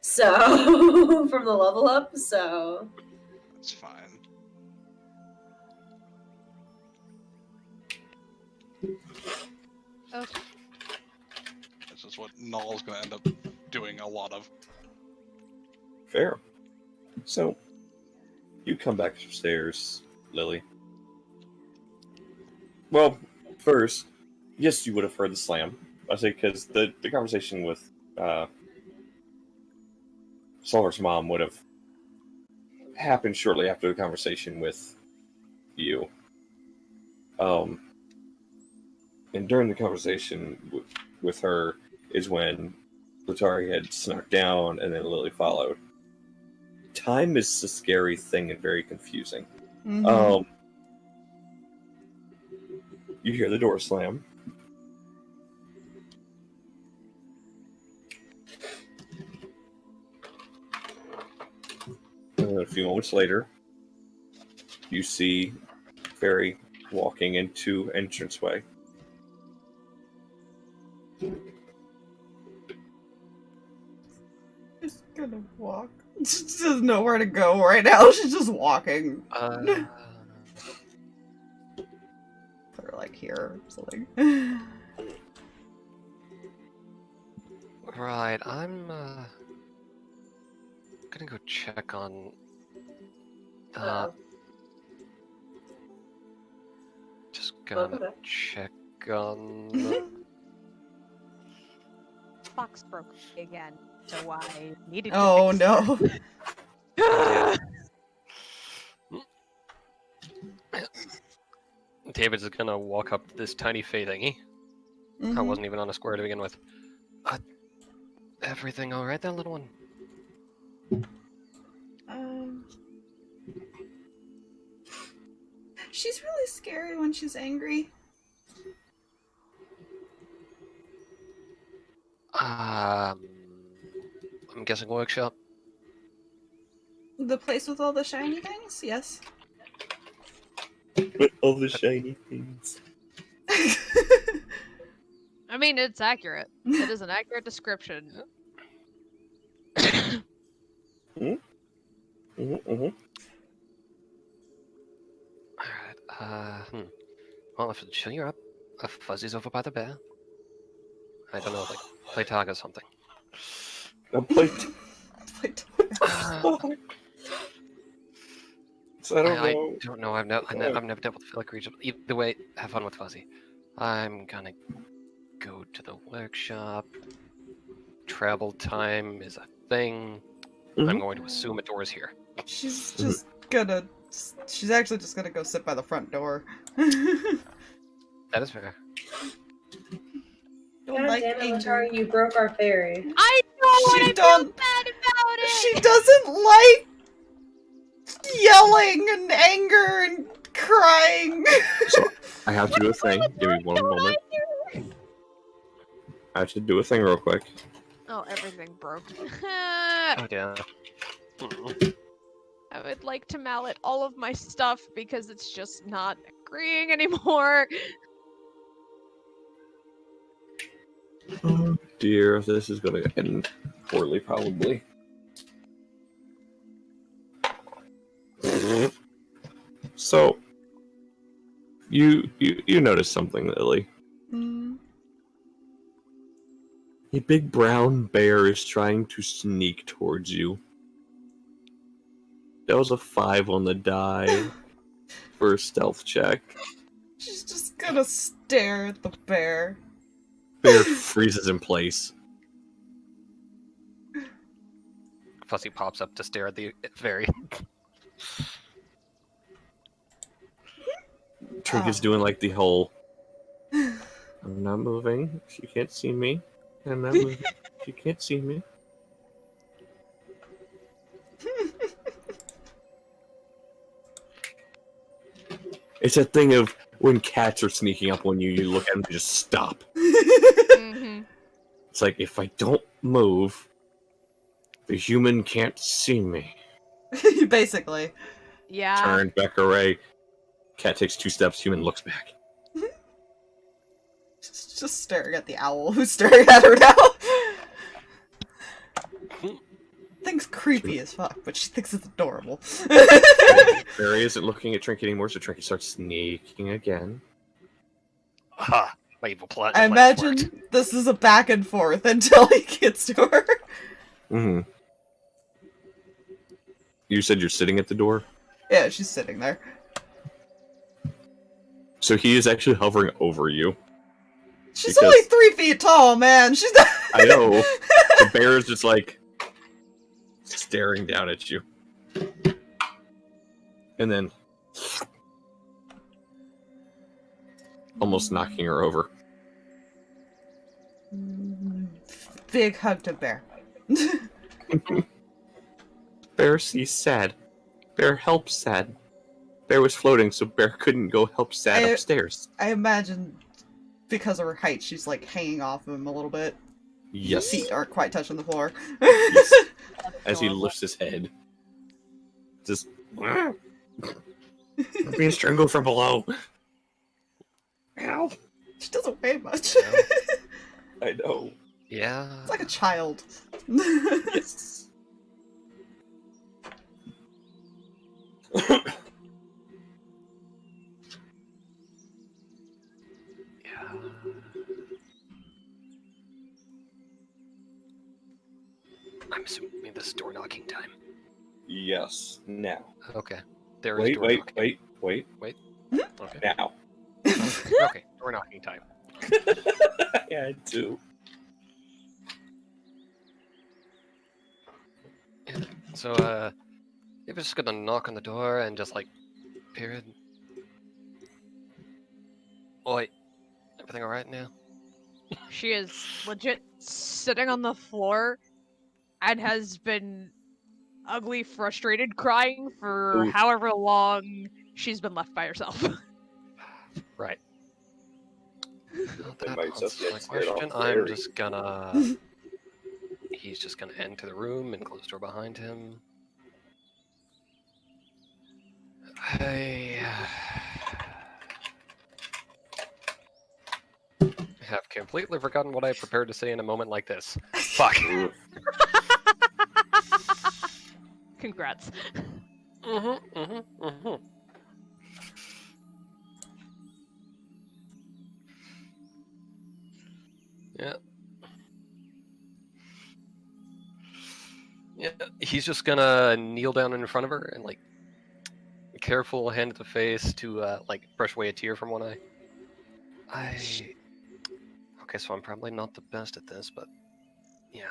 So from the level up. So That's fine. Oh, This is what Null's going to end up doing a lot of. Fair. So, you come back upstairs, Lily. Well, first, yes, you would have heard the slam. I say because the conversation with Stalverk's mom would have happened shortly after the conversation with you. And during the conversation with her is when Letari had snuck down and then Lily followed. Time is a scary thing and very confusing. Mhm. You hear the door slam. And then a few moments later, you see Fairy walking into entranceway. She's gonna walk. She doesn't know where to go right now. She's just walking. Uh, Put her like here or something. right, I'm gonna go check on. Just gonna Okay. check on. Fox broke again, so I needed to Oh fix no. David's gonna walk up this tiny fey thingy. I Mhm. wasn't even on a square to begin with. Everything all right, there, little one? She's really scary when she's angry. I'm guessing workshop. The place with all the shiny things? Yes. With all the shiny things. I mean, it's accurate. It is an accurate description. Mm-hmm. Alright, well, if it'll chill you up, Fuzzy's over by the bear. I don't know, like, play tag or something. A plate. So I don't know. I've never dealt with Philic region. Either way, have fun with Fuzzy. I'm gonna go to the workshop. Travel time is a thing. I'm Mhm. going to assume a door is here. She's just gonna. She's actually just gonna go sit by the front door. That is fair. Don't God like damn it, anger. Letari, you broke our fairy. I know, She and I don't- feel bad about it! She doesn't like yelling and anger and crying. So I have to do a thing. Give me one moment. I have to do a thing real quick. Oh, everything broke. Oh yeah. I would like to mallet all of my stuff because it's just not agreeing anymore. Oh dear, this is gonna end poorly, probably. So, you notice something, Lily. Hmm. A big brown bear is trying to sneak towards you. That was a 5 on the die for a stealth check. She's just gonna stare at the bear. Bear freezes in place. Fuzzy pops up to stare at the fairy. Trinket's doing like the whole I'm not moving, she can't see me. I'm not moving, she can't see me. It's a thing of when cats are sneaking up on you, you look at them and just stop. Mm-hmm. It's like, if I don't move, the human can't see me. Basically. Yeah. Turn back away. Cat takes 2 steps, human looks back. She's just staring at the owl who's staring at her now. Thing's creepy as fuck, but she thinks it's adorable. Barry isn't looking at Trinket anymore, so Trinket starts sneaking again. Ha! My evil plot. I imagine this is a back and forth until he gets to her. Mm-hmm. You said you're sitting at the door? Yeah, she's sitting there. So he is actually hovering over you. She's Because- only 3 feet tall, man. She's not. I know. The bear is just like staring down at you. And then almost knocking her over. Big hug to Bear. Bear sees sad. Bear helps sad. Bear was floating, so Bear couldn't go help sad upstairs. I imagine because of her height, she's like hanging off him a little bit. Yes. Feet aren't quite touching the floor. Yes. As he lifts his head. Just being strangled from below. Ow. She doesn't weigh much. I know. Yeah. It's like a child. Yes. Yeah. I'm assuming this is door knocking time. Yes. Now. Okay. There is door knocking. Wait. Okay. Now. Okay. Door knocking time. Yeah, I do. So, you're just gonna knock on the door and just like, period. Oi, everything alright now? She is legit sitting on the floor and has been ugly, frustrated, crying for Ooh. however long she's been left by herself. Right. They That might just answers get my scared off question. the I'm area. just gonna. He's just gonna enter the room and close the door behind him. I have completely forgotten what I prepared to say in a moment like this. Fuck. Congrats. Yeah. Yeah, he's just gonna kneel down in front of her and like careful hand to the face to like brush away a tear from one eye. Okay, so I'm probably not the best at this, but yeah.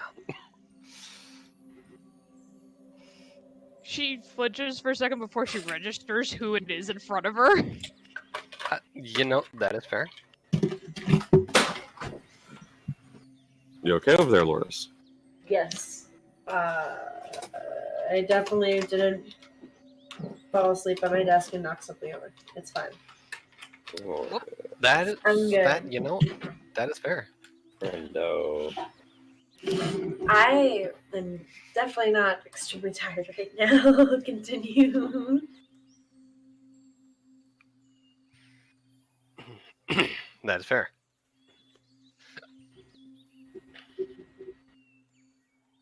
She flinches for a second before she registers who it is in front of her. You know, that is fair. You okay over there, Lourdes? Yes. I definitely didn't fall asleep at my desk and knock something over. It's fine. Oh, That is I'm good. that, you know, that is fair. no. I am definitely not extremely tired right now. Continue. That is fair.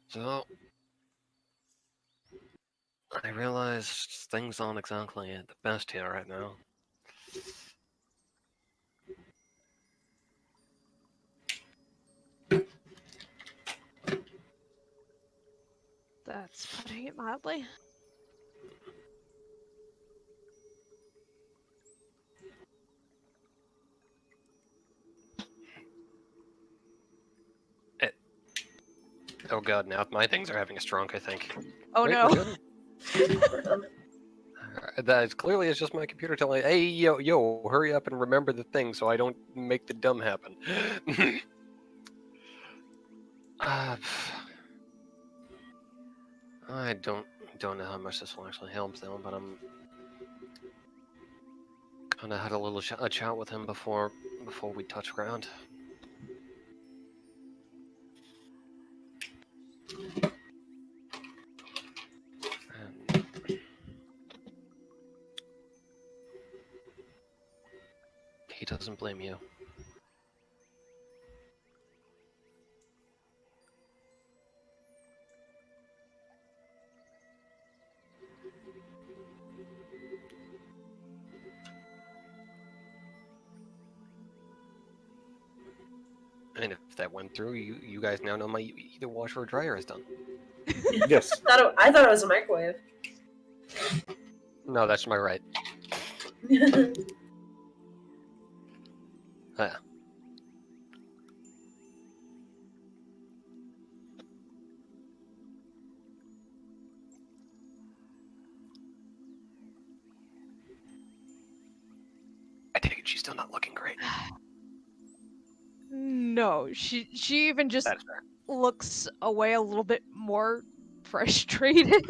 So I realize things aren't exactly the best here right now. That's putting it mildly. Oh god, now my things are having a stroke, I think. Oh Wait, no. we're good? That is clearly it's just my computer telling, hey, yo, hurry up and remember the thing so I don't make the dumb happen. I don't know how much this will actually help them, but I'm kind of had a little chat with him before we touch ground. And he doesn't blame you. And if that went through, you guys now know my either washer or dryer is done. Yes. I thought it was a microwave. No, that's my right. she's still not looking great. No, she even just That is fair. looks away a little bit more frustrated.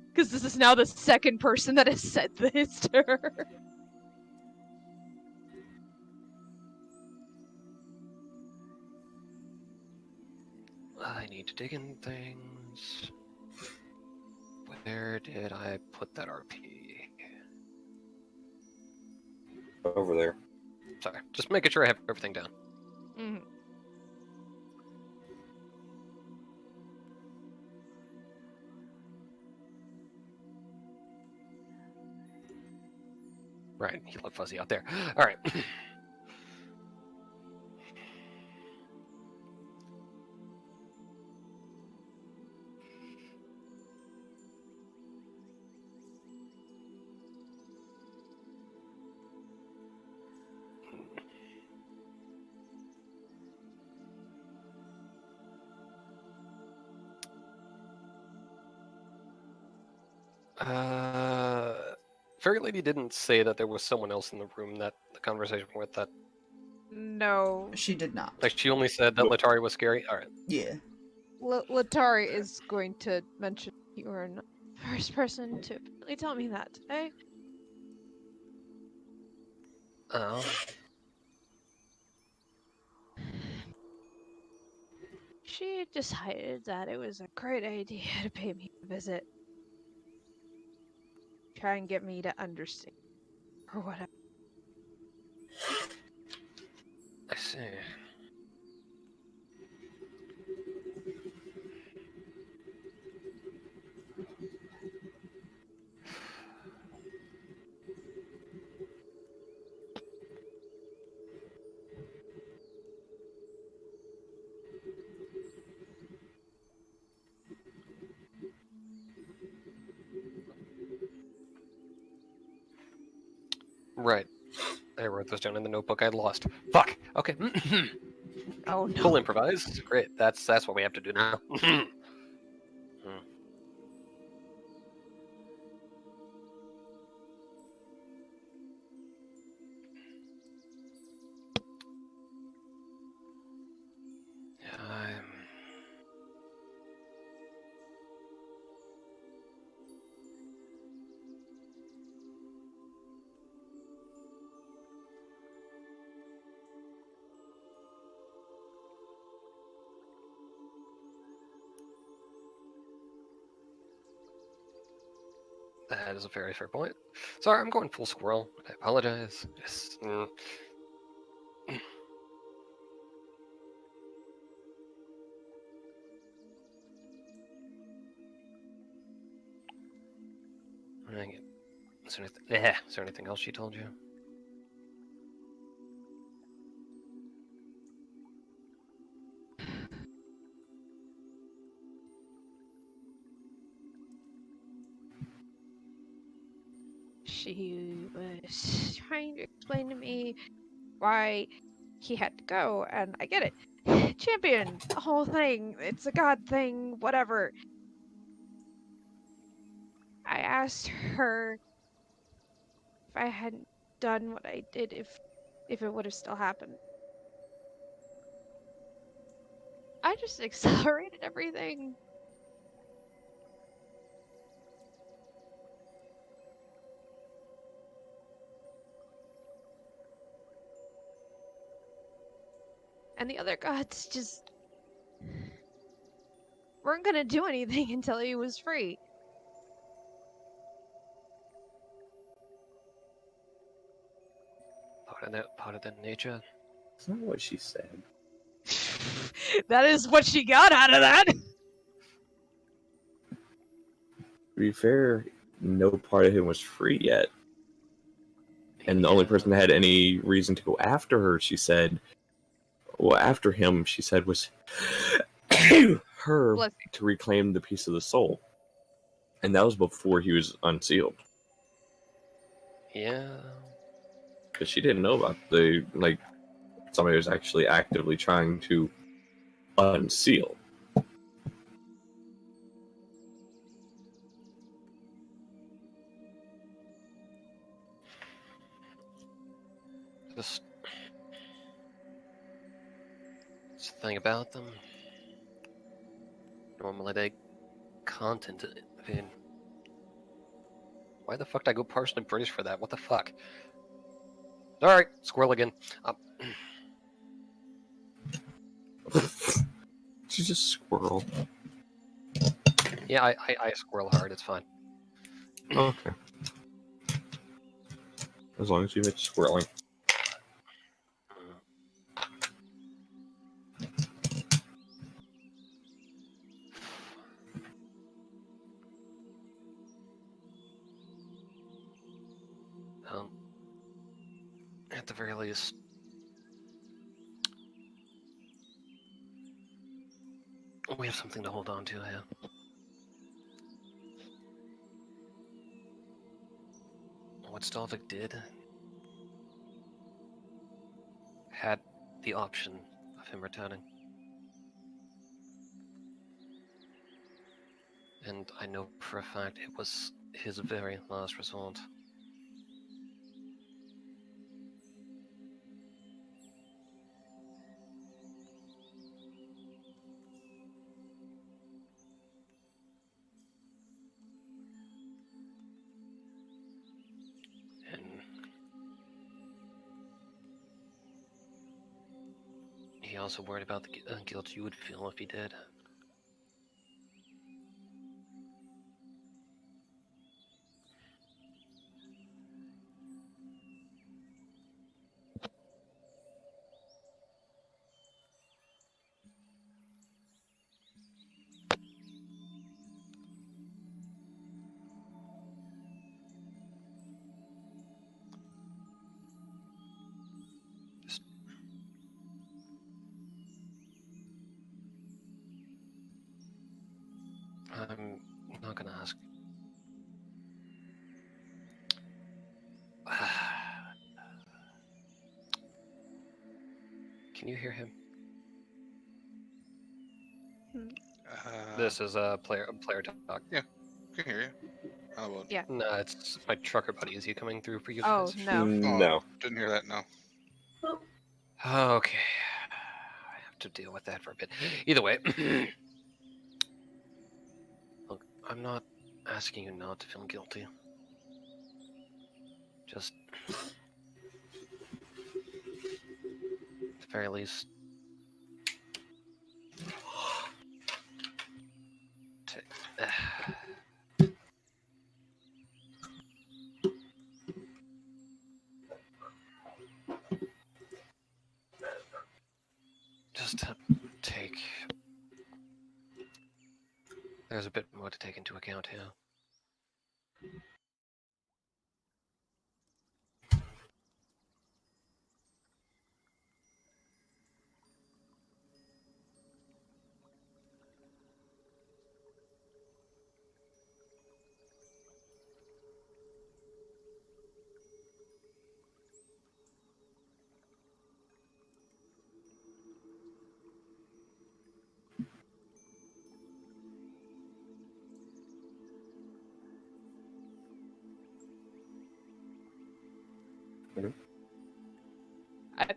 Because this is now the second person that has said this to her. I need to dig in things. Where did I put that RP? Over there. Sorry, just making sure I have everything down. Mm-hmm. Right, he looked fuzzy out there. All right. Fairy Lady didn't say that there was someone else in the room that the conversation with that. No. She did not. Like she only said that Letari was scary. All right. Yeah. Letari is going to mention you are not the first person to really tell me that today. Oh. She decided that it was a great idea to pay me a visit. Try and get me to understand. Or whatever. I see. Right. I wrote this down in the notebook I'd lost. Fuck. Okay. Oh no. Full improvise. Great. That's what we have to do now. That is a very fair point. Sorry, I'm going full squirrel. I apologize. Just, Is there anything else she told you? She was trying to explain to me why he had to go, and I get it. Champion, the whole thing, it's a god thing, whatever. I asked her if I hadn't done what I did, if it would have still happened. I just accelerated everything. And the other gods just weren't gonna do anything until he was free. Part of the nature. That's not what she said. That is what she got out of that. To be fair, no part of him was free yet. And the only person that had any reason to go after her, she said, well, after him, she said, was her to reclaim the piece of the soul. And that was before he was unsealed. Yeah. Because she didn't know about somebody was actually actively trying to unseal. Just the thing about them. Normally they content. I mean, why the fuck did I go partially British for that? What the fuck? Alright, squirrel again. She's just squirrel. Yeah, I squirrel hard, it's fine. Okay. As long as you admit squirreling. At the very least, we have something to hold on to here. What Stalverk did had the option of him returning. And I know for a fact it was his very last resort. And he also worried about the guilt you would feel if he did. I'm not gonna ask. Can you hear him? This is a player talk. Yeah, can hear you. How about? Yeah. No, it's my trucker buddy. Is he coming through for you Oh, guys? no. No. Didn't hear that. No. Okay. I have to deal with that for a bit. Either way. Look, I'm not asking you not to feel guilty. Just at the very least, just take. There's a bit more to take into account here.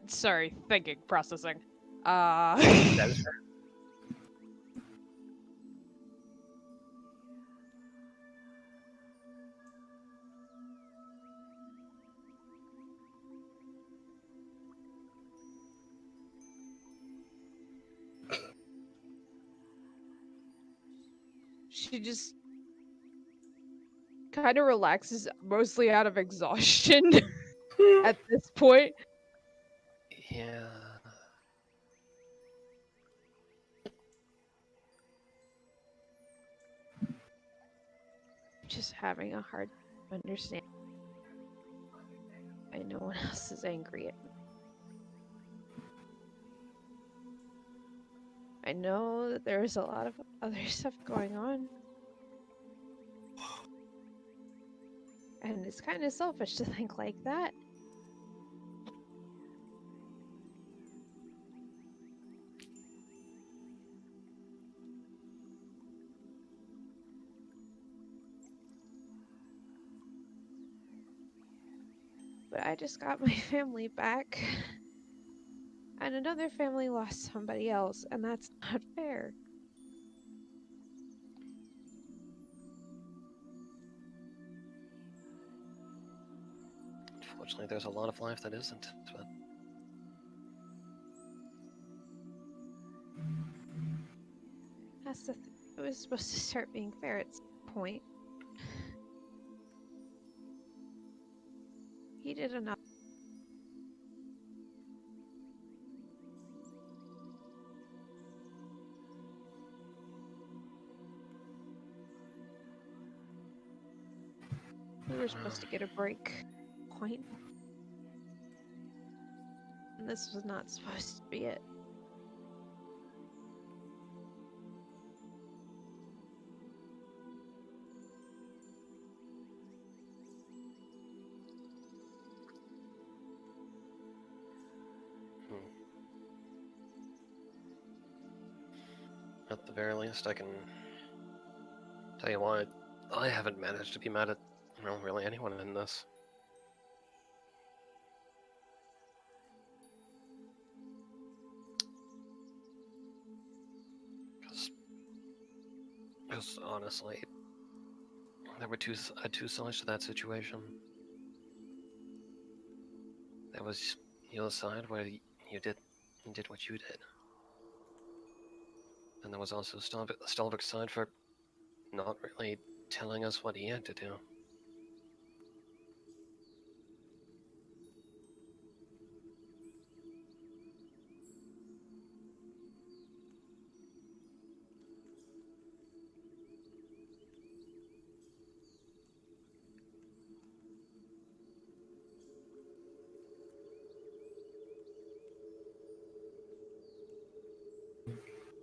Sorry, thinking, processing. That is fair. She just kind of relaxes, mostly out of exhaustion at this point. Yeah. Just having a hard time understanding why no one else is angry at me. I know that there's a lot of other stuff going on. And it's kind of selfish to think like that. But but I just got my family back. And another family lost somebody else, and that's not fair. Unfortunately, there's a lot of life that isn't, but... That's the it was supposed to start being fair at some point. He did enough. We were supposed to get a break point. And this was not supposed to be it. At the very least, I can tell you why I haven't managed to be mad at, really anyone in this. Because honestly, there were two sides to that situation. There was your side where you did what you did. And there was also Stalverk's side for not really telling us what he had to do.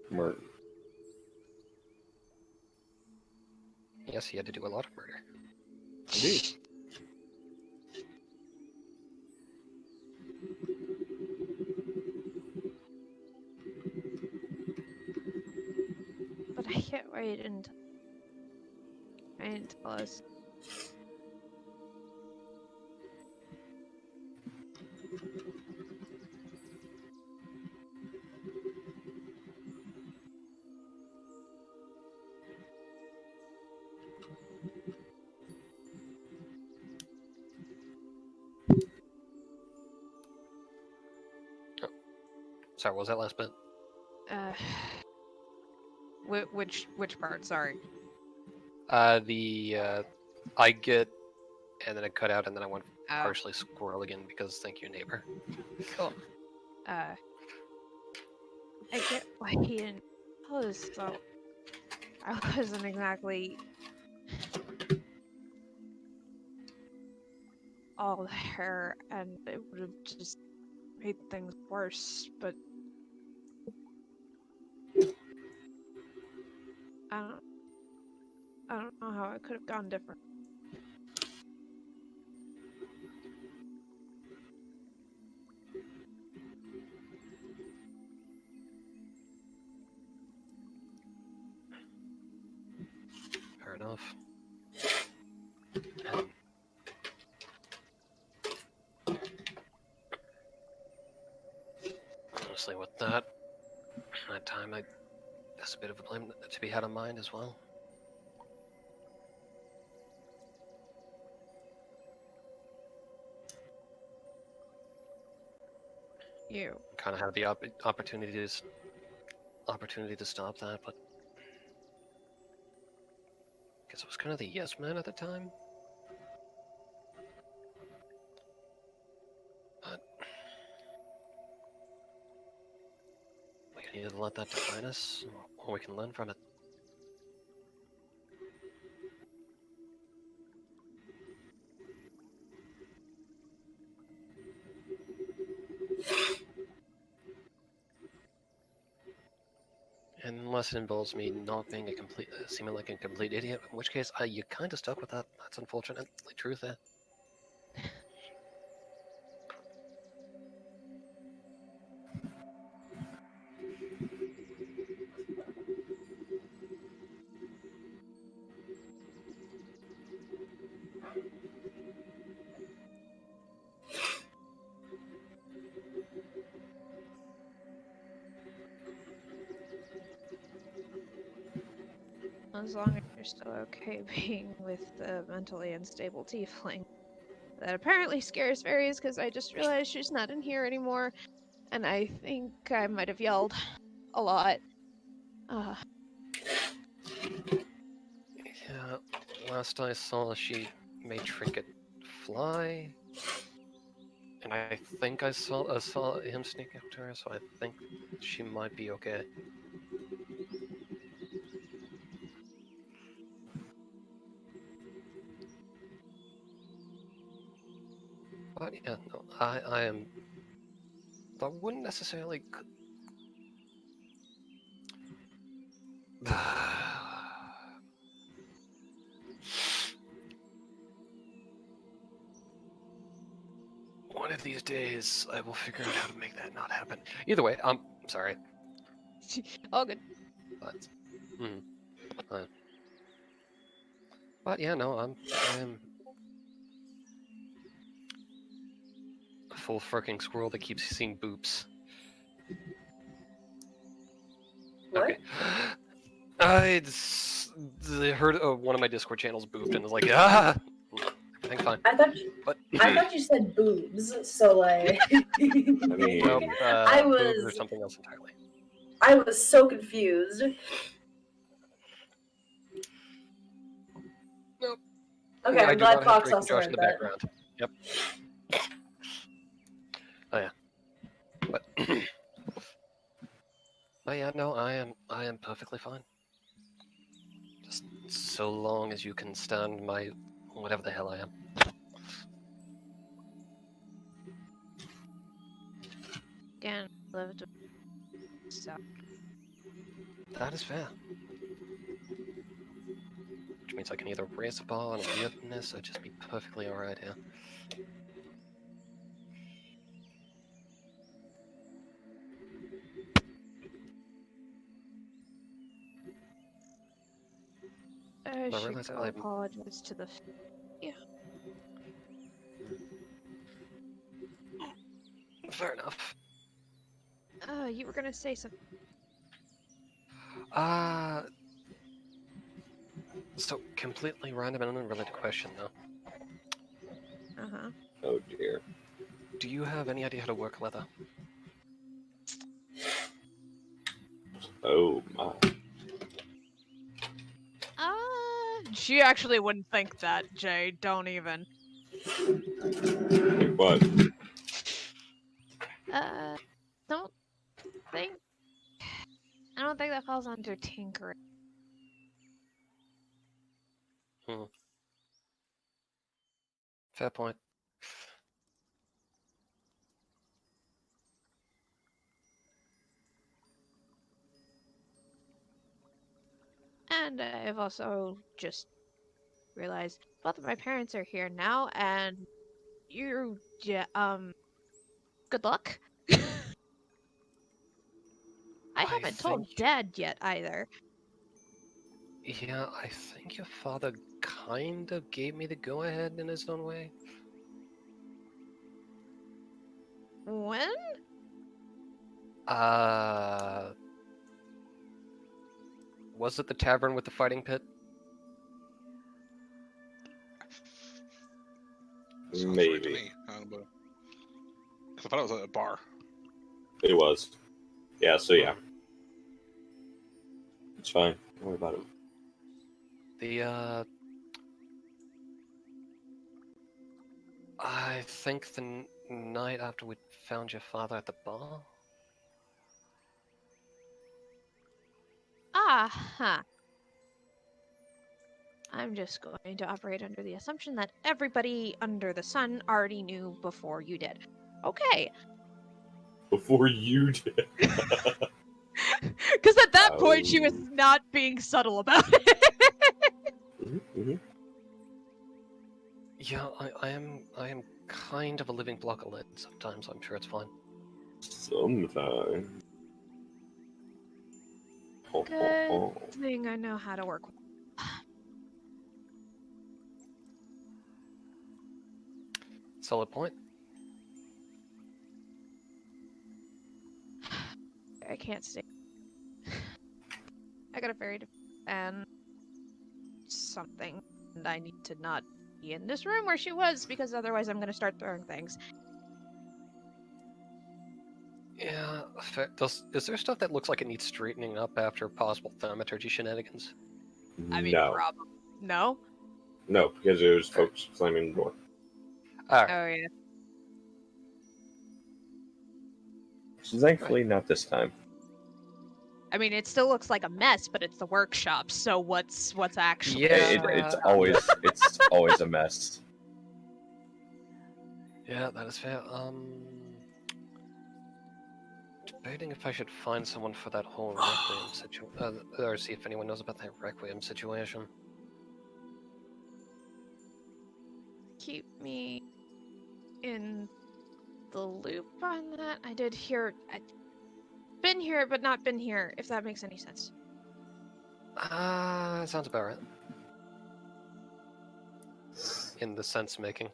Murder. Yes, he had to do a lot of murder. Indeed. But I get why you didn't tell us. Sorry, what was that last bit? Which part? Sorry. I get, and then it cut out, and then I went Oh. partially squirrel again because thank you, neighbor. Cool. I get why he didn't tell us, so I wasn't exactly all there, and it would have just made things worse, but I don't know how it could have gone different. Fair enough. Honestly, with that time, there's a bit of a blame to be had on mine as well. You. Kind of had the opportunity to stop that, but I guess I was kind of the yes man at the time. But we can either let that define us, or we can learn from it. Unless it involves me not being seeming like a complete idiot, in which case you kind of stuck with that. That's unfortunately truth there. As long as you're still okay being with the mentally unstable tiefling. That apparently scares fairies because I just realized she's not in here anymore. And I think I might have yelled a lot. Yeah, last I saw, she made Trinket fly. And I think I saw him sneak up to her, so I think she might be okay. But yeah, no, I am. I wouldn't necessarily. One of these days, I will figure out how to make that not happen. Either way, sorry. All good. But, but yeah, no, I am a full fucking squirrel that keeps seeing boops. What? Okay. I heard one of my Discord channels booped and was like, ah, everything fine. I thought you said boobs, so like. I mean, Nope, I boobs or was something else entirely. I was so confused. Nope. Okay, I I'm do glad not have Fox Drake and also Josh heard in the that. background. Yep. Oh yeah. But but yeah, no, I am perfectly fine. Just so long as you can stand my whatever the hell I am. Again, lived. So. That is fair. Which means I can either raise the bar on weirdness or just be perfectly alright here. I should realize go I'm- apologize to the. Yeah. Fair enough. You were gonna say something. So completely random and unrelated question though. Uh-huh. oh dear. Do you have any idea how to work leather? Oh my. She actually wouldn't think that, Jay. Don't even. Wait, what? Don't think. I don't think that falls under tinkering. Fair point. And I've also just realized both of my parents are here now, and you, good luck. I haven't told think- Dad yet either. Yeah, I think your father kind of gave me the go-ahead in his own way. When? Was it the tavern with the fighting pit? Sounds right to Maybe. me. Because I thought it was at a bar. It was. Yeah, so yeah. It's fine. Don't worry about it. I think the night after we found your father at the bar? Ah-ha. I'm just going to operate under the assumption that everybody under the sun already knew before you did. Okay. Before you did. Because at that point, she was not being subtle about it. Mm-hmm. Yeah, I am kind of a living block of lead sometimes. I'm sure it's fine. Sometimes. Good thing I know how to work with. Solid point. I can't stay. I got a fairy and something, and I need to not be in this room where she was, because otherwise I'm gonna start throwing things. Yeah, is there stuff that looks like it needs straightening up after possible thaumaturgy shenanigans? I mean, No. probably. No? No, because it was folks slamming the door. Alright. Oh, yeah. So thankfully, not this time. I mean, it still looks like a mess, but it's the workshop, so what's actually... Yeah. It's always a mess. Yeah, that is fair. Debating if I should find someone for that whole Requiem situation, or see if anyone knows about that Requiem situation. Keep me in the loop on that. I did hear... been here, but not been here, if that makes any sense. Sounds about right. In the sense making.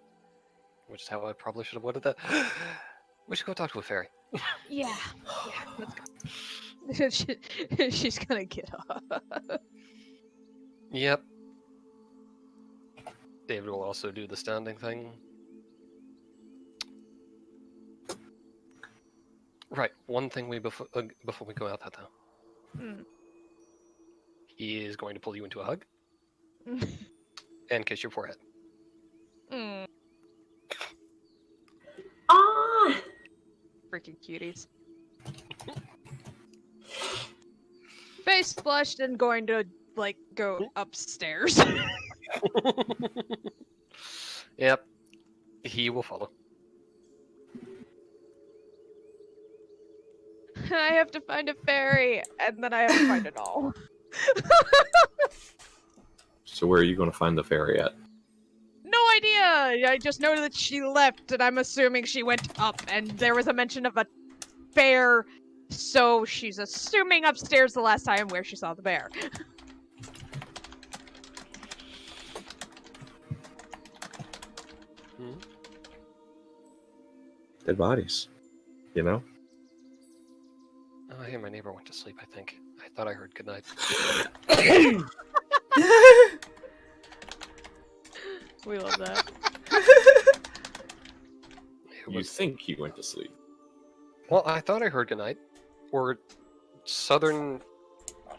Which is how I probably should have worded that. We should go talk to a fairy. Yeah, let's go. She's gonna get off. Yep. David will also do the standing thing. Right, one thing before we go out that though. Mm. He is going to pull you into a hug and kiss your forehead. Mm. Ah! Freaking cuties. Face flushed and going to, like, go upstairs. Yep. He will follow. I have to find a fairy, and then I have to find it all. So where are you going to find the fairy at? No idea! I just know that she left, and I'm assuming she went up, and there was a mention of a bear, so she's assuming upstairs the last time where she saw the bear. Dead bodies. You know? Oh, I hear my neighbor went to sleep, I think. I thought I heard goodnight. We love that. You think he went to sleep. Well, I thought I heard goodnight. Or southern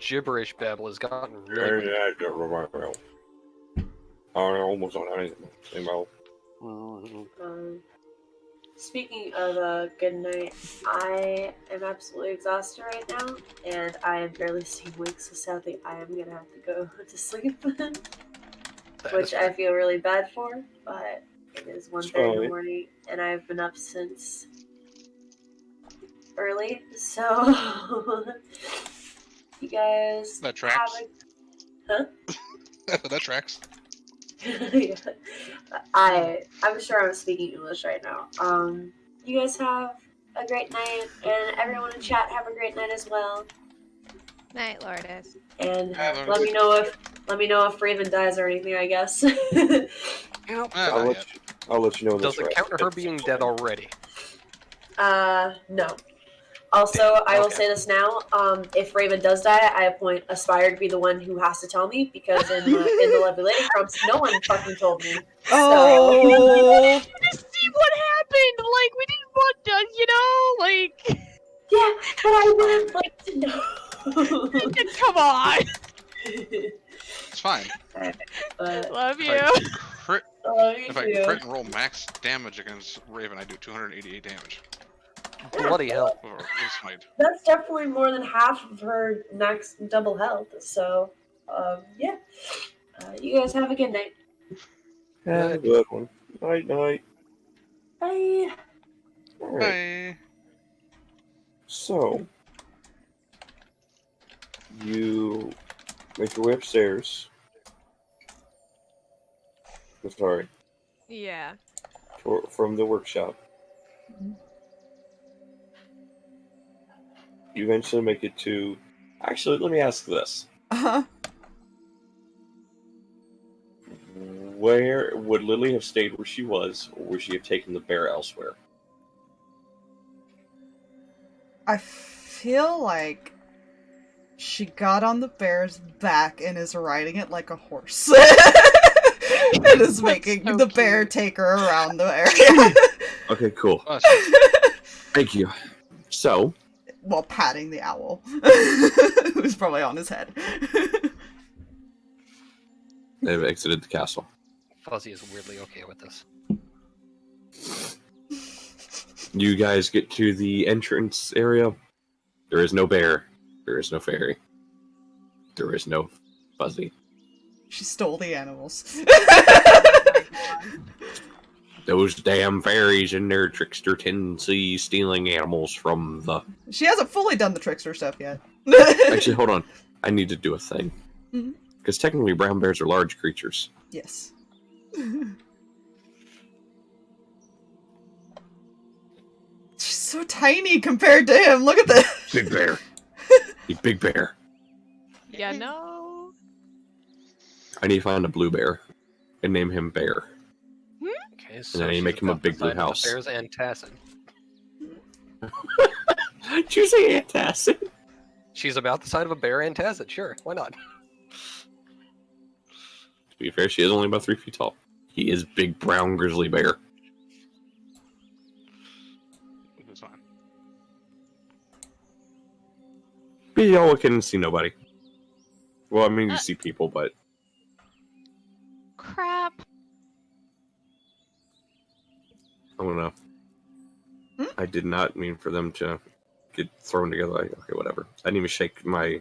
gibberish babble has gotten really... Speaking of good night, I am absolutely exhausted right now, and I am barely seeing winks, so sadly I am gonna have to go to sleep. Which I feel really bad for, but it is 1:30 in the morning, and I've been up since early, so you guys That tracks. Huh? That tracks. Yeah. I'm sure I'm speaking English right now. You guys have a great night, and everyone in chat have a great night as well. Night, Lourdes. And Yeah, let me know if Raven dies or anything, I guess. I'll let you know. Does it count her being dead already? No. Also, I will say this now. If Raven does die, I appoint Aspire to be the one who has to tell me, because in the Lovely Lady Crumps, no one fucking told me. Oh! Just see what happened! Like, we didn't want to, like... Yeah, but I would like to know. Come on! It's fine. But Love If you. I crit, love you if I too. crit and roll max damage against Raven, I do 288 damage. Bloody hell. Or this might. That's definitely more than half of her max double health. So, yeah. You guys have a good night. Have a good one. Night, night. Bye. All right. Bye. So, you make your way upstairs. I'm sorry. Yeah. From the workshop. You eventually make it to... Actually, let me ask this. Uh-huh. Where would Lily have stayed where she was, or would she have taken the bear elsewhere? I feel like She got on the bear's back and is riding it like a horse. And is making so the bear cute. take her around the area. Okay, cool. Oh, Thank you. So, While patting the owl. Who's probably on his head. they've exited the castle. Fuzzy is weirdly okay with this. You guys get to the entrance area. There is no bear. There is no fairy. There is no Fuzzy. She stole the animals. Those damn fairies and their trickster tendencies stealing animals from the... She hasn't fully done the trickster stuff yet. Actually, hold on. I need to do a thing. Mhm. Because technically brown bears are large creatures. Yes. She's so tiny compared to him. Look at this. Big bear. You big bear. Yeah, no. I need to find a blue bear and name him Bear. Okay, so then you she's make him a about big the blue size of the house. Bear's antacid. Did you say antacid? She's about the size of a bear antacid. Sure, why not? To be fair, she is only about 3 feet tall. He is big brown grizzly bear. it's fine. But y'all can see nobody. Well, I mean, you see people, but Crap. I don't know. Hmm? I did not mean for them to get thrown together. Like, okay, whatever. I didn't even shake my...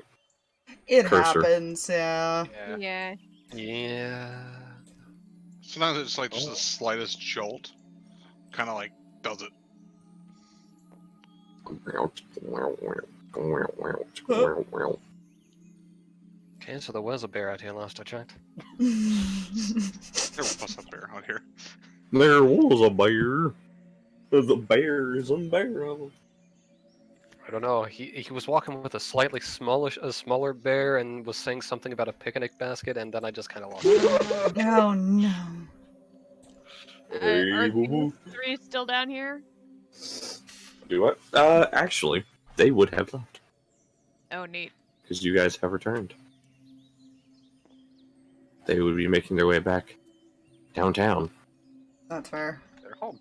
It Cursor. happens, yeah. Yeah. Yeah. Sometimes it's like just the slightest jolt, kind of like does it. Okay, so there was a bear out here last I checked. There was a bear out here. There was a bear. The bear is unbearable. I don't know. He was walking with a slightly smaller bear and was saying something about a picnic basket, and then I just kind of lost it. Oh no. Are Hey, these three still down here? Do what? Actually, they would have left. Oh, neat. Because you guys have returned. They would be making their way back downtown. That's fair. They're home.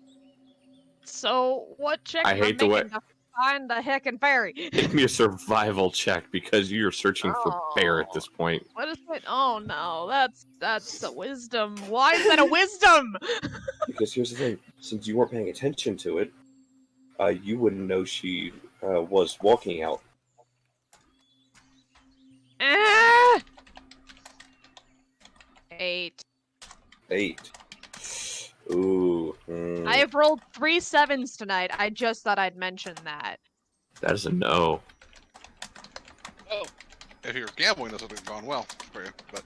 So, what check I am I hate the way- making to find the heckin' fairy? Give me a survival check because you're searching for bear at this point. What is it? Oh no, that's the wisdom. Why is that a wisdom? Because here's the thing: since you weren't paying attention to it, you wouldn't know she was walking out. Ah! 8. 8. Ooh. I have rolled 3 7s tonight. I just thought I'd mention that. That is a no. Oh, if you're gambling, this would have gone well for you. But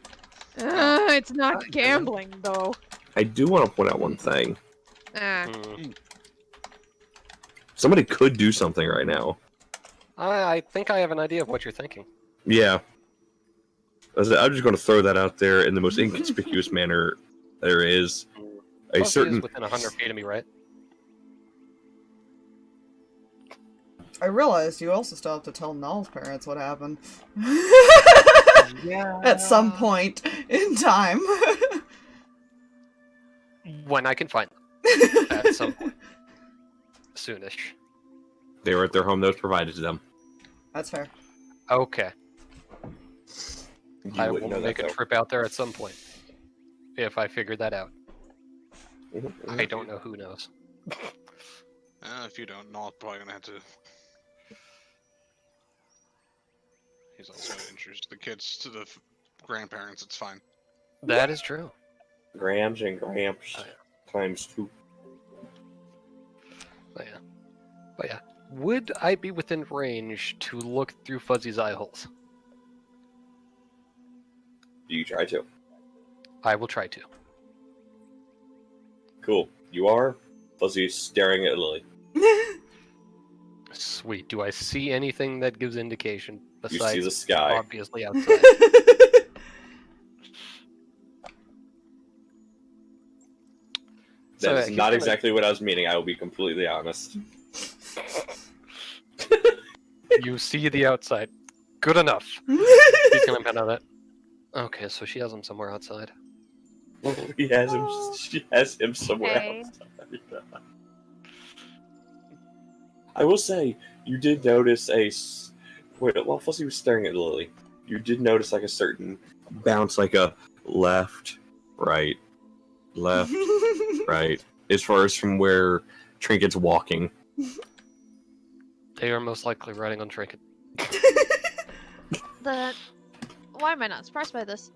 It's not gambling though. I do want to point out one thing. Ah. Somebody could do something right now. I think I have an idea of what you're thinking. Yeah. I'm just going to throw that out there in the most inconspicuous manner there is. A Fuzzy is certain... within 100 feet of me, right? I realized you also still have to tell Null's parents what happened. Yeah. At some point in time. When I can find them. At some point. Soonish. They were at their home that was provided to them. That's fair. Okay. You I wouldn't will know make that, a though. trip out there at some point. If I figure that out. Mhm. I don't know who knows. if you don't, Null's probably gonna have to. He's also introduced the kids to the grandparents. It's fine. That is true. Grams and Gramps Oh, times 2. But yeah. Would I be within range to look through Fuzzy's eye holes? You try to. I will try to. Cool. You are. Fuzzy's staring at Lily. Sweet. Do I see anything that gives indication You besides see the sky. obviously outside? That is he's not gonna- exactly what I was meaning, I will be completely honest. You see the outside. Good enough. He's gonna pen on it. Okay, so she has him somewhere outside. He has him. She has him somewhere Okay. outside. I will say, you did notice while Fuzzy was staring at Lily, you did notice like a certain bounce, like a left, right, right, as far as from where Trinket's walking. They are most likely riding on Trinket. Why am I not surprised by this?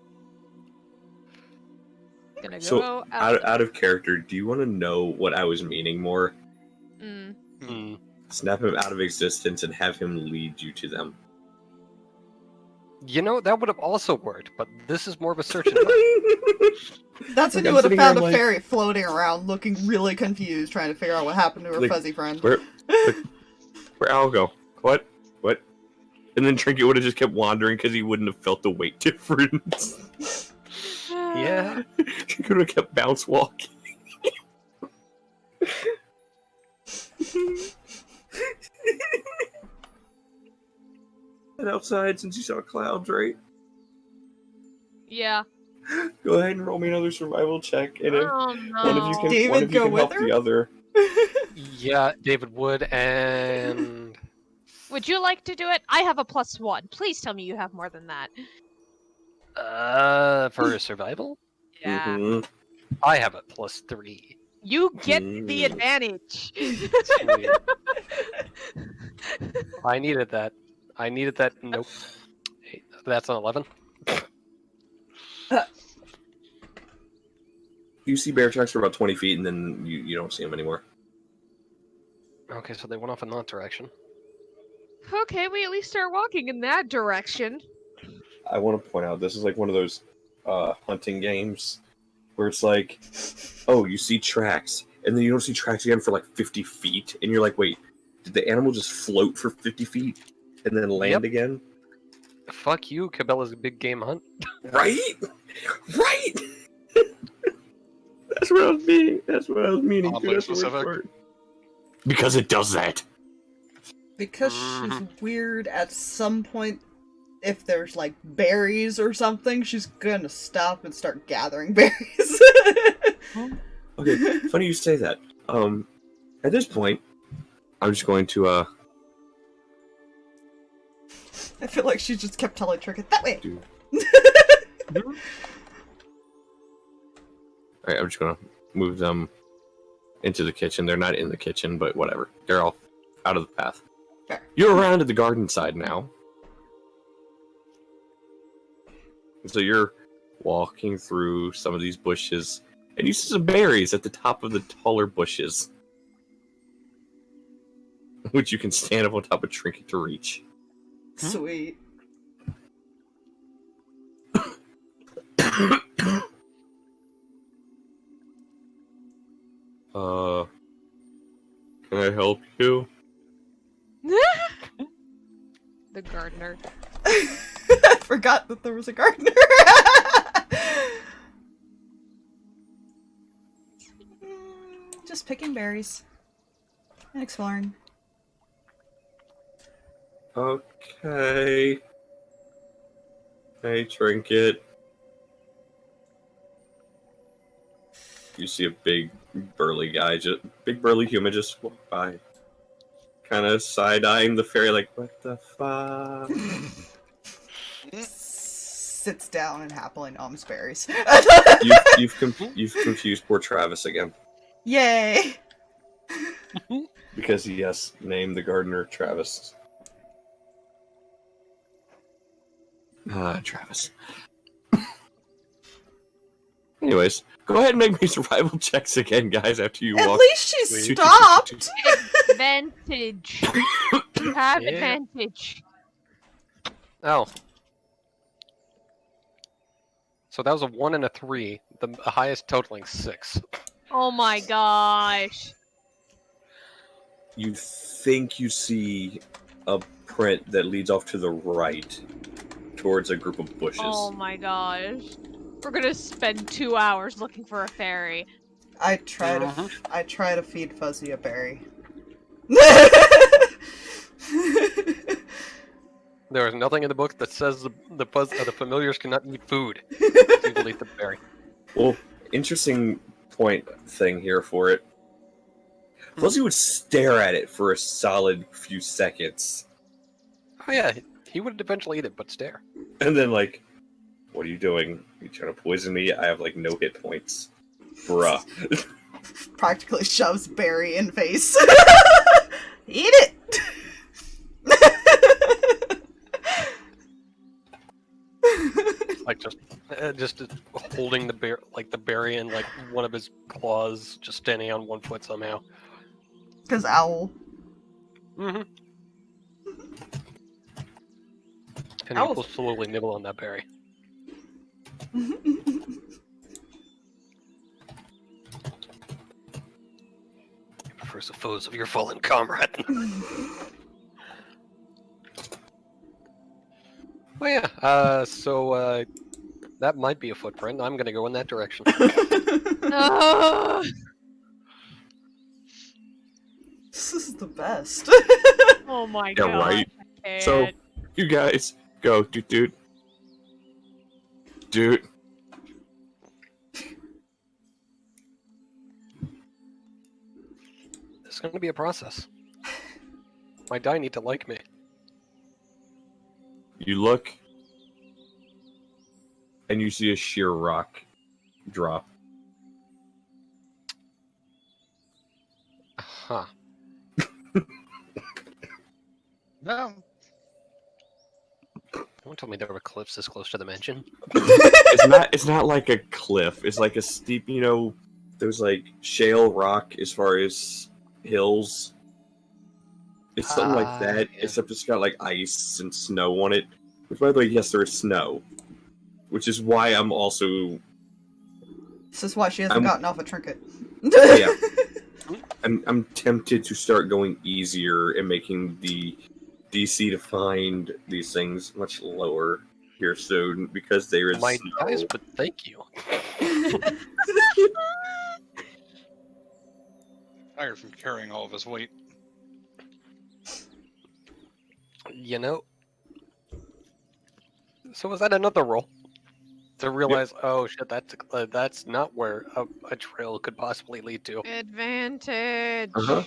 Gonna So, go out of character, do you want to know what I was meaning more? Hmm. Snap him out of existence and have him lead you to them. You know, that would have also worked, but this is more of a search and That's when Like, you I'm would have sitting found here, a like- fairy floating around, looking really confused, trying to figure out what happened to her Like, fuzzy friend. Where I'll go? What? And then Trinket would have just kept wandering because he wouldn't have felt the weight difference. Yeah. Trinket would have kept bounce walking. And outside, since you saw clouds, right? Yeah. Go ahead and roll me another survival check, and if Oh one of you no. can, David, one of you go can with help her? the other. Yeah, David would, and Would you like to do it? I have a +1. Please tell me you have more than that. for survival, Yeah. Mhm. I have a +3. You get the Mm. advantage. Sweet. I needed that. Nope. Hey, that's an 11. You see bear tracks for about 20 feet, and then you don't see them anymore. Okay, so they went off in that direction. Okay, we at least are walking in that direction. I want to point out, this is like one of those hunting games where it's like, oh, you see tracks, and then you don't see tracks again for like 50 feet, and you're like, wait, did the animal just float for 50 feet and then land Yep. again? Fuck you, Cabela's big game hunt. Right? Right! That's what I was meaning. That's what I was meaning. Oddly Dude, that's the word specific. for it. Because it does that. Because she's weird, at some point, if there's like berries or something, she's gonna stop and start gathering berries. Okay, funny you say that. At this point, I'm just going to I feel like she just kept telling Trinket that way. Alright, I'm just gonna move them into the kitchen. They're not in the kitchen, but whatever. They're all out of the path. Fair. You're around to the garden side now. So you're walking through some of these bushes, and you see some berries at the top of the taller bushes, which you can stand up on top of Trinket to reach. Sweet. Can I help you? The gardener. I forgot that there was a gardener. Just picking berries and exploring. Okay. Hey, Trinket. You see a big burly guy, big burly human just walk by. Kind of side-eyeing the fairy like, what the fuck? Sits down and happily noms berries. You've confused poor Travis again. Yay! Because yes, named the gardener Travis. Travis. Anyways, go ahead and make me survival checks again, guys, after you At walk. least she Wait. stopped! Advantage. You have Yeah. advantage. Oh. So that was a 1 and a 3. The highest totaling 6. Oh my gosh. You think you see a print that leads off to the right, towards a group of bushes. Oh my gosh. We're gonna spend 2 hours looking for a fairy. I try to feed Fuzzy a berry. There is nothing in the book that says the familiars cannot eat food. You will eat the berry. Well, interesting point thing here for it. Fuzzy would stare at it for a solid few seconds. Oh yeah, he would eventually eat it, but stare. And then, like, what are you doing? You trying to poison me? I have, like, no hit points. Bruh. Practically shoves berry in face. Eat it! Like just holding the berry in like one of his claws, just standing on one foot somehow. Because owl. Mm-hmm. And he Owls. will slowly nibble on that berry. He prefers the foes of your fallen comrade. Well, yeah. So that might be a footprint. I'm gonna go in that direction. No. This is the best. Oh my Yeah, god. right. I So, can't. you guys go, dude. It's gonna be a process. My die need to like me. You look, and you see a sheer rock drop. Huh. No. Don't tell me there were cliffs this close to the mansion. It's not like a cliff. It's like a steep, there's like shale rock as far as hills. It's something like that, yeah. except it's got like ice and snow on it. Which, by the way, yes, there is snow. Which is why I'm also... This is why she hasn't gotten off a trinket. Yeah. I'm tempted to start going easier and making the DC to find these things much lower here soon, because there is My snow. dice, but thank you. Tired from carrying all of his weight. You know. So was that another roll? To realize, oh shit, that's not where a trail could possibly lead to. Advantage. Uh-huh.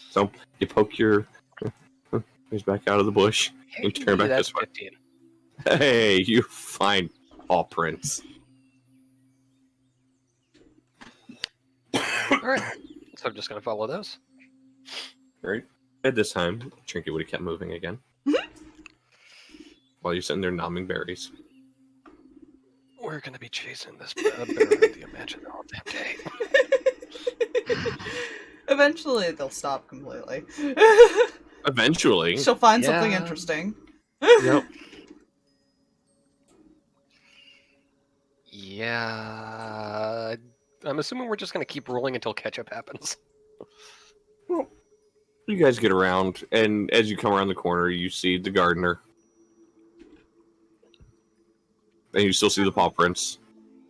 So you poke your he's back out of the bush. You turn back That's this way. 15. Hey, you fine paw prints. Alright. So I'm just gonna follow those. Right. At this time, Trinket would have kept moving again. While you're sitting there nomming berries. We're gonna be chasing this bear with the imagine all damn day. Eventually, they'll stop completely. Eventually. She'll find something Yeah. interesting. Yep. Yeah. I'm assuming we're just gonna keep rolling until catch-up happens. Well, you guys get around, and as you come around the corner, you see the gardener. And you still see the paw prints.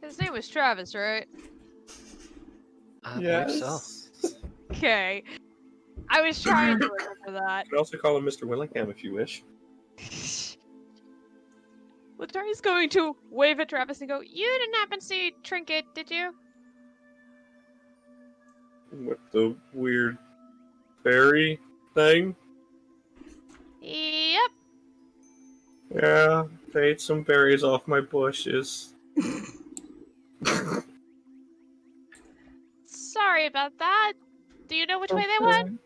His name was Travis, right? I believe so. Okay. I was trying to remember that. You can also call him Mr. Willingham if you wish. Letari's going to wave at Travis and go, "You didn't happen to see Trinket, did you?" With the weird berry thing? Yep. Yeah, they ate some berries off my bushes. Sorry about that. Do you know which way they went?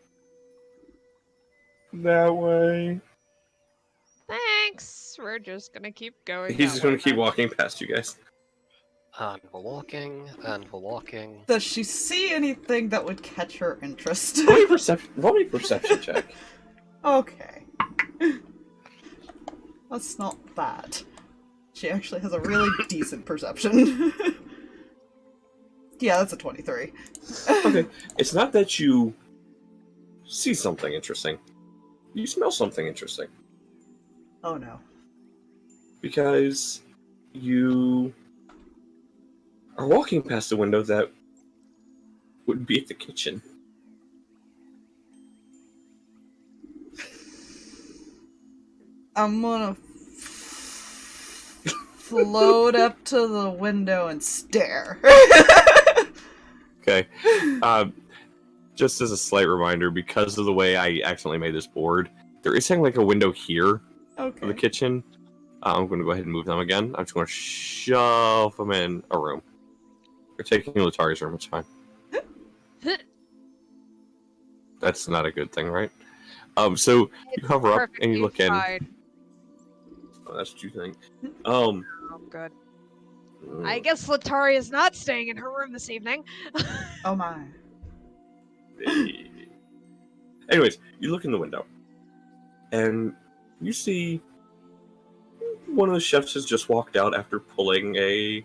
That way. Thanks. We're just gonna keep going. He's that just gonna way keep then. walking past you guys. And we're walking, and we're walking. Does she see anything that would catch her interest? Roll me a perception check. Okay. That's not bad. She actually has a really decent perception. Yeah, that's a 23. Okay, it's not that you see something interesting. You smell something interesting. Oh no. Because you are walking past a window that would be at the kitchen. I'm gonna float up to the window and stare. Okay. Just as a slight reminder, because of the way I accidentally made this board, there is like a window here for the Okay. kitchen. I'm going to go ahead and move them again. I'm just going to shove them in a room. We're taking Letari's room, it's fine. That's not a good thing, right? So you hover up and you look in. Fine. Oh, that's what you think. Oh, good. I guess Letari is not staying in her room this evening. Oh my. Anyways, you look in the window, and you see one of the chefs has just walked out after pulling a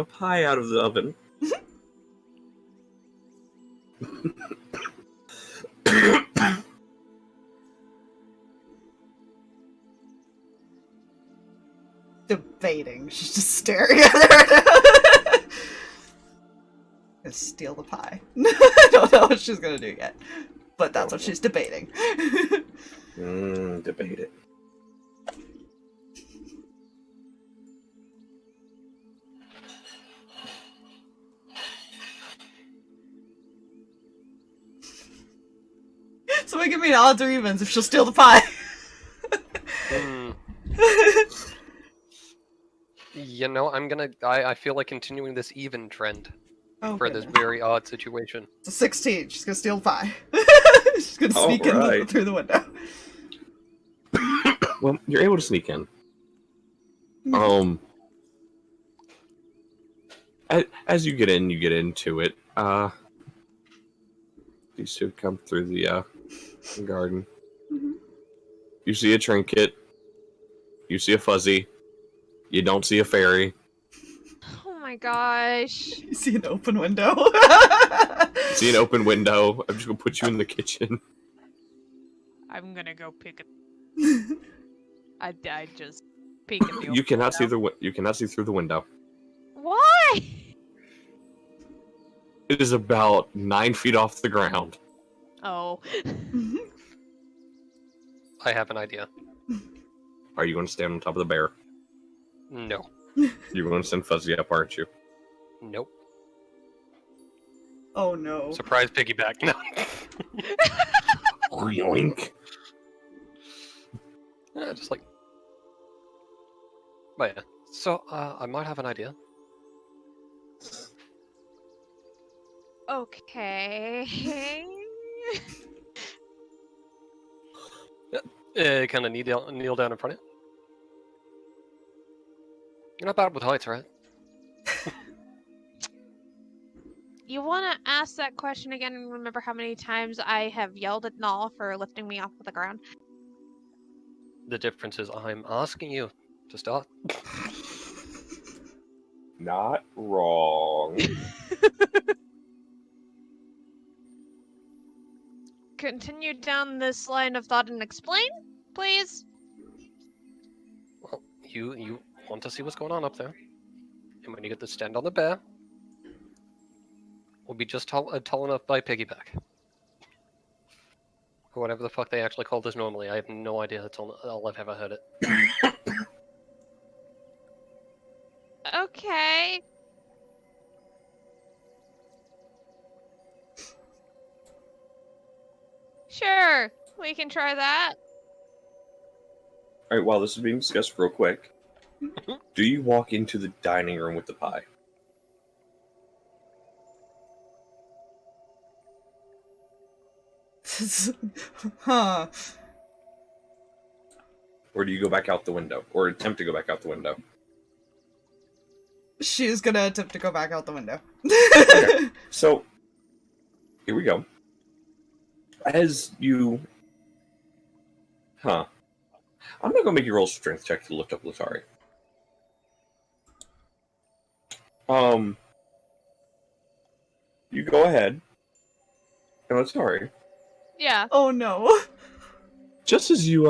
pie out of the oven. Debating. She's just staring at her. Gonna steal the pie. I don't know what she's gonna do yet, but that's what she's debating. Debate it. Somebody give me an odds or evens if she'll steal the pie. You know, I feel like continuing this even trend for Okay. this very odd situation. It's a 16. She's gonna steal the pie. She's gonna sneak in Alright. through the window. Well, you're able to sneak in. As you get into it. These two come through the garden. Mhm. You see a trinket. You see a fuzzy. You don't see a fairy. Oh my gosh. You see an open window. You see an open window. I'm just gonna put you in the kitchen. I'm gonna go pick it. I just peek at the You cannot see window. you cannot see through the window. Why? It is about 9 feet off the ground. Oh. I have an idea. Are you going to stand on top of the bear? No. You're going to send Fuzzy up, aren't you? Nope. Oh no. Surprise piggyback. No. Yoink. Yeah, just like. But yeah. So, I might have an idea. Okay. Kind of kneel down in front of you. You're not bad with heights, right? You want to ask that question again and remember how many times I have yelled at Null for lifting me off of the ground? The difference is I'm asking you to start. Not wrong. Continue down this line of thought and explain, please. Well, you want to see what's going on up there, and when you get to stand on the bear, we'll be just tall enough by piggyback. Or whatever the fuck they actually call this normally. I have no idea. That's all I've ever heard it. Okay. Sure, we can try that. Alright, while this is being discussed real quick, do you walk into the dining room with the pie? Huh. Or do you go back out the window? Or attempt to go back out the window? She's gonna attempt to go back out the window. Okay. So, here we go. As you... I'm not gonna make you roll a strength check to lift up Letari. You go ahead. And Letari, Yeah. Oh no. just as you,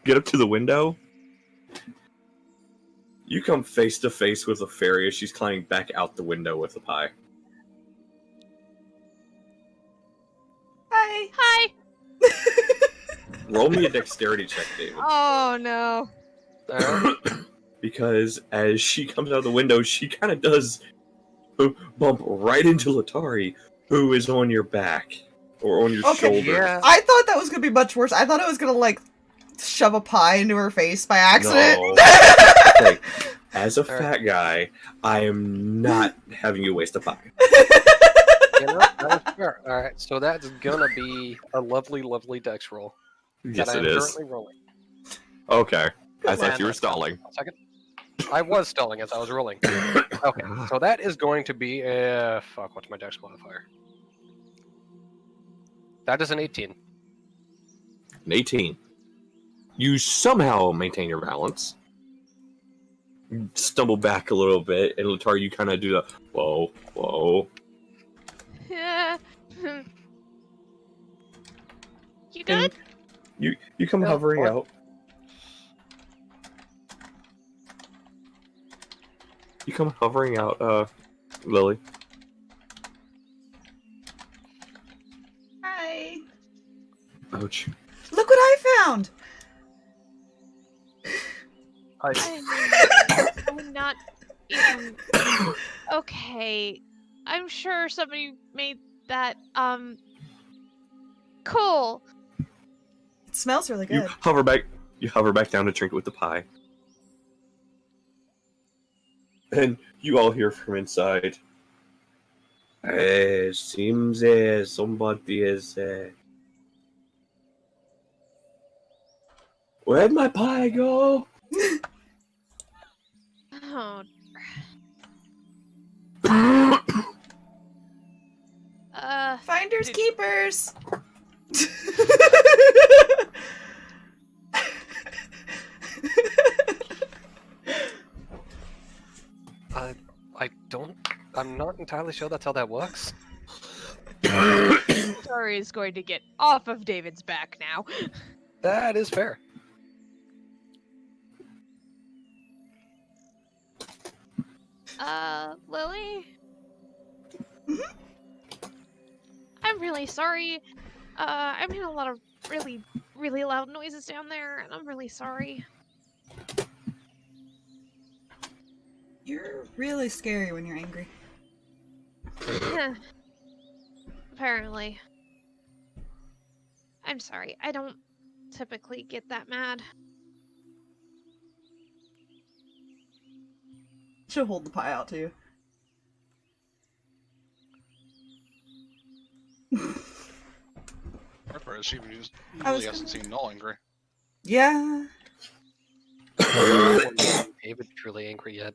get up to the window, you come face to face with a fairy as she's climbing back out the window with the pie. Hi. Hi. Roll me a dexterity check, David. Oh no. Because as she comes out of the window, she kind of does bump right into Letari, who is on your back. Or on your shoulder. Yeah. I thought that was gonna be much worse. I thought it was gonna, like, shove a pie into her face by accident. No. Like, as a fat guy, I am not having you waste a pie. You know, that's fair. Alright, so that's gonna be a lovely, lovely dex roll. Yes, that I it am is. currently rolling. Okay. I thought And you were that's- stalling. One second. I was stalling as I was rolling. Okay, so that is going to be a... Fuck, what's my dex modifier? That is an 18. An 18. You somehow maintain your balance. You stumble back a little bit, and Letari, you kind of do the whoa, whoa. Yeah. You good? You come Yeah, hovering what? out. You come hovering out, Lily. Hi. Ouch. Look what I found! I'm not even... Okay. I'm sure somebody made that, cool. It smells really You good. hover back down to drink it with the pie. And you all hear from inside. Seems somebody is. Where'd my pie go? Oh. Finders keepers! I'm not entirely sure that's how that works. Sorry is going to get off of David's back now. That is fair. Lily? I'm really sorry. I'm hearing a lot of really, really loud noises down there, and I'm really sorry. You're really scary when you're angry. Apparently. I'm sorry. I don't typically get that mad. She'll hold the pie out to you. Remember, she just I was really hasn't seen Null angry. Yeah. David's truly angry yet.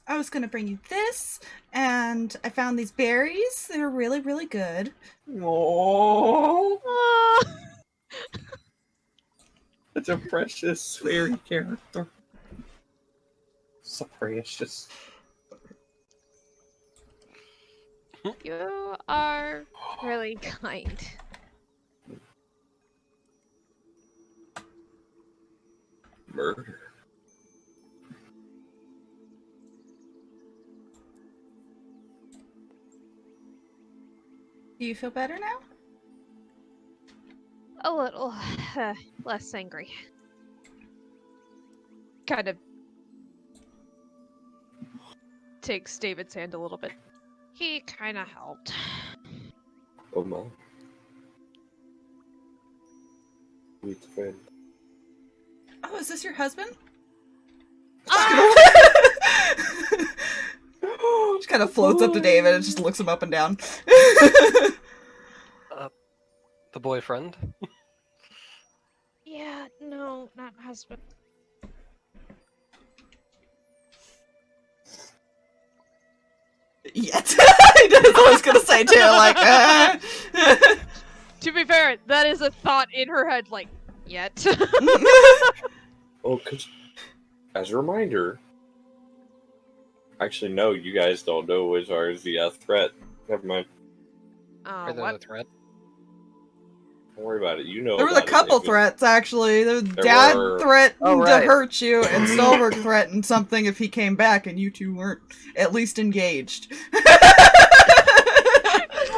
I was gonna bring you this, and I found these berries. They're really, really good. Oh, Oh, it's a precious fairy character. So precious. you are really kind. Murder. Do you feel better now? A little less angry. Kind of takes David's hand a little bit. He kind of helped. Oh no. Sweet friend. Oh, is this your husband? She kind of floats up to David and just looks him up and down. The boyfriend? Yeah, no, not husband. Yet. I was gonna say too, like, To be fair, that is a thought in her head, like, yet. Oh, cause as a reminder, actually, no, you guys don't know as far as the threat. Never mind. Oh, Or the what? threat? Don't worry about it. You know. there was a about it, couple David. threats actually. The dad were- threatened Oh, right. to hurt you, and Stalverk threatened something if he came back, and you two weren't at least engaged. Letari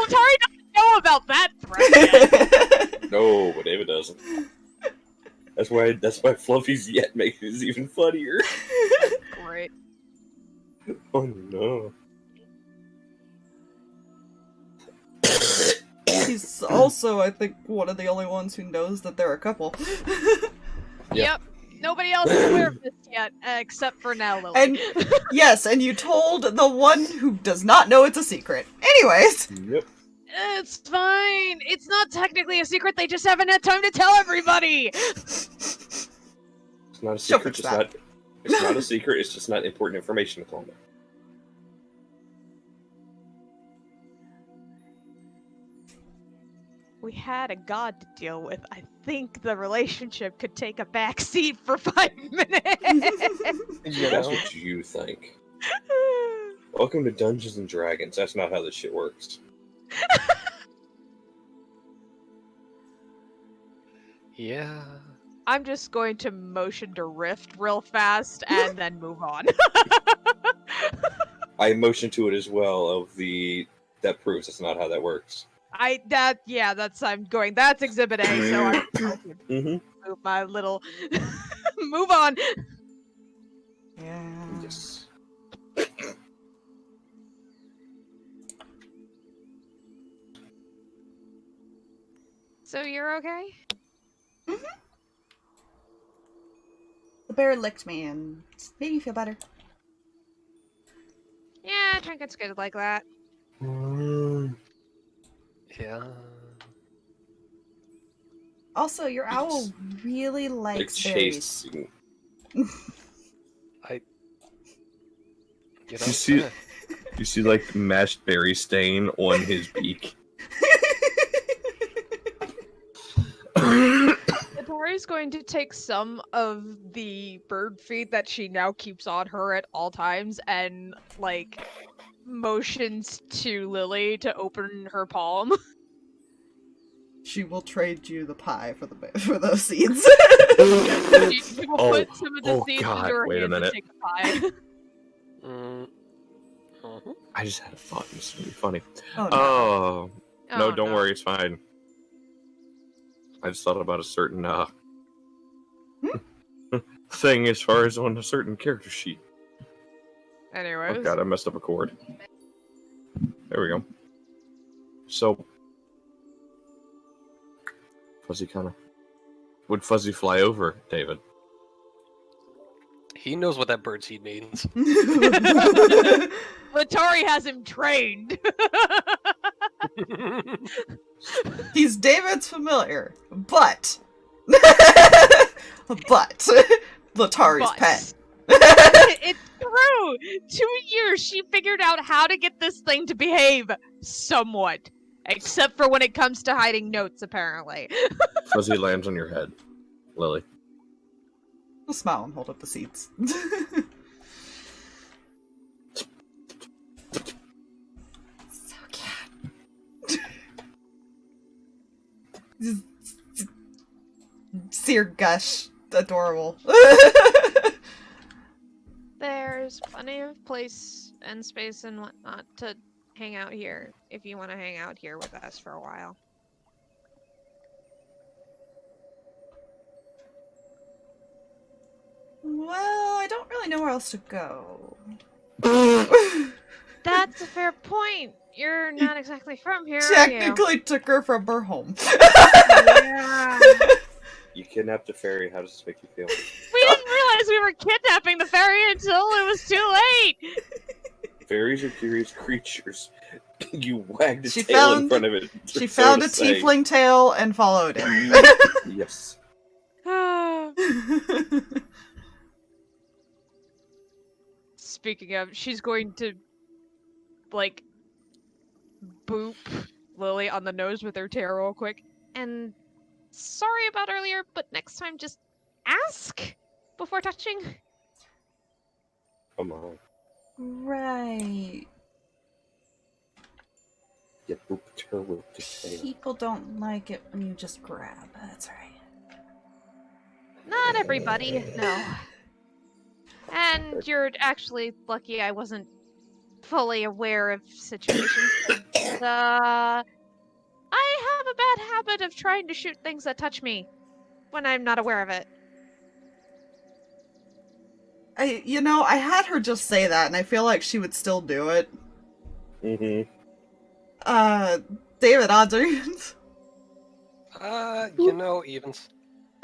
doesn't know about that threat yet. No, but David doesn't. That's why Fluffy's yet makes it even funnier. Great. Oh no. He's also, I think, one of the only ones who knows that they're a couple. Yep. Nobody else is aware of this yet, except for now, Lily. And yes, and you told the one who does not know it's a secret. Anyways. Yep. It's fine. It's not technically a secret. They just haven't had time to tell everybody. It's not a She'll secret. fix that. It's not a secret. It's just not important information to tell them. We had a god to deal with. I think the relationship could take a back seat for 5 minutes. That's what you think. Welcome to Dungeons and Dragons. That's not how this shit works. Yeah. I'm just going to motion to rift real fast and then move on. I motioned to it as well of that proves that's not how that works. That's exhibit A, so I'm going to Mm-hmm. move my little move on. Yeah. Yes. So you're okay? Mm-hmm. The bear licked me and made me feel better. Yeah, trinket's good like that. Yeah. Also, your owl really Like likes berries. chasing. You know, You see like mashed berry stain on his beak. Letari's going to take some of the bird feed that she now keeps on her at all times and, like, motions to Lily to open her palm. She will trade you the pie for those seeds. She will put some of the seeds God, into her wait a hands and minute. take the pie. I just had a thought. This is gonna be funny. Oh, Oh, no, Oh, don't no. worry, it's fine. I just thought about a certain thing as far as on a certain character sheet. Anyways. Oh god, I messed up a chord. There we go. So, Fuzzy would Fuzzy fly over, David? he knows what that birdseed means. Letari has him trained. He's David's familiar, but Letari's pet. It's true. 2 years she figured out how to get this thing to behave somewhat. Except for when it comes to hiding notes, apparently. Fuzzy lands on your head, Lily. I'll smile and hold up the seeds. So cute. Sear gush. Adorable. There's plenty of place and space and whatnot to hang out here if you want to hang out here with us for a while. Well, I don't really know where else to go. That's a fair point. You're not exactly from here, are you? Technically took her from her home. Yeah. You kidnapped a fairy. How does this make you feel? We didn't realize we were kidnapping the fairy until it was too late. Fairies are curious creatures. You wagged a She tail in found- front of it. She so found to a say. tiefling tail and followed it. Yes. Speaking of, she's going to, like, boop Lily on the nose with her tail real quick. And sorry about earlier, but next time just ask before touching. Come on. Right. You booped her with the tail. People don't like it when you just grab. That's right. Not everybody, no. And you're actually lucky I wasn't fully aware of situations. I I have a bad habit of trying to shoot things that touch me when I'm not aware of it. I had her just say that, and I feel like she would still do it. Mm-hmm. David, odds or evens? Evens.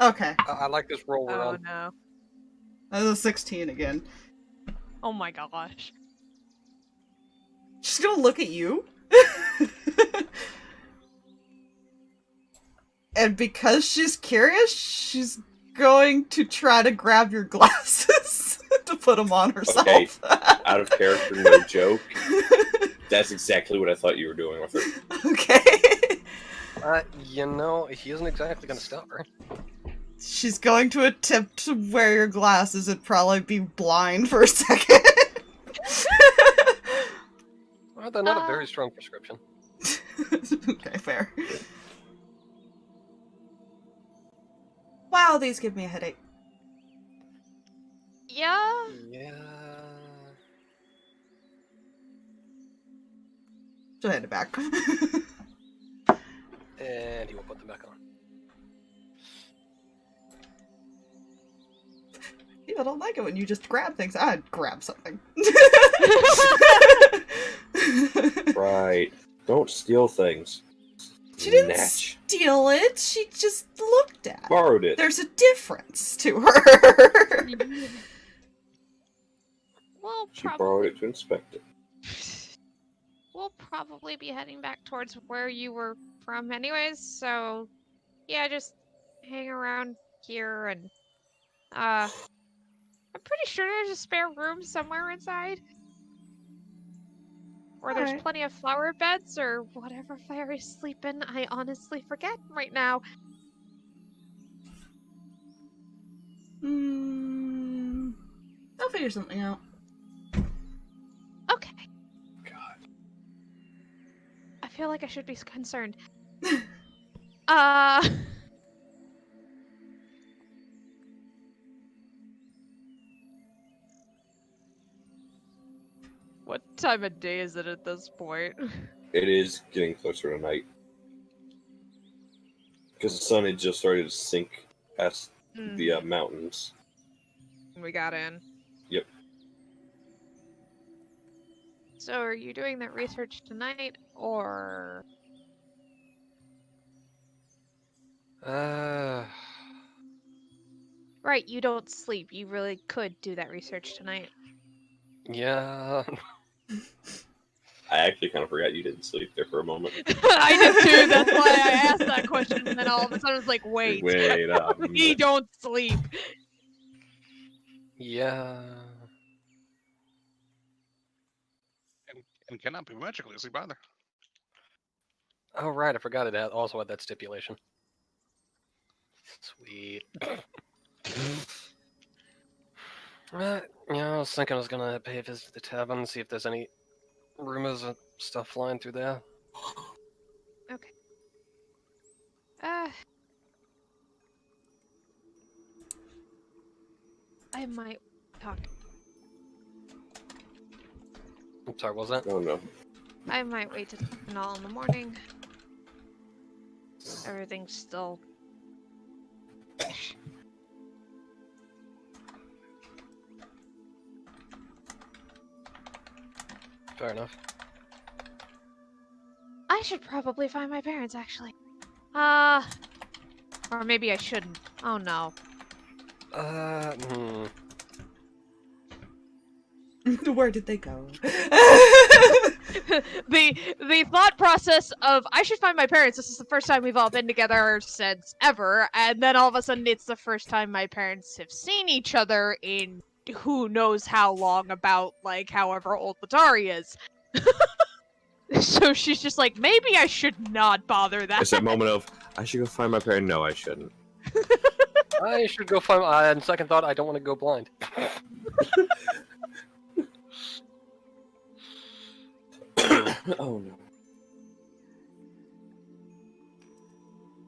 Okay. I like this roll we're Oh on. no. That was a 16 again. Oh my gosh. She's gonna look at you. And because she's curious, she's going to try to grab your glasses to put them on herself. Okay. Out of character, no joke. That's exactly what I thought you were doing with her. Okay. He isn't exactly gonna stop her. She's going to attempt to wear your glasses and probably be blind for a second. Well, they're not a very strong prescription. Okay, fair. Wow, these give me a headache. Yeah. Yeah. She'll hand it back. And he will put them back on. I don't like it when you just grab things. I'd grab something. Right. Don't steal things. She didn't Natch. steal it. She just looked at it. Borrowed it. There's a difference to her. We'll She borrowed probably it to inspect it. we'll probably be heading back towards where you were from anyways, so yeah, just hang around here and I'm pretty sure there's a spare room somewhere inside. Or there's Alright. plenty of flower beds or whatever fairies sleep in. I honestly forget right now. I'll figure something out. Okay. God. I feel like I should be concerned. What time of day is it at this point? It is getting closer to night. Because the sun had just started to sink past the mountains. We got in. Yep. So are you doing that research tonight, or... Right, you don't sleep. You really could do that research tonight. Yeah. I actually kind of forgot you didn't sleep there for a moment. I did too, that's why I asked that question, and then all of a sudden I was like, wait a we minute. don't sleep. Yeah. And cannot be magically asleep either. Oh, right, I forgot it also had that stipulation. Sweet. I was thinking I was gonna pay a visit to the tavern, see if there's any rumors of stuff flying through there. Okay. I might talk. I'm sorry, what was that? Oh no. I might wait to talk to all in the morning. Everything's still... Fair enough. I should probably find my parents, actually. Or maybe I shouldn't. Oh no. Where did they go? the thought process of I should find my parents. This is the first time we've all been together since ever, and then all of a sudden it's the first time my parents have seen each other in who knows how long, about like however old Letari is. So she's just like, maybe I should not bother that. It's that moment of, I should go find my parent. No, I shouldn't. I should go find. On second thought, I don't want to go blind. Oh no.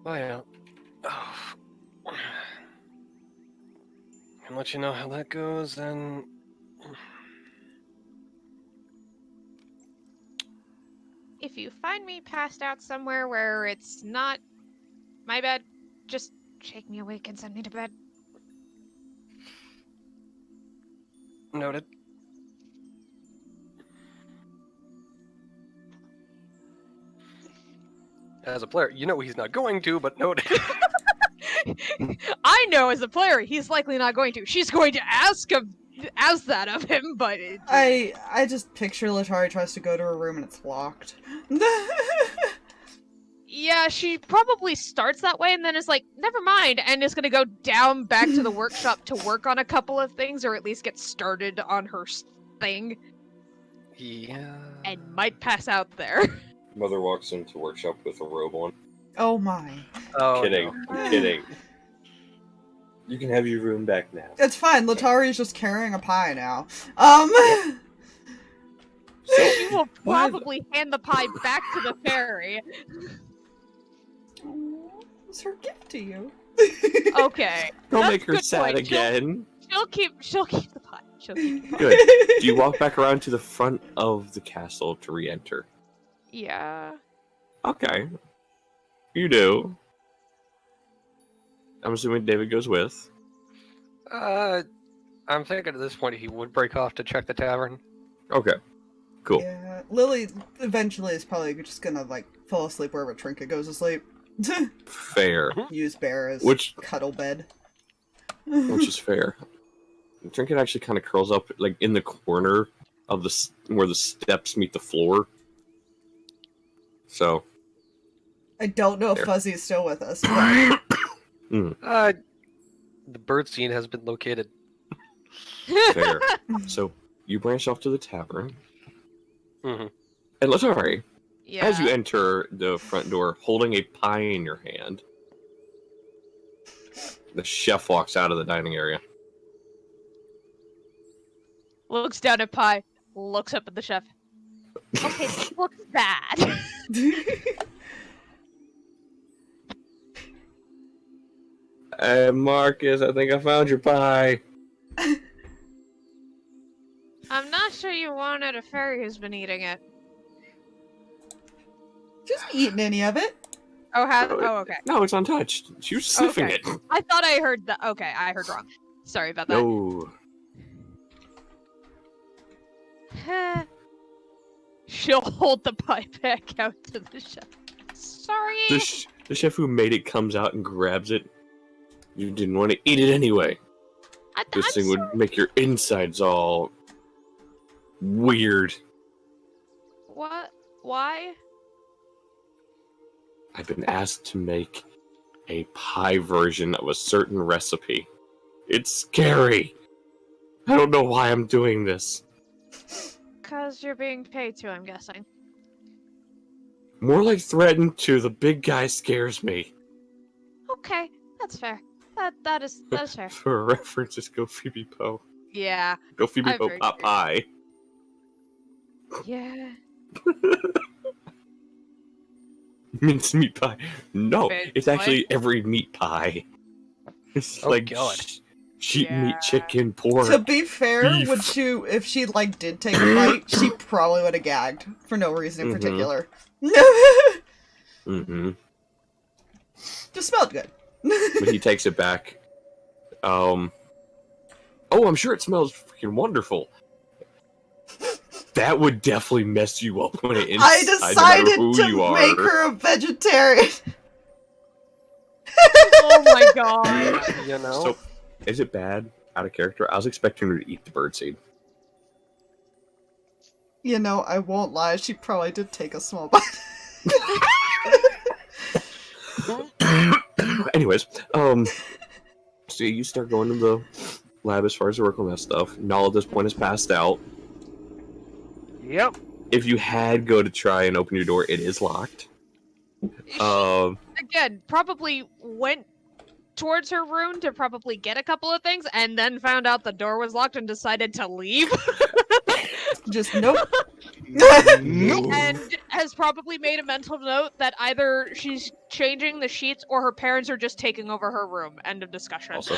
Oh yeah. Can let you know how that goes, and If you find find me passed out somewhere where it's not my bed, just shake me awake and send me to bed. Noted. As a player, you know he's not going to, but noted. I know as a player he's likely not going to. She's going to ask that of him, but I just picture Letari tries to go to her room and it's locked. yeah, she probably starts that way and then is like, never mind, and is gonna go down back to the workshop to work on a couple of things, or at least get started on her thing. Yeah. And might pass out there. Mother walks into workshop with a robe on. Oh my. Oh, Kidding. no. I'm kidding. You can have your room back now. It's fine, Letari's just carrying a pie now. She will probably hand the pie back to the fairy. It's her gift to you. Okay. Don't that's make her a good sad point. again. She'll keep the pie. She'll keep the pie. Good. Do you walk back around to the front of the castle to re-enter? Yeah. Okay. You do. I'm assuming David goes with. I'm thinking at this point he would break off to check the tavern. Okay. Cool. Yeah, Lily eventually is probably just gonna, like, fall asleep wherever Trinket goes to sleep. Fair. Use Bear as cuddle bed. Which is fair. Trinket actually kind of curls up, like, in the corner of where the steps meet the floor. So. I don't know if There. Fuzzy is still with us, but... The bird scene has been located. Fair. So, you branch off to the tavern. Mm-hmm. And Letari, Yeah. as you enter the front door, holding a pie in your hand, the chef walks out of the dining area. Looks down at pie. Looks up at the chef. Okay, this looks bad. Marcus, I think I found your pie. I'm not sure you wanted a fairy who's been eating it. She hasn't eaten any of it. Oh, okay. No, it's untouched. She was sniffing Okay. it. I thought I heard that. Okay, I heard wrong. Sorry about that. No. She'll hold the pie back out to the chef. Sorry. The chef who made it comes out and grabs it. You didn't want to eat it anyway. This thing would make your insides all weird. What? Why? I've been asked to make a pie version of a certain recipe. It's scary. I don't know why I'm doing this. Because you're being paid to, I'm guessing. More like threatened to. The big guy scares me. Okay, that's fair. That is fair. For a reference, just go Phoebe Poe. Yeah. Go Phoebe I'm Poe very pot curious. pie. Yeah. Mincemeat pie. No, Red it's pie? actually every meat pie. It's Oh, like God. sheep Yeah. meat, chicken, pork. To be fair, beef. if she like did take a bite, she probably would have gagged for no reason in Mhm. particular. Mm-hmm. Just smelled good. But he takes it back. Oh, I'm sure it smells freaking wonderful. That would definitely mess you up when it I inside, decided no matter who to you are. make her a vegetarian. Oh my god. You know? So, is it bad? Out of character? I was expecting her to eat the birdseed. You know, I won't lie, she probably did take a small bite. Anyways, so you start going to the lab as far as the work on that stuff. Null at this point is passed out. Yep. If you had go to try and open your door, it is locked. Again, probably went towards her room to probably get a couple of things, and then found out the door was locked and decided to leave. Just nope. And has probably made a mental note that either she's changing the sheets or her parents are just taking over her room. End of discussion. Also,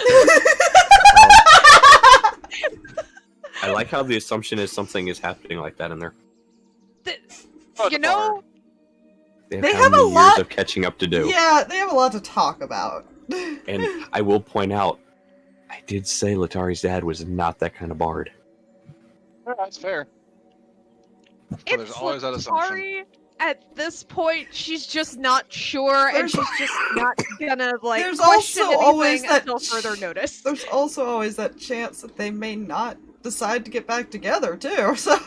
I like how the assumption is something is happening like that in there. You know, They how have many a lot- years of catching up to do. Yeah, they have a lot to talk about. And I will point out, I did say Letari's dad was not that kind of bard. Yeah, that's fair. But there's It's always that assumption. Letari. At this point, she's just not sure, and There's- she's just not gonna like There's question also always anything that until further notice. There's also always that chance that they may not decide to get back together too. So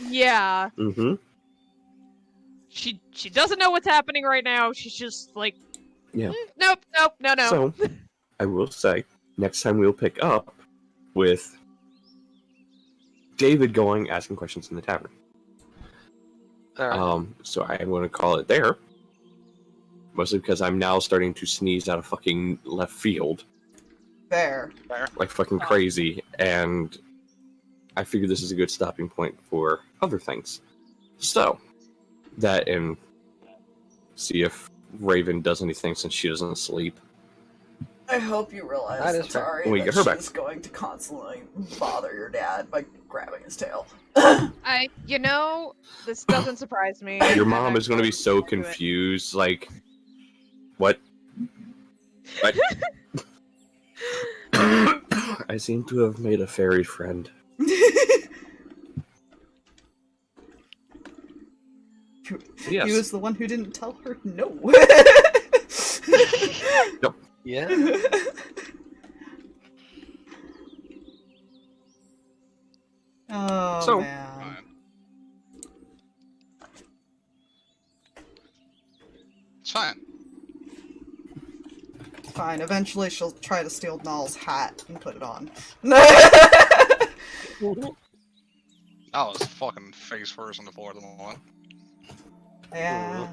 Yeah, Mm-hmm. she doesn't know what's happening right now. She's just like, Yeah. nope, no. So, I will say, next time we'll pick up with David going asking questions in the tavern. Alright. So I'm going to call it there. Mostly because I'm now starting to sneeze out of fucking left field. fair. Like fucking crazy. And I figure this is a good stopping point for other things. So, that and see if Raven does anything since she doesn't sleep. I hope you realize, That is fair. Letari, When we that get her back. she's going to constantly bother your dad by grabbing his tail. This doesn't surprise me. Your and mom I'm is going to be so do it. confused. Like, what? What? I seem to have made a fairy friend. Yes. He was the one who didn't tell her no. Yeah. Oh So- man. Fine. It's fine. Fine. Eventually, she'll try to steal Null's hat and put it on. I was fucking face first on the floor at the moment. Yeah.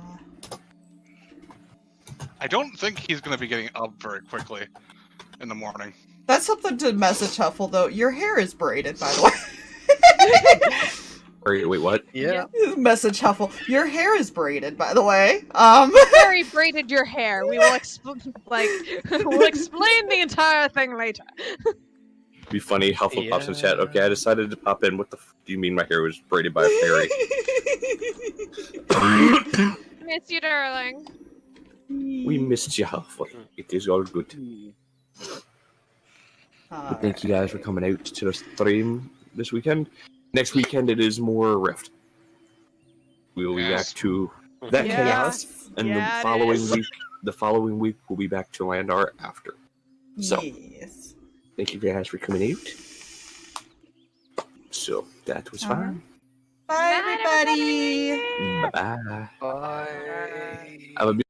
I don't think he's gonna be getting up very quickly in the morning. That's something to message Huffle though. Your hair is braided, by the way. Wait, what? Yeah. Message Huffle. Your hair is braided, by the way. Harry braided your hair. We will we'll explain the entire thing later. Be funny. Huffle pops in Yeah. chat. Okay, I decided to pop in. What the f do you mean my hair was braided by a fairy? Miss you, darling. We missed you, Huffle. It is all good. But thank you guys for coming out to the stream this weekend. Next weekend it is more Rift. We will be back Yes. to that Yes. chaos, and Yeah, the it following is. week we'll be back to Landar after. So Yes. thank you guys for coming out. So that was fun. Bye, everybody. Bye. Bye. Have a